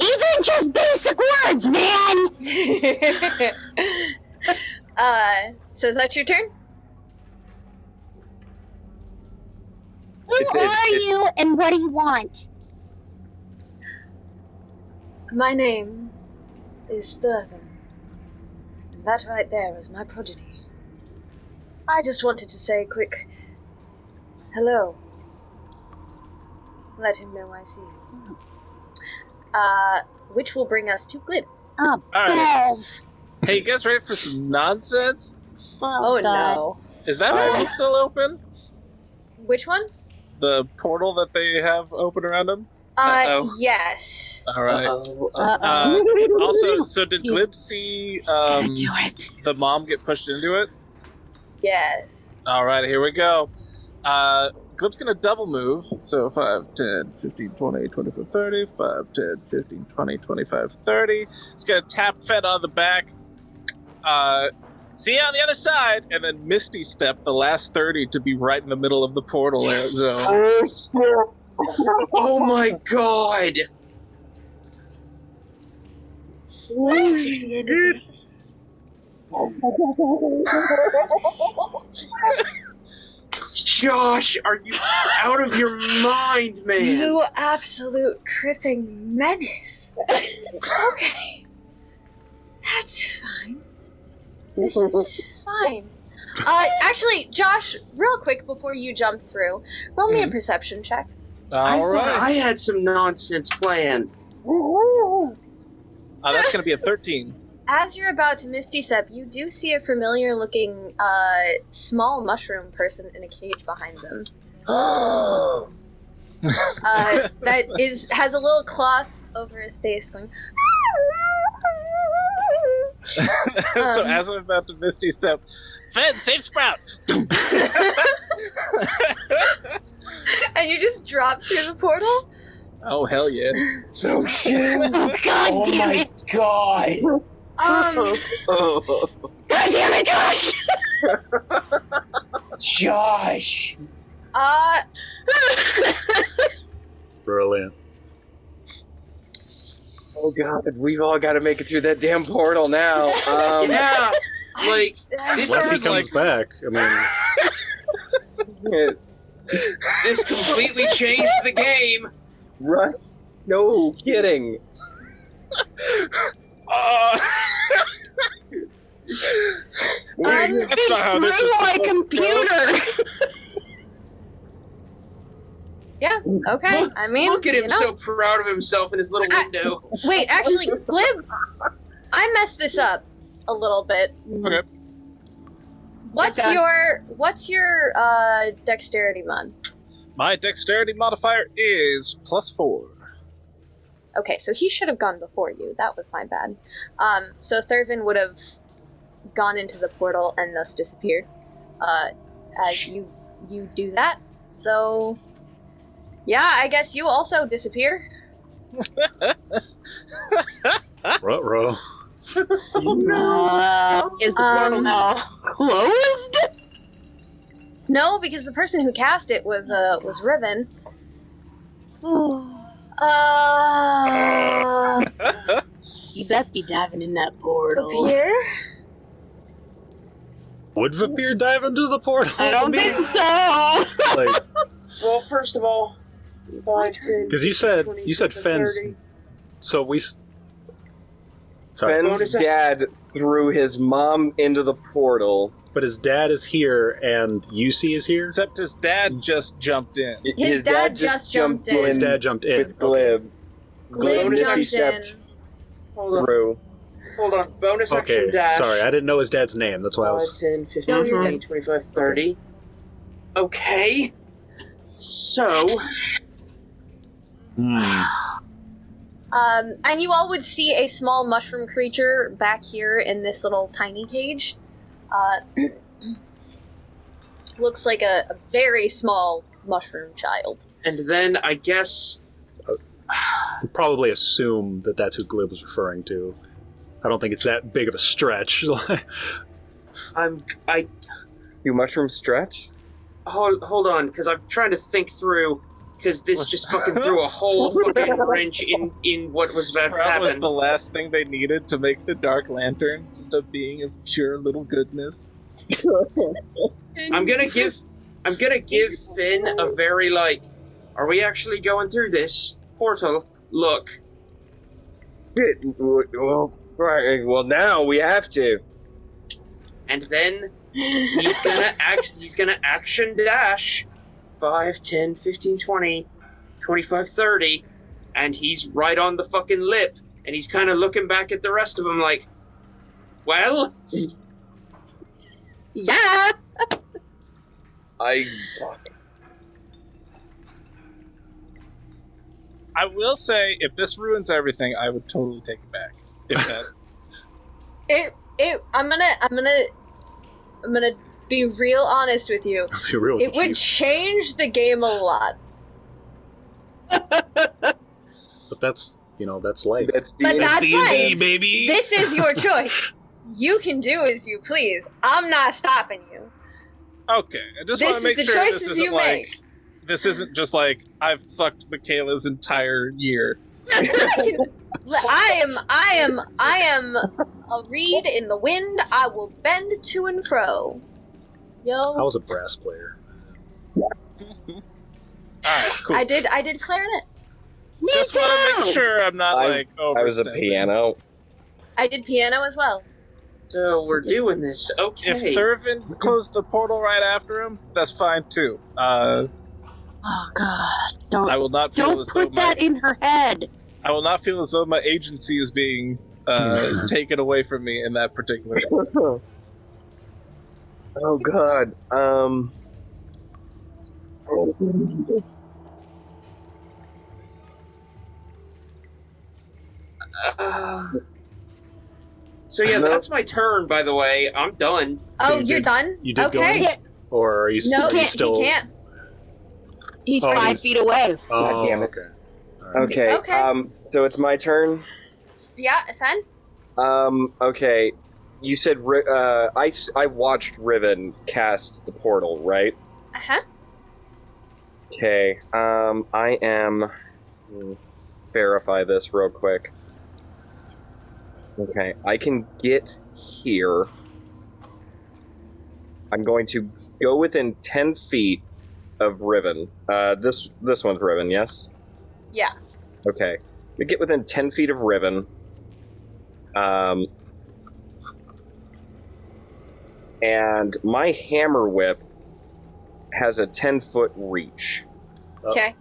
Even just basic words, man. So is that your turn? Who are you and what do you want? My name is Thurvin, and that right there is my progeny. I just wanted to say a quick hello. Let him know I see him. Which will bring us to Glib. Oh, right. balls! Hey, you guys ready for some nonsense? Oh, God. no. Is that portal still open? Which one? The portal that they have open around them? Uh-oh. Yes. All right. Uh-oh. Also, so did He's- Glib see Gotta do it. the mom get pushed into it? Yes. All right, here we go. Glib's going to double move. So 5, 10, 15, 20, 25, 30. 5, 10, 15, 20, 25, 30. It's going to tap Fed on the back. See you on the other side. And then Misty Step the last 30 to be right in the middle of the portal zone. Oh my god! Josh, are you out of your mind, man? You absolute cripping menace. Okay. That's fine. This is fine. Actually, Josh, real quick before you jump through, roll me a perception check. I All thought right. I had some nonsense planned. That's going to be a 13. As you're about to Misty Step, you do see a familiar-looking, small mushroom person in a cage behind them. That has a little cloth over his face going... So as I'm about to Misty Step, Fed, save Sprout! And you just drop through the portal? Oh, hell yeah. Oh shit! Oh, God damn it! God! God damn it, Josh! Josh! Brilliant. Oh god, we've all got to make it through that damn portal now. Yeah! Like, this Unless he sounds comes like back. I mean, this completely changed the game. right? No kidding. That's not how this is my supposed to go. computer! Yeah, okay. I mean, Look at him, you know. so proud of himself in his little window. Wait, actually, Glib, I messed this up a little bit. Okay. What's Okay. your dexterity mod? My dexterity modifier is +4. Okay, so he should have gone before you. That was my bad. So Thurvin would have gone into the portal and thus disappeared. As you do that. So yeah, I guess you also disappear. ruh-roh. Oh no! Is the portal now closed? No, because the person who cast it was Riven. You best be diving in that portal. Here? Would Vah'pyr dive into the portal? I don't think so! Like, Well, first of all, 5, 10, because you said 20, Fenn's. 30. So we. Sorry, Fenn's dad threw his mom into the portal. but his dad is here, and UC is here. Except his dad just jumped in. His dad just jumped in. His dad jumped in. with Glib. Glib Bonus jumped in. stepped Hold on, through. hold on. Bonus action Okay, dash. sorry, I didn't know his dad's name. That's why I 5, was. 10, 15, No, you're 20, 25, 30. Okay. So, And you all would see a small mushroom creature back here in this little tiny cage. Looks like a very small mushroom child. and then I guess We'll probably assume that that's who Glib was referring to. I don't think it's that big of a stretch. You mushroom stretch? hold on, because I'm trying to think through, because this just fucking threw a whole fucking wrench in what was about to That was happen. the last thing they needed to make the Dark Lantern just a being of pure little goodness. I'm gonna give Finn a very are we actually going through this portal? Look. Well, right. Well, now we have to. And then He's gonna action dash 5, 10, 15, 20, 25, 30, and he's right on the fucking lip, and he's kind of looking back at the rest of them like, well, Yeah. I will say, if this ruins everything, I would totally take it back. If that. I'm gonna be real honest with you. Be real It would confused. change the game a lot. But that's life. That's But that's D&D, life. baby. This is your choice. You can do as you please. I'm not stopping you. Okay, I just This want to make is the sure choices this isn't you like... make. This isn't just like, I've fucked Mackayla's entire year. I am a reed in the wind. I will bend to and fro. I Yo, was a brass player. Alright, cool. I did clarinet. Me Just too. want to make sure I'm not I was a overstepping. piano. I did piano as well. so we're doing this. Okay. If Thurvin closed the portal right after him, that's fine too. Oh God! I will not feel Don't as though put that in her head. I will not feel as though my agency is being taken away from me in that particular instance. Oh God. So yeah, No. that's my turn. By the way, I'm done. Oh, You you're did- done? You did go Okay. in? Or are you, No, are you he still... can't. He's Oh, 5 he's- feet away. Oh, God damn it. okay. All right. Okay. Okay. So it's my turn. Yeah, Fen? Okay. You said I watched Riven cast the portal, right? Uh-huh. Okay. I am. Verify this real quick. Okay, I can get here. I'm going to go within 10 feet of Riven. This one's Riven, yes? Yeah. Okay. We get within 10 feet of Riven. And my hammer whip has a 10-foot reach. Okay.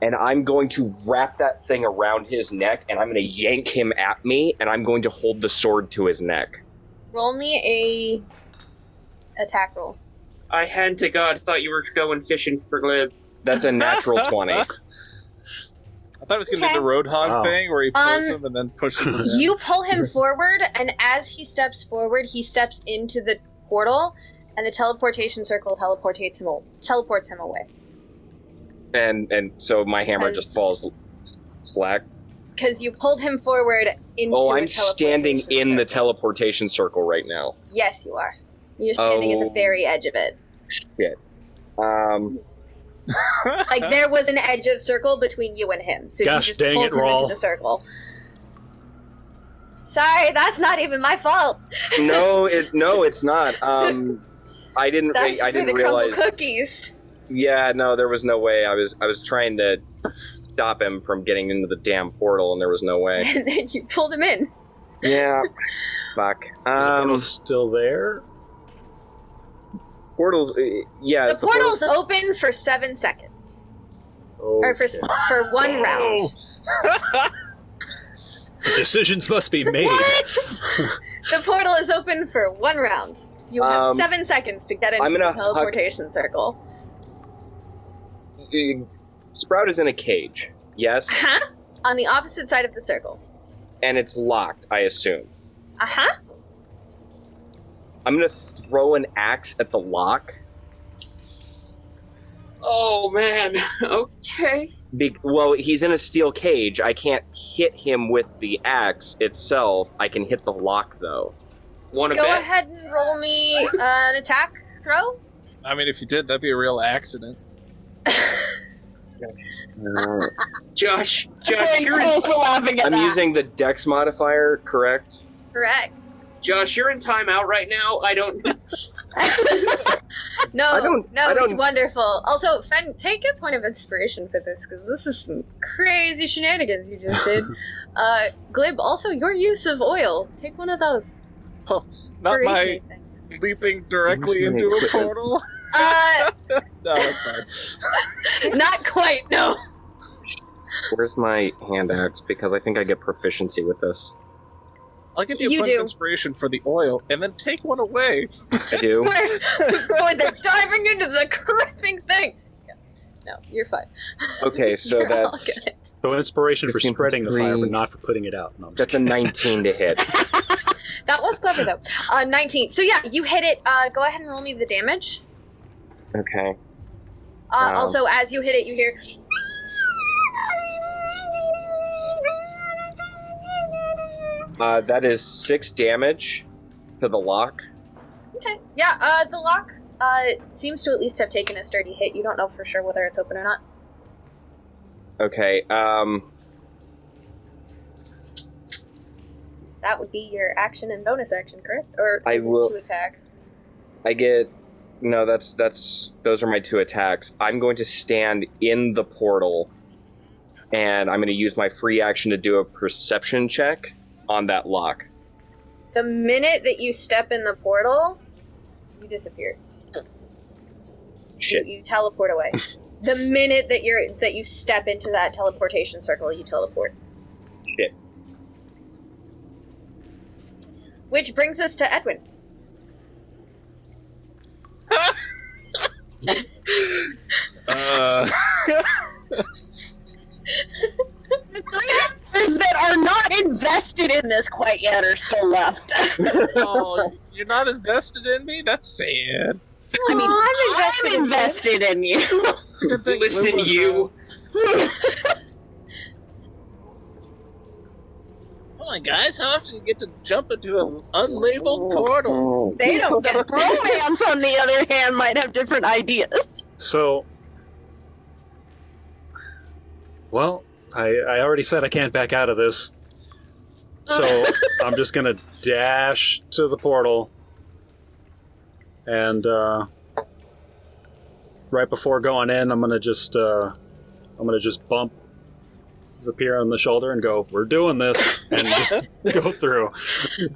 And I'm going to wrap that thing around his neck, and I'm going to yank him at me, and I'm going to hold the sword to his neck. Roll me a attack roll. I hand to God thought you were going fishing for Glib. That's a natural 20. I thought it was going to Okay. be the Roadhog Wow. thing where he pulls him and then pushes him. down. You pull him forward, and as he steps forward, he steps into the portal, and the teleportation circle teleports him away. And so my hammer just falls slack. Because you pulled him forward into Oh, a I'm standing teleportation in the circle. teleportation circle right now. Yes, you are. You're standing at Oh. the very edge of it. Like, there was an edge of circle between you and him, so Gosh you just dang pulled it, him Rawl. into the circle. Sorry, that's not even my fault. No, it's not. I didn't That's I for the didn't crumble realize. cookies. Yeah, no, there was no way. I was trying to stop him from getting into the damn portal, and there was no way. And then you pulled him in. Yeah, fuck. Is the portal still there? Portal. Yeah, The is the portal- portal's open for 7 seconds. Or for Okay. for one round. Decisions must be made. The portal is open for 1 round. You have 7 seconds to get into I'm the gonna teleportation circle. Sprout is in a cage. Yes, Uh-huh. On the opposite side of the circle. and it's locked. I assume. Uh-huh. I'm gonna throw an axe at the lock. Oh man. Okay. Well, he's in a steel cage. I can't hit him with the axe itself. I can hit the lock though. Want to Go bet? ahead and roll me an attack throw. I mean, if you did, that'd be a real accident. Josh, you're laughing at I'm that. using the Dex modifier, correct? Correct. Josh, you're in timeout right now. I don't. No, I don't- it's wonderful. Also, Fen, take a point of inspiration for this, because this is some crazy shenanigans you just did. Glib, also, your use of oil. Take one of those. Oh, not for my appreciate things. leaping directly into a portal? No, that's fine. Not quite, no. Where's my hand axe? Because I think I get proficiency with this. I'll give you a You punch do. inspiration for the oil, and then take one away. I do. They're diving into the gripping thing. Yeah. No, you're fine. Okay, so You're all that's good. So inspiration for 15 spreading the fire, three. but not for putting it out. No, I'm that's just a kidding. 19 to hit. That was clever, though. 19. So, yeah, you hit it. Go ahead and roll me the damage. Okay. Also, as you hit it, you hear... That is 6 damage to the lock. Okay. Yeah, the lock seems to at least have taken a sturdy hit. You don't know for sure whether it's open or not. Okay, That would be your action and bonus action, correct? Or I is it will- 2 attacks? I get... No, those are my 2 attacks. I'm going to stand in the portal, and I'm going to use my free action to do a perception check on that lock. The minute that you step in the portal, you disappear. Shit. You teleport away. The minute that you step into that teleportation circle, you teleport. Shit. Which brings us to Edwin. The 3 members that are not invested in this quite yet are still left. Oh, you're not invested in me? That's sad. I mean, I'm I'm invested in you. It's a good thing Listen, Glib was, you. Come on, guys. How often do you get to jump into an unlabeled portal? They don't get romance, on the other hand, might have different ideas. So, well, I already said I can't back out of this. So I'm just gonna dash to the portal, and right before going in, I'm gonna just bump Vah'pyr on the shoulder and go, "We're doing this," and just go through.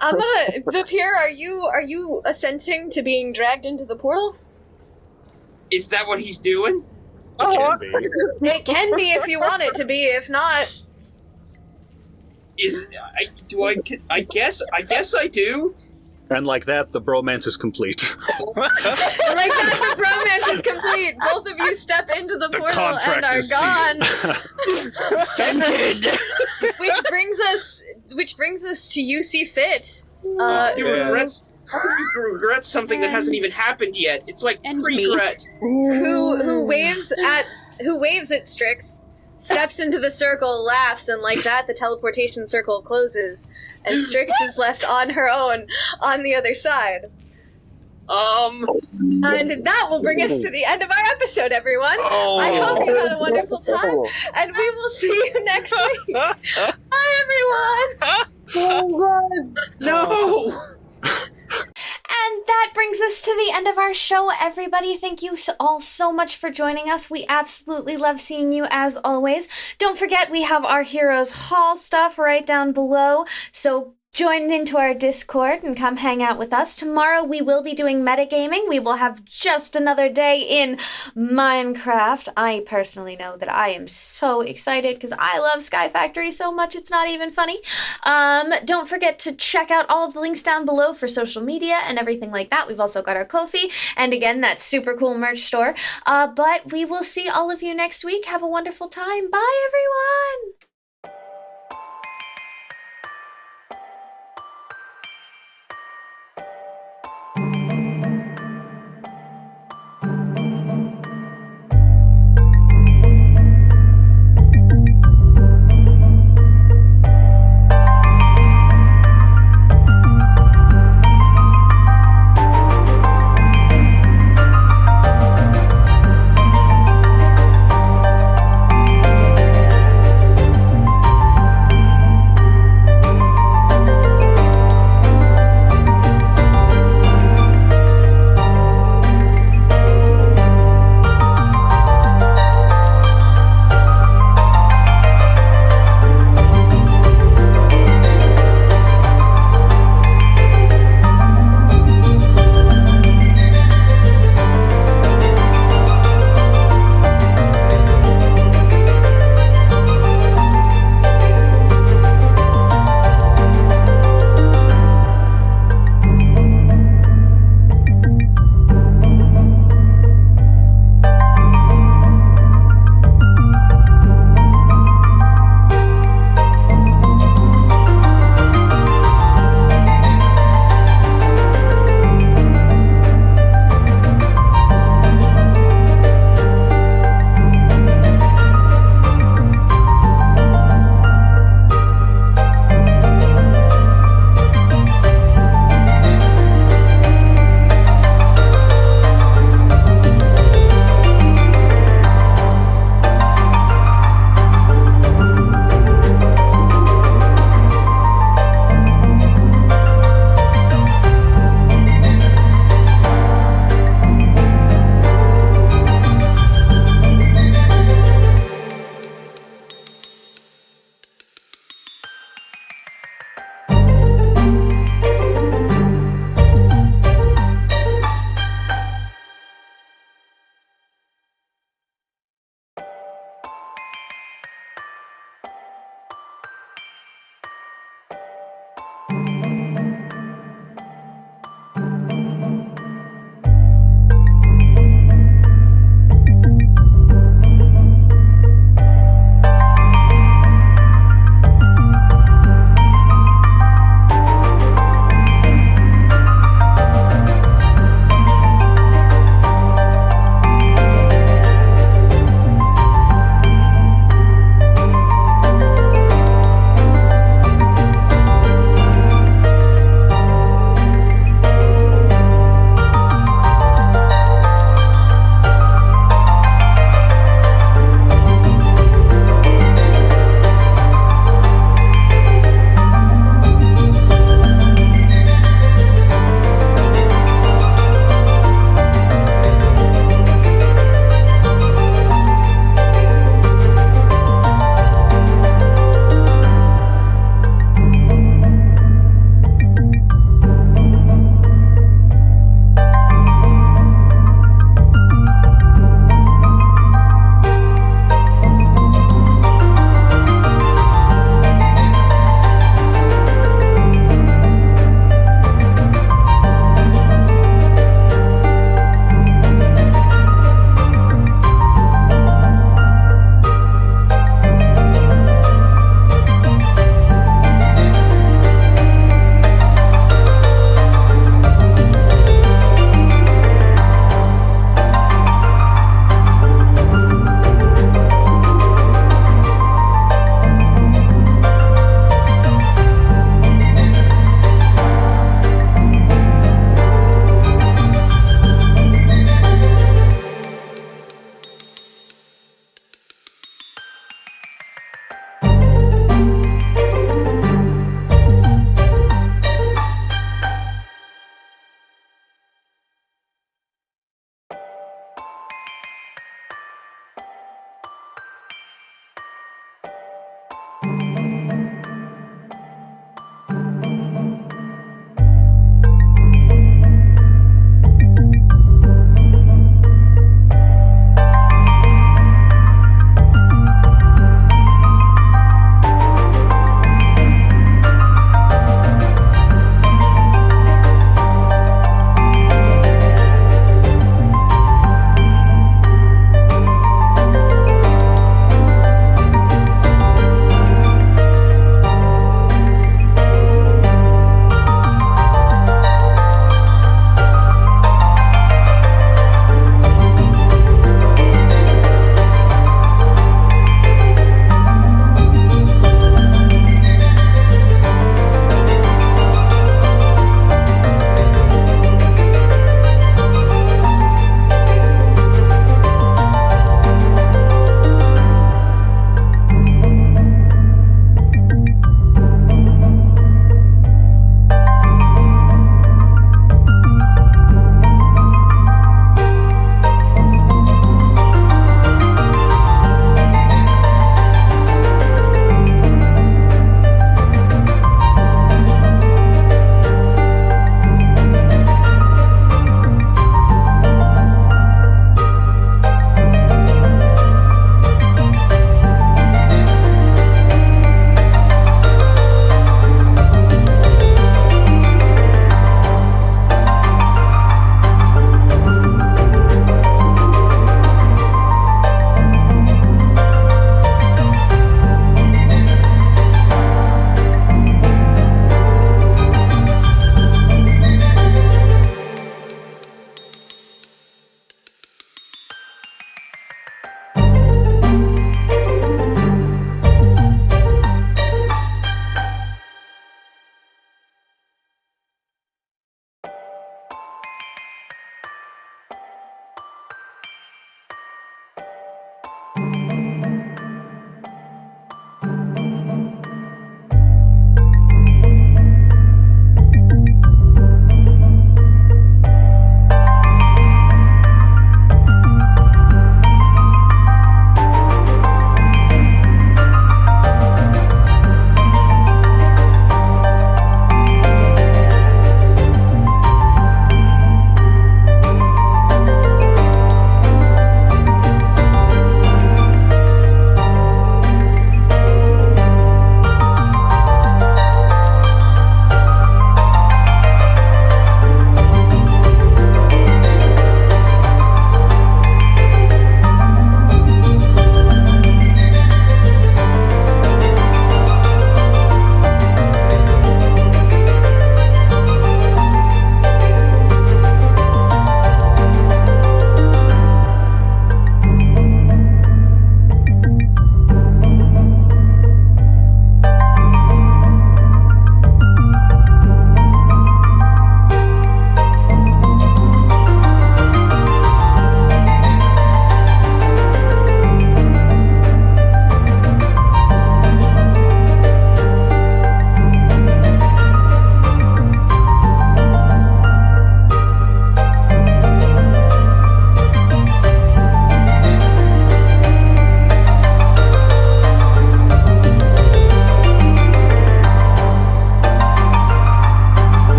Vah'pyr, are you assenting to being dragged into the portal? Is that what he's doing? It can be. It can be if you want it to be. If not, I guess I do. And like that, the bromance is complete. like that, the bromance is complete. Both of you step into the portal and contract are is gone. Extended. Which brings us to you see fit. He Yeah. regrets. How can you regret something that hasn't even happened yet? It's like And me. regret. who waves at Strix, steps into the circle, laughs, and like that, the teleportation circle closes, and Strix is left on her own on the other side. And that will bring us to the end of our episode, everyone. I hope you had a wonderful time, and we will see you next week. Bye, everyone. No. And that brings us to the end of our show, everybody. Thank you all so much for joining us. We absolutely love seeing you as always. Don't forget, we have our Heroes Hall stuff right down below, so join into our Discord and come hang out with us. Tomorrow we will be doing metagaming. We will have just another day in Minecraft. I personally know that I am so excited because I love Sky Factory so much it's not even funny. Don't forget to check out all of the links down below for social media and everything like that. We've also got our Ko-fi and again that super cool merch store. But we will see all of you next week. Have a wonderful time. Bye everyone!